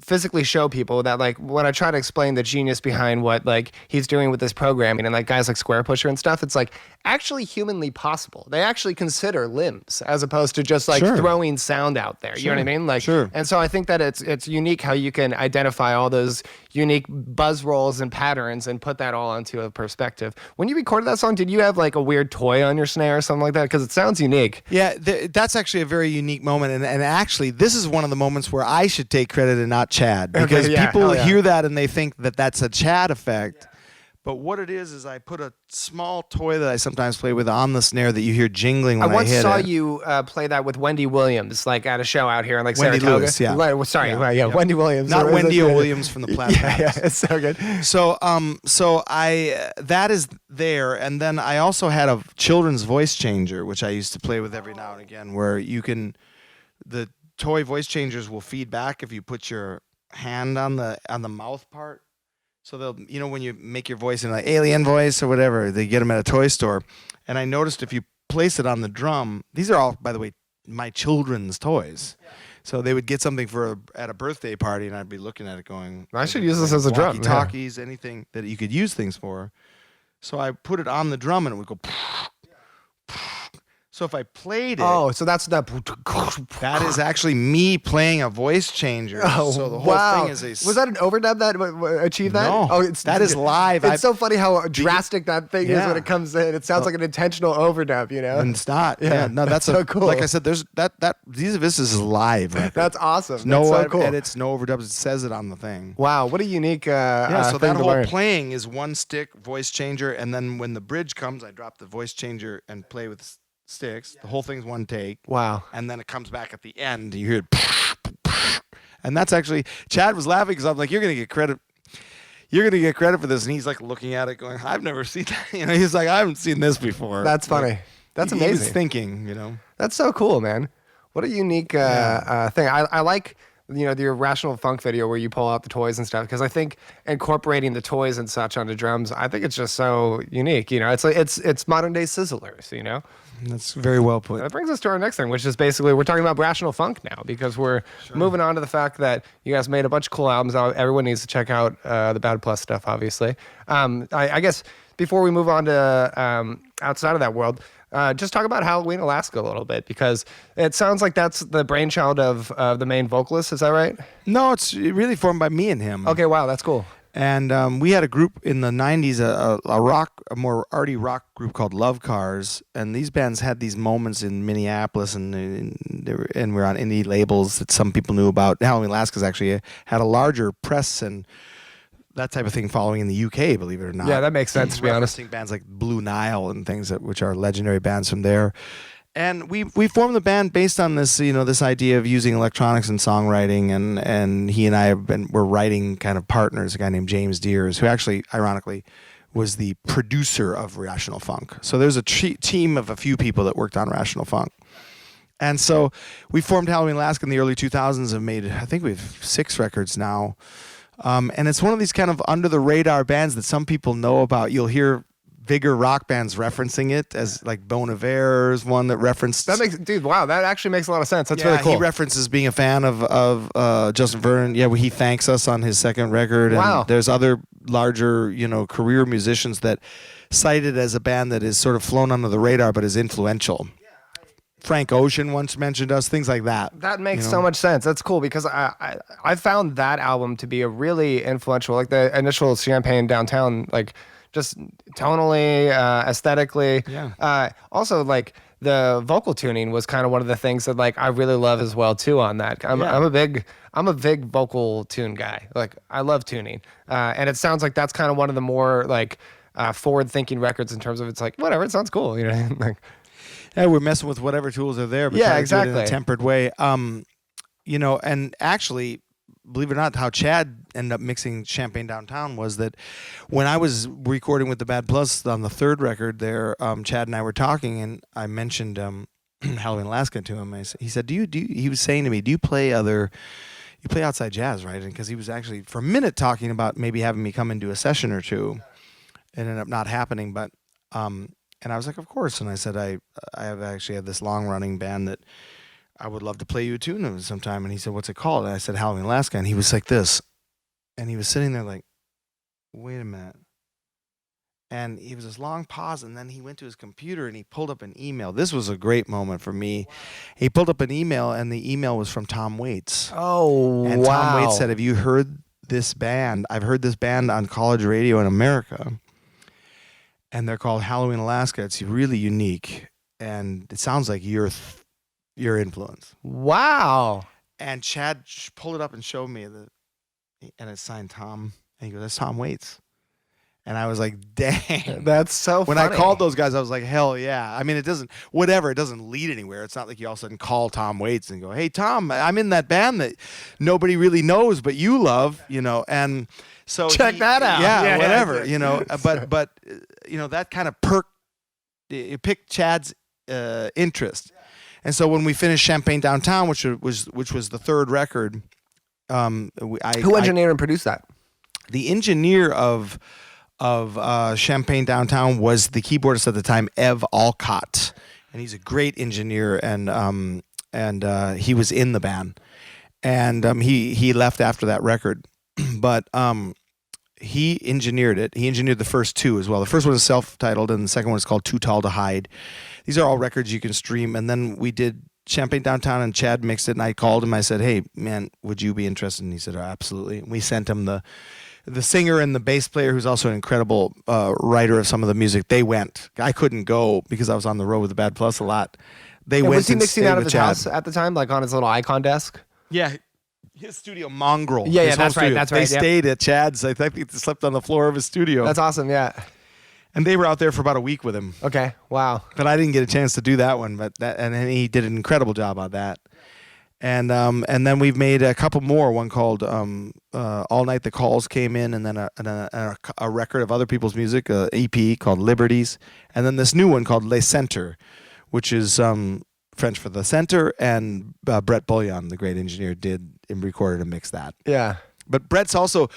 physically show people that like when I try to explain the genius behind what like he's doing with this programming and like guys like Square Pusher and stuff, it's like actually humanly possible. They actually consider limbs as opposed to just like throwing sound out there. You know what I mean? Like, and so I think that it's unique how you can identify all those unique buzz rolls and patterns and put that all onto a perspective. When you recorded that song, did you have like a weird toy on your snare or something like that? Because it sounds unique. Yeah, that's actually a very unique moment, and actually, this is one of the moments where I should take credit and not Chad, because people hear that and they think that that's a Chad effect. But what it is I put a small toy that I sometimes play with on the snare that you hear jingling when I hit it. I once saw you play that with Wendy Williams, like at a show out here in like Wendy Saratoga. Lewis, yeah. Wendy Williams. Not Wendy Williams from the Plaid Yeah, it's so good. So I that is there, and then I also had a children's voice changer, which I used to play with every now and again, where the toy voice changers will feed back if you put your hand on the mouth part. So they'll, when you make your voice in like alien voice or whatever, they get them at a toy store. And I noticed if you place it on the drum, these are all, by the way, my children's toys. Yeah. So they would get something at a birthday party, and I'd be looking at it going, I should use this as a drum. Walkie-talkies, anything that you could use things for. So I put it on the drum, and it would go. So if I played it, so that's that is actually me playing a voice changer. Oh, so the whole thing is was that an overdub that achieved that? No, that is live. It's so funny how drastic that thing is when it comes in. It sounds like an intentional overdub, And it's not. Yeah, no, that's so cool. Like I said, there's this is live. That's awesome. No that's so cool. edits, no overdubs. It says it on the thing. Wow, what a unique so thing that to whole learn. playing is one stick voice changer, and then when the bridge comes, I drop the voice changer and play with sticks. The whole thing's one take. Wow. And then it comes back at the end. You hear it. And that's actually, Chad was laughing because I'm like, you're going to get credit. You're going to get credit for this. And he's like looking at it going, I've never seen that. He's like, I haven't seen this before. That's funny. Like, that's amazing. He was thinking, That's so cool, man. What a unique thing. I like, the Irrational Funk video where you pull out the toys and stuff, because I think incorporating the toys and such onto drums, I think it's just so unique. It's like it's modern day sizzlers. That's very well put. That brings us to our next thing, which is basically we're talking about Rational Funk now, because we're moving on to the fact that you guys made a bunch of cool albums. Everyone needs to check out the Bad Plus stuff, obviously. I guess before we move on to outside of that world, just talk about Halloween Alaska a little bit, because it sounds like that's the brainchild of the main vocalist. Is that right? No, it's really formed by me and him. Okay, wow, that's cool. And we had a group in the 90s, a more arty rock group called Love Cars. And these bands had these moments in Minneapolis, and we're on indie labels that some people knew about. Halloween Alaska's actually had a larger press and that type of thing following in the UK, believe it or not. Yeah, that makes sense, to be honest. Bands like Blue Nile and things which are legendary bands from there. And we formed the band based on this, this idea of using electronics and songwriting, and he and I were writing kind of partners, a guy named James Deers, who actually, ironically, was the producer of Rational Funk. So there's a team of a few people that worked on Rational Funk. And so we formed Halloween Alaska in the early 2000s and made, I think we have 6 records now. And it's one of these kind of under-the-radar bands that some people know about. You'll hear bigger rock bands referencing it, as like Bon Iver is one that referenced. That actually makes a lot of sense. That's really cool. He references being a fan of Justin Vernon. Yeah, he thanks us on his second record. And wow. There's other larger, career musicians that cite it as a band that is sort of flown under the radar but is influential. Frank Ocean once mentioned us, things like that. That makes so much sense. That's cool, because I found that album to be a really influential, like the initial Champagne Downtown, like just tonally, aesthetically. Yeah. Also, like the vocal tuning was kind of one of the things that like I really love as well too on that. I'm a big vocal tune guy. Like I love tuning, and it sounds like that's kind of one of the more like forward-thinking records in terms of it's like whatever, it sounds cool, like. Yeah, we're messing with whatever tools are there, but exactly. do it in a tempered way. And actually, believe it or not, how Chad ended up mixing Champagne Downtown was that when I was recording with the Bad Plus on the third record there, Chad and I were talking, and I mentioned Halloween Alaska to him. He said, he was saying to me, you play outside jazz, right? And because he was actually for a minute talking about maybe having me come and do a session or two. It ended up not happening, but and I was like, of course. And I said, I have this long-running band that I would love to play you a tune of sometime. And he said, what's it called? And I said, Halloween Alaska. And he was like this. And he was sitting there like, wait a minute. And he was this long pause, and then he went to his computer and he pulled up an email. This was a great moment for me. Wow. He pulled up an email, and the email was from Tom Waits. Oh, and wow. Tom Waits said, have you heard this band. I've heard this band on college radio in America, and they're called Halloween Alaska. It's really unique, and it sounds like your influence. Wow. And Chad pulled it up and showed me, and it signed Tom. And he goes, "That's Tom Waits." And I was like, dang. That's so When funny. I called those guys, I was like, hell yeah. I mean, it doesn't lead anywhere. It's not like you all of a sudden call Tom Waits and go, "Hey, Tom, I'm in that band that nobody really knows, but you love," And so check that out. Yeah, whatever, But that kind of it picked Chad's interest. And so when we finished Champagne Downtown, which was the third record, Who engineered and produced that? The engineer of Champagne Downtown was the keyboardist at the time, Ev Alcott, and he's a great engineer, and he was in the band, and he left after that record, but he engineered it. He engineered the first two as well. The first one is self-titled, and the second one is called Too Tall to Hide. These are all records you can stream, and then we did Champagne Downtown, and Chad mixed it, and I called him. I said, "Hey, man, would you be interested?" And he said, "Oh, absolutely." And we sent him the singer and the bass player, who's also an incredible writer of some of the music. They went. I couldn't go because I was on the road with the Bad Plus a lot. They went. Was he and mixing stayed out of with his Chad. house at the time, like on his little icon desk? Yeah. His studio, Mongrel. Yeah, his home that's right, studio. that's right, They yep. stayed at Chad's. I think they slept on the floor of his studio. That's awesome, yeah. And they were out there for about a week with him. Okay, wow. But I didn't get a chance to do that one. And he did an incredible job on that. And then we've made a couple more. One called All Night the Calls came in, and then a record of other people's music, a EP called Liberties, and then this new one called Les Centres, which is French for the center. And Brett Bullion, the great engineer, did and recorded and mixed that. Yeah. But Brett's also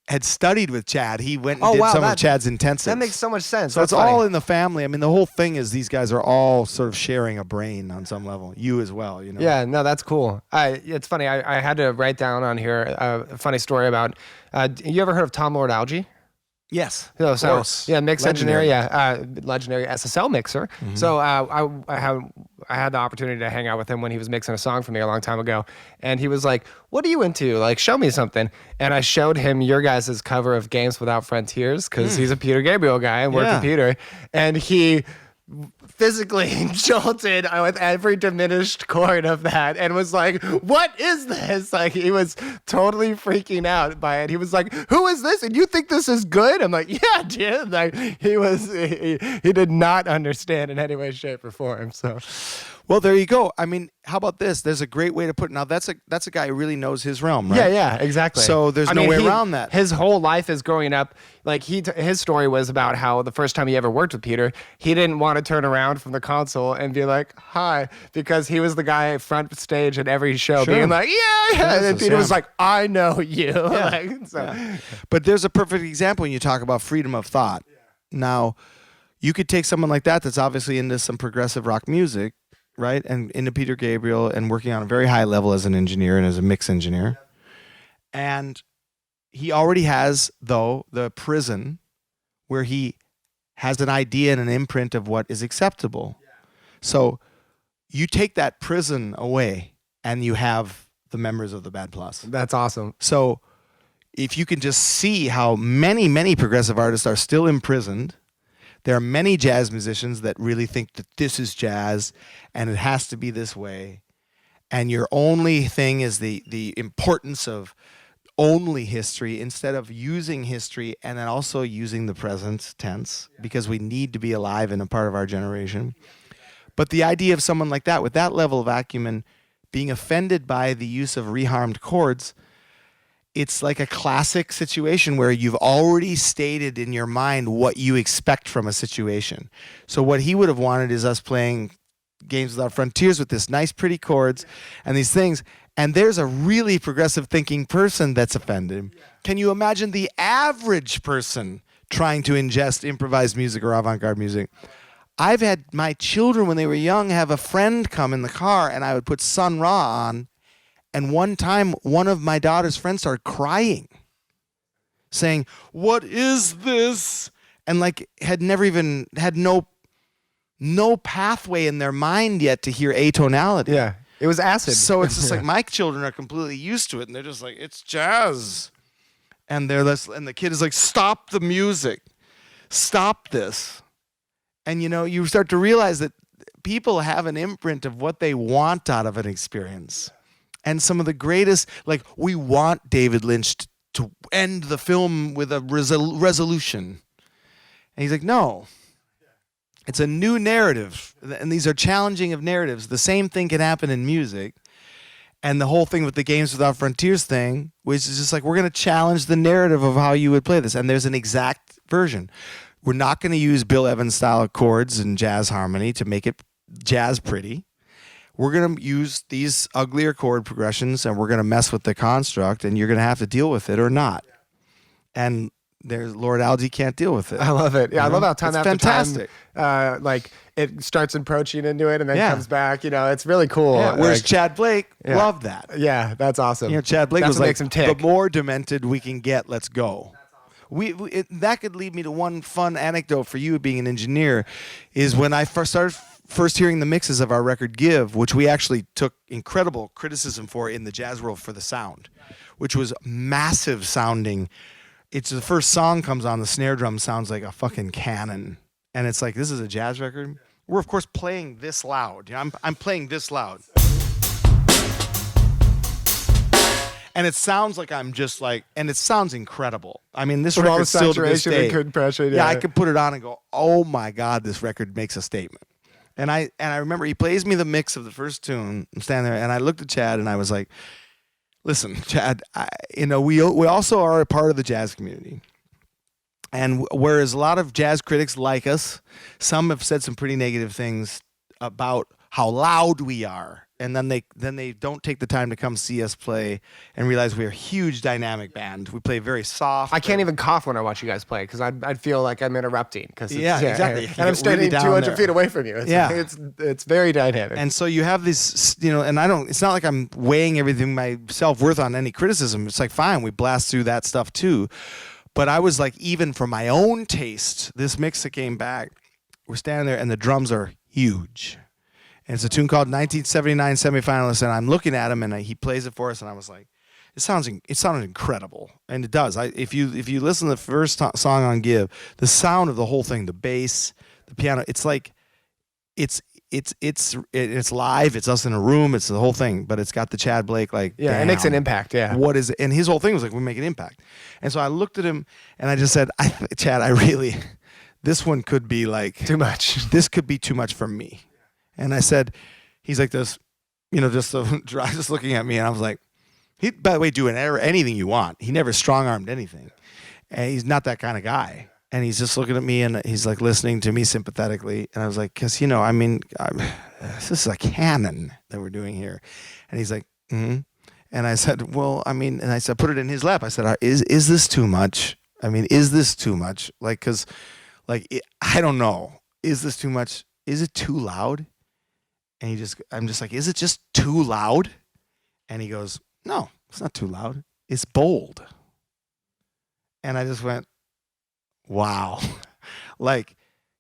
had studied with Chad. He went and Oh, did wow, some that- of Chad's intensives. That makes so much sense. So That's it's all funny. in the family. I mean, the whole thing is these guys are all sort of sharing a brain on some level. You as well, Yeah, no, that's cool. It's funny. I had to write down on here a funny story about. You ever heard of Tom Lord Alge? Yes. No, so course. yeah, mix engineer, Legendary. legendary SSL mixer. Mm-hmm. So I had the opportunity to hang out with him when he was mixing a song for me a long time ago, and he was like, "What are you into? Like, show me something." And I showed him your guys' cover of Games Without Frontiers because he's a Peter Gabriel guy and worked with Peter, and he physically jolted with every diminished chord of that and was like, "What is this?" Like, he was totally freaking out by it. He was like, "Who is this? And you think this is good?" I'm like, "Yeah, dude." Like, he did not understand in any way, shape, or form. So Well, there you go. I mean, how about this? There's a great way to put it. Now, that's a guy who really knows his realm, right? yeah, exactly. So there's no way around that. His whole life is growing up. Like his story was about how the first time he ever worked with Peter, he didn't want to turn around from the console and be like, "Hi," because he was the guy front stage at every show, Sure. being like, "Yeah." And then so Peter was Sam. like, "I know you." Like, so. But there's a perfect example when you talk about freedom of thought. Now, you could take someone like that that's obviously into some progressive rock music, right? And into Peter Gabriel and working on a very high level as an engineer and as a mix engineer. And he already has, though, the prison where he has an idea and an imprint of what is acceptable. So you take that prison away and you have the members of the Bad Plus. That's awesome. So if you can just see how many, many progressive artists are still imprisoned, there are many jazz musicians that really think that this is jazz and it has to be this way. And your only thing is the importance of only history instead of using history and then also using the present tense because we need to be alive in a part of our generation. But the idea of someone like that with that level of acumen being offended by the use of reharmed chords, it's like a classic situation where you've already stated in your mind what you expect from a situation. So what he would have wanted is us playing Games Without Frontiers with this nice, pretty chords and these things. And there's a really progressive thinking person that's offended. Can you imagine the average person trying to ingest improvised music or avant-garde music? I've had my children, when they were young, have a friend come in the car and I would put Sun Ra on. And one time, one of my daughter's friends started crying, saying, "What is this?" And like had never even had no pathway in their mind yet to hear atonality. Yeah, it was acid. So it's just like my children are completely used to it, and they're just like, "It's jazz." And and the kid is like, stop the music. Stop this. And you start to realize that people have an imprint of what they want out of an experience. And some of the greatest, like, we want David Lynch to end the film with a resolution. And he's like, no. It's a new narrative. And these are challenging of narratives. The same thing can happen in music. And the whole thing with the Games Without Frontiers thing, which is just like, we're going to challenge the narrative of how you would play this. And there's an exact version. We're not going to use Bill Evans style chords and jazz harmony to make it jazz pretty. We're going to use these uglier chord progressions, and we're going to mess with the construct, and you're going to have to deal with it or not. And there's Lord Algie can't deal with it. I love it. Yeah, I love how time It's after fantastic. time, like it starts approaching into it and then comes back. It's really cool. Yeah, whereas Like, Chad Blake loved that. yeah, that's awesome. Chad Blake That's was what like, makes him tick. the more demented we can get, let's go. That could lead me to one fun anecdote for you being an engineer, is when I first hearing the mixes of our record Give, which we actually took incredible criticism for in the jazz world for the sound, which was massive sounding. It's the first song comes on, the snare drum sounds like a fucking cannon. And it's like, this is a jazz record. We're of course playing this loud. I'm playing this loud. And it sounds like I'm just like, and it sounds incredible. I mean, this With all the record still to this saturation day. and compression, Yeah, I could put it on and go, oh my God, this record makes a statement. And I remember he plays me the mix of the first tune. I'm standing there, and I looked at Chad, and I was like, listen, Chad, we also are a part of the jazz community. And whereas a lot of jazz critics like us, some have said some pretty negative things about how loud we are. And then they don't take the time to come see us play and realize we're a huge dynamic band. We play very soft. I can't even cough when I watch you guys play because I'd feel like I'm interrupting. Exactly. And I'm standing down 200 there. feet away from you. It's very dynamic. And so you have this, and it's not like I'm weighing everything my self-worth on any criticism. It's like, fine, we blast through that stuff too. But I was like, even for my own taste, this mix that came back, we're standing there and the drums are huge. And it's a tune called 1979 Semifinalist, and I'm looking at him, and he plays it for us, and I was like, it sounded incredible, and it does. If you listen to the first song on Give, the sound of the whole thing, the bass, the piano, it's like, it's live. It's us in a room. It's the whole thing, but it's got the Chad Blake like. Yeah, it makes an impact. Yeah. What is it? And his whole thing was like, we make an impact. And so I looked at him, and I just said, Chad, this one could be like Too much. This could be too much for me. And I said, he's like this, just looking at me, and I was like, by the way, doing anything you want. He never strong-armed anything. And he's not that kind of guy. And he's just looking at me, and he's like listening to me sympathetically. And I was like, because, this is a canon that we're doing here. And he's like, mm-hmm. And I said, well, and I said, put it in his lap. I said, is this too much? Is this too much? Like, because, I don't know. Is this too much? Is it too loud? And I'm just like, is it just too loud? And he goes, no, it's not too loud. It's bold. And I just went, wow.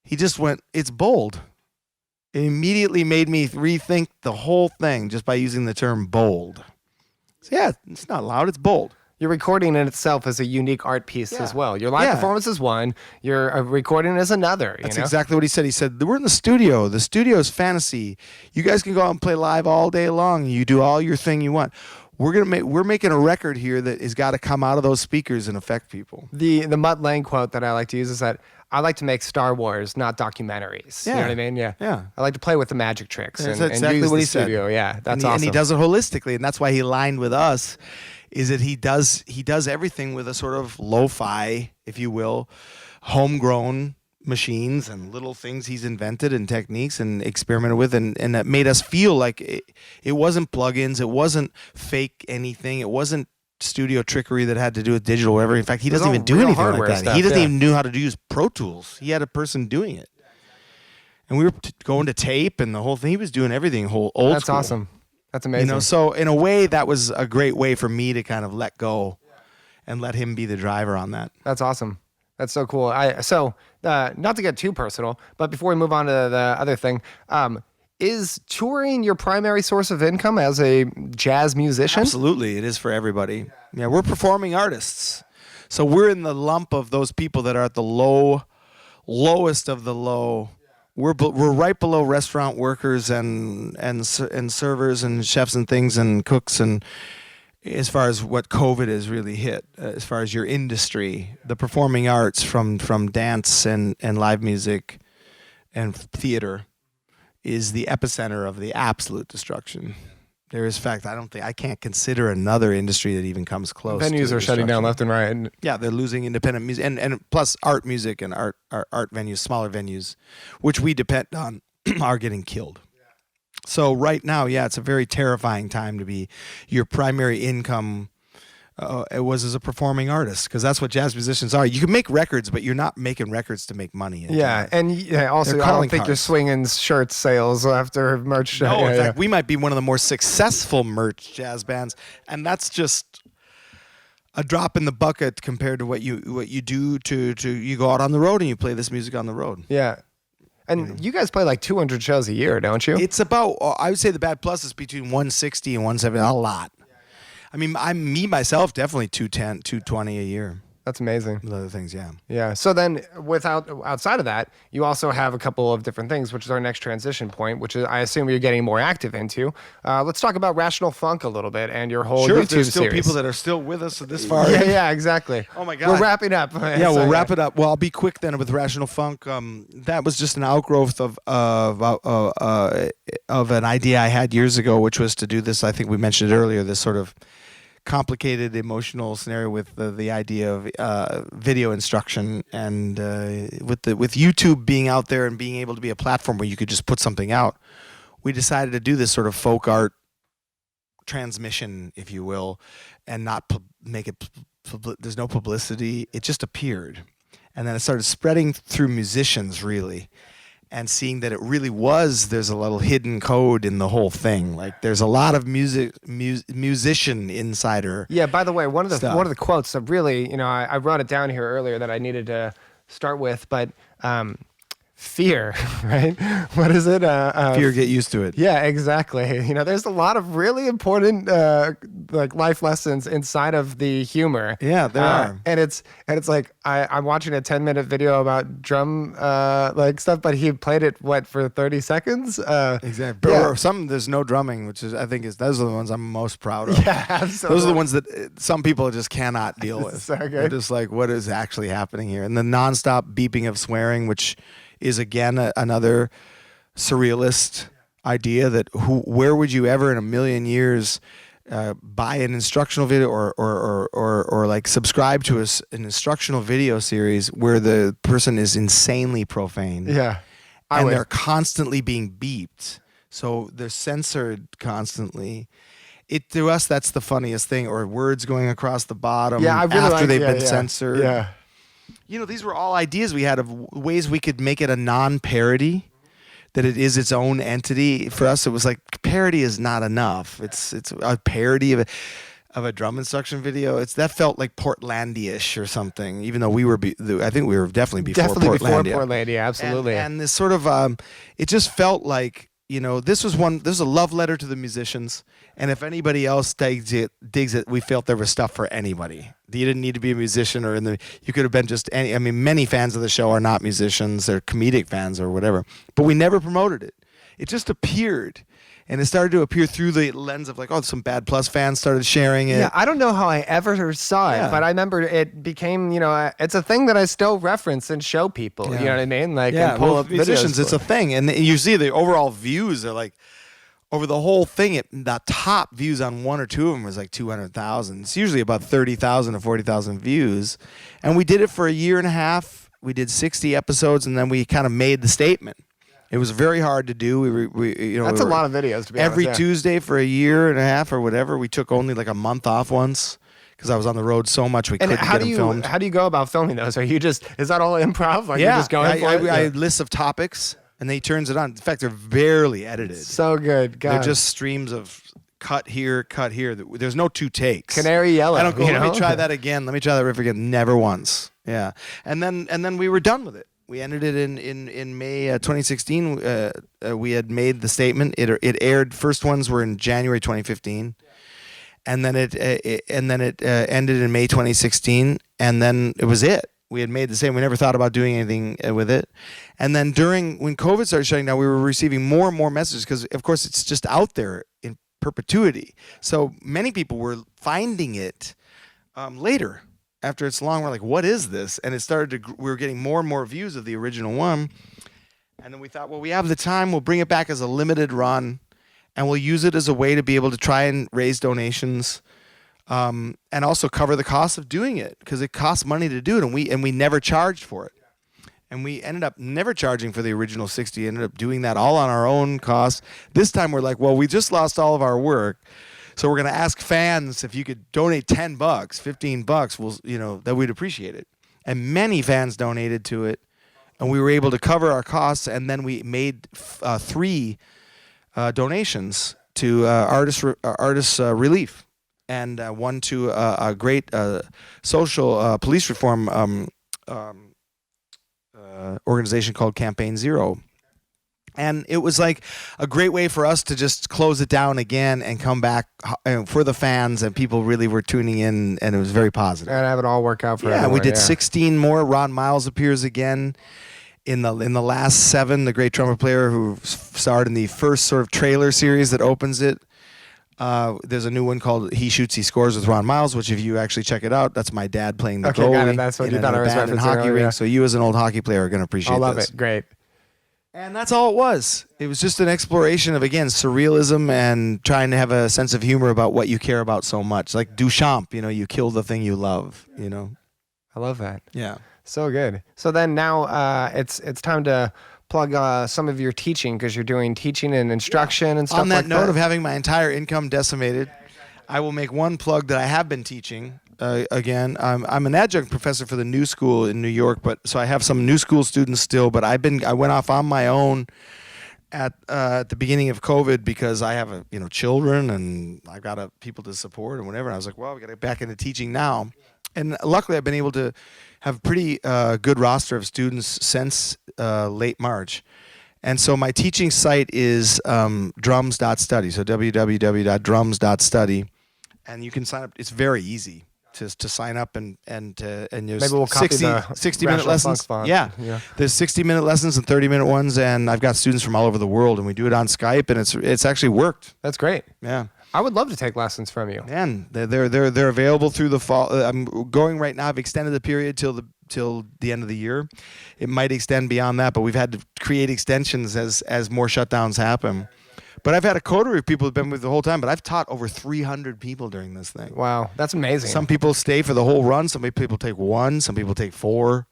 He just went, it's bold. It immediately made me rethink the whole thing just by using the term bold. So yeah, it's not loud, it's bold. Your recording in itself is a unique art piece as well. Your live performance is one. Your recording is another. That's exactly what he said. He said, we're in the studio. The studio is fantasy. You guys can go out and play live all day long. You do all your thing you want. We're making a record here that has got to come out of those speakers and affect people. The Mutt Lange quote that I like to use is that I like to make Star Wars, not documentaries. Yeah. You know what I mean? Yeah. Yeah. I like to play with the magic tricks That's and exactly use what the he said. studio. Yeah, that's awesome. And he does it holistically, and that's why he aligned with us. Is that he does everything with a sort of lo-fi, if you will, homegrown machines and little things he's invented and techniques and experimented with, and that made us feel like it wasn't plugins, it wasn't fake anything, it wasn't studio trickery that had to do with digital or whatever. In fact, he doesn't even do anything like that. Stuff, he doesn't even know how to use Pro Tools. He had a person doing it. And we were going to tape and the whole thing. He was doing everything old school. That's awesome. That's amazing. So in a way, that was a great way for me to kind of let go and let him be the driver on that. That's awesome. That's so cool. Not to get too personal, but before we move on to the other thing, is touring your primary source of income as a jazz musician? Absolutely. It is for everybody. Yeah, we're performing artists. So we're in the lump of those people that are at the lowest of the low. We're right below restaurant workers and servers and chefs and things and cooks, and as far as what COVID has really hit, as far as your industry, the performing arts from dance and live music and theater is the epicenter of the absolute destruction. There is, in fact, I can't consider another industry that even comes close. Venues are shutting down left and right. Yeah, they're losing independent music, and plus art music and art venues, smaller venues, which we depend on, are getting killed. So right now, yeah, it's a very terrifying time to be your primary income. It was as a performing artist, because that's what jazz musicians are. You can make records, but you're not making records to make money. Yeah, and also I don't think you're swinging shirt sales after merch. No, in fact, we might be one of the more successful merch jazz bands, and that's just a drop in the bucket compared to what you do to you go out on the road and you play this music on the road. Yeah. And you guys play like 200 shows a year, don't you? It's about, I would say the bad plus is between 160 and 170, a lot. I mean, myself, definitely 210, 220 a year. That's amazing. With other things, yeah. Yeah. So then, outside of that, you also have a couple of different things, which is our next transition point, which is I assume you're getting more active into. Let's talk about Rational Funk a little bit and your whole YouTube there's still series. People that are still with us this far. Yeah, exactly. Oh my God. We're wrapping up. Yeah, we'll wrap it up. Well, I'll be quick then with Rational Funk. That was just an outgrowth of an idea I had years ago, which was to do this. I think we mentioned it earlier. This sort of complicated emotional scenario with the idea of video instruction, and with YouTube being out there and being able to be a platform where you could just put something out, we decided to do this sort of folk art transmission, if you will, and not make it there's no publicity. It just appeared, and then it started spreading through musicians, really. And seeing that it really was, there's a little hidden code in the whole thing. Like there's a lot of musician insider. Yeah. By the way, one of the quotes that really, I wrote it down here earlier that I needed to start with, but fear, right? What is it? Fear, get used to it. Yeah, exactly. There's a lot of really important like life lessons inside of the humor. Yeah, there are. And it's like I'm watching a 10-minute video about drum like stuff, but he played it for 30 seconds. Exactly. Yeah. Or some there's no drumming, which is those are the ones I'm most proud of. Yeah, absolutely. Those are the ones that some people just cannot deal with. So good. They're just like, what is actually happening here? And the nonstop beeping of swearing, which is again another surrealist idea that where would you ever in a million years buy an instructional video or like subscribe to an instructional video series where the person is insanely profane? Yeah. And they're constantly being beeped. So they're censored constantly. To us, that's the funniest thing. Or words going across the bottom after they've been censored. Yeah. These were all ideas we had of ways we could make it a non-parody, that it is its own entity. For us, it was like parody is not enough. It's a parody of a drum instruction video. That felt like Portlandia-ish or something. Even though I think we were definitely before Portlandia. Before Portlandia, absolutely. And this sort of it just felt like this was a love letter to the musicians. And if anybody else digs it, we felt there was stuff for anybody. You didn't need to be a musician you could have been just many fans of the show are not musicians, they're comedic fans or whatever. But we never promoted it. It just appeared. And it started to appear through the lens of some Bad Plus fans started sharing it. Yeah, I don't know how I ever saw it, but I remember it became, it's a thing that I still reference and show people. Yeah. You know what I mean? Like, yeah, and pull up musicians, videos it's a thing. And you see the overall views are like, over the whole thing, the top views on one or two of them was like 200,000. It's usually about 30,000 to 40,000 views. And we did it for a year and a half. We did 60 episodes, and then we kind of made the statement. It was very hard to do. That's a lot of videos, to be honest. Every Tuesday for a year and a half or whatever. We took only like a month off once because I was on the road so much we couldn't get them filmed. How do you go about filming those? Is that all improv? Like yeah, you're just going for it? I had lists of topics. And he turns it on. In fact, they're barely edited. So good. God. They're just streams of cut here, cut here. There's no two takes. Canary yellow. I don't go, let me try that again. Let me try that riff again. Never once. Yeah. And then we were done with it. We ended it in May 2016. We had made the statement. It aired. First ones were in January 2015. and then it ended in May 2016, and then it was it. We had made the same. We never thought about doing anything with it. And then when COVID started shutting down, we were receiving more and more messages because, of course, it's just out there in perpetuity. So many people were finding it later after it's long. We're like, what is this? And it started we were getting more and more views of the original one. And then we thought, well, we have the time. We'll bring it back as a limited run, and we'll use it as a way to be able to try and raise donations. And also cover the cost of doing it because it costs money to do it, and we never charged for it, and we ended up never charging for the original 60. Ended up doing that all on our own costs. This time we're like, well, we just lost all of our work, so we're gonna ask fans if you could donate $10, $15. That we'd appreciate it, and many fans donated to it, and we were able to cover our costs, and then we made 3 donations to artists relief. And one to a great social police reform organization called Campaign Zero. And it was like a great way for us to just close it down again and come back for the fans, and people really were tuning in, and it was very positive. And have it all work out for everyone. Yeah, we did 16 more. Ron Miles appears again in the last 7. The great trumpet player who starred in the first sort of trailer series that opens it. There's a new one called He Shoots, He Scores with Ron Miles, which if you actually check it out, that's my dad playing the goalie. Got it. That's what you thought I was referencing hockey earlier. rink. So you as an old hockey player are going to appreciate this. I love it. Great. And that's all it was. It was just an exploration of, again, surrealism and trying to have a sense of humor about what you care about so much. Like Duchamp, you kill the thing you love, I love that. Yeah. So good. So then now it's time to plug some of your teaching, because you're doing teaching and instruction and stuff like that. On that note of having my entire income decimated, I will make one plug that I have been teaching. Again, I'm an adjunct professor for the New School in New York, so I have some New School students still. But I went off on my own at the beginning of COVID because I have children and I've got people to support and whatever. And I was like, well, we got to get back into teaching now. And luckily, I've been able to have a pretty good roster of students since late March. And so my teaching site is drums.study, so www.drums.study. And you can sign up. It's very easy to sign up and there's maybe we'll copy 60-minute lessons. Yeah. There's 60-minute lessons and 30-minute ones, and I've got students from all over the world, and we do it on Skype, and it's actually worked. That's great. Yeah. I would love to take lessons from you. Man, they're available through the fall. I'm going right now. I've extended the period till the end of the year. It might extend beyond that, but we've had to create extensions as more shutdowns happen. But I've had a coterie of people who've been with the whole time, but I've taught over 300 people during this thing. Wow, that's amazing. Some people stay for the whole run. Some people take 1. Some people take 4.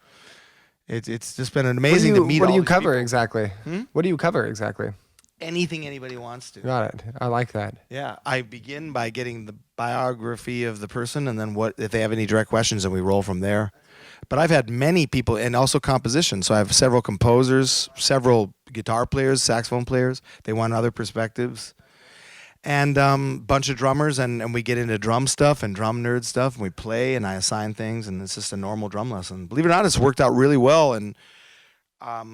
It's just been amazing to meet all these people. What do you cover exactly? What do you cover exactly? Anything anybody wants to. Got it. I like that. Yeah, I begin by getting the biography of the person, and then if they have any direct questions, and we roll from there. But I've had many people, and also composition. So I have several composers, several guitar players, saxophone players. They want other perspectives. And bunch of drummers, and we get into drum stuff and drum nerd stuff, and we play, and I assign things, and it's just a normal drum lesson. Believe it or not, it's worked out really well, and I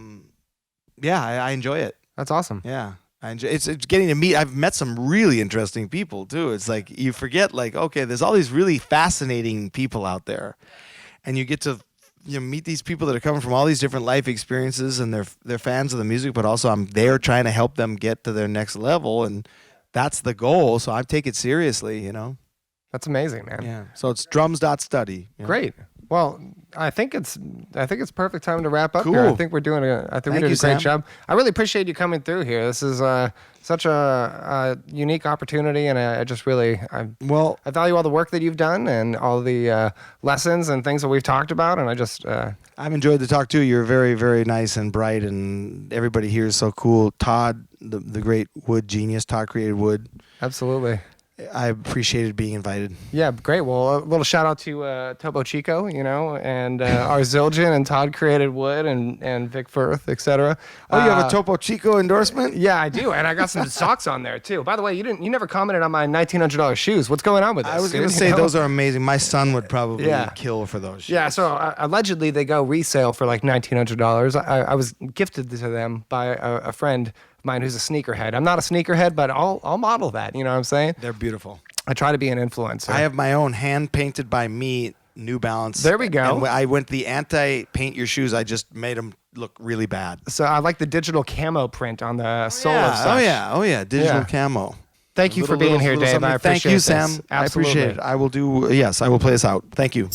enjoy it. That's awesome. Yeah. It's getting to meet. I've met some really interesting people too. It's like you forget, like, okay, there's all these really fascinating people out there, and you get to meet these people that are coming from all these different life experiences, and they're fans of the music, but also I'm there trying to help them get to their next level, and that's the goal. So I take it seriously, That's amazing, man. Yeah. So it's drums.study. Great. Well, I think it's perfect time to wrap up Cool. here. I think we did a great Sam. job. I really appreciate you coming through here. This is such a unique opportunity, and I value all the work that you've done and all the lessons and things that we've talked about, and I've enjoyed the talk too. You're very, very nice and bright, and everybody here is so cool. Todd, the great wood genius, Todd Created Wood. Absolutely. I appreciated being invited. Yeah, great. Well, a little shout out to Topo Chico, and our Zildjian and Todd Created Wood and Vic Firth, etc. Oh, you have a Topo Chico endorsement? Yeah, I do, and I got some socks on there too. By the way, you never commented on my $1,900 shoes. What's going on with this? I was going to say those are amazing. My son would probably kill for those shoes. Yeah, so allegedly they go resale for like $1,900. I was gifted to them by a friend of mine who's a sneakerhead. I'm not a sneakerhead, but I'll model that. You know what I'm saying? They're beautiful. I try to be an influencer. I have my own hand painted by me New Balance. There we go. And I went the anti-paint your shoes. I just made them look really bad. So I like the digital camo print on the sole of Yeah. such. Oh yeah. Digital Yeah. camo. Thank you for being here, Dave. something. I appreciate Thank you, this. Sam. Absolutely. I appreciate it. I will play this out. Thank you.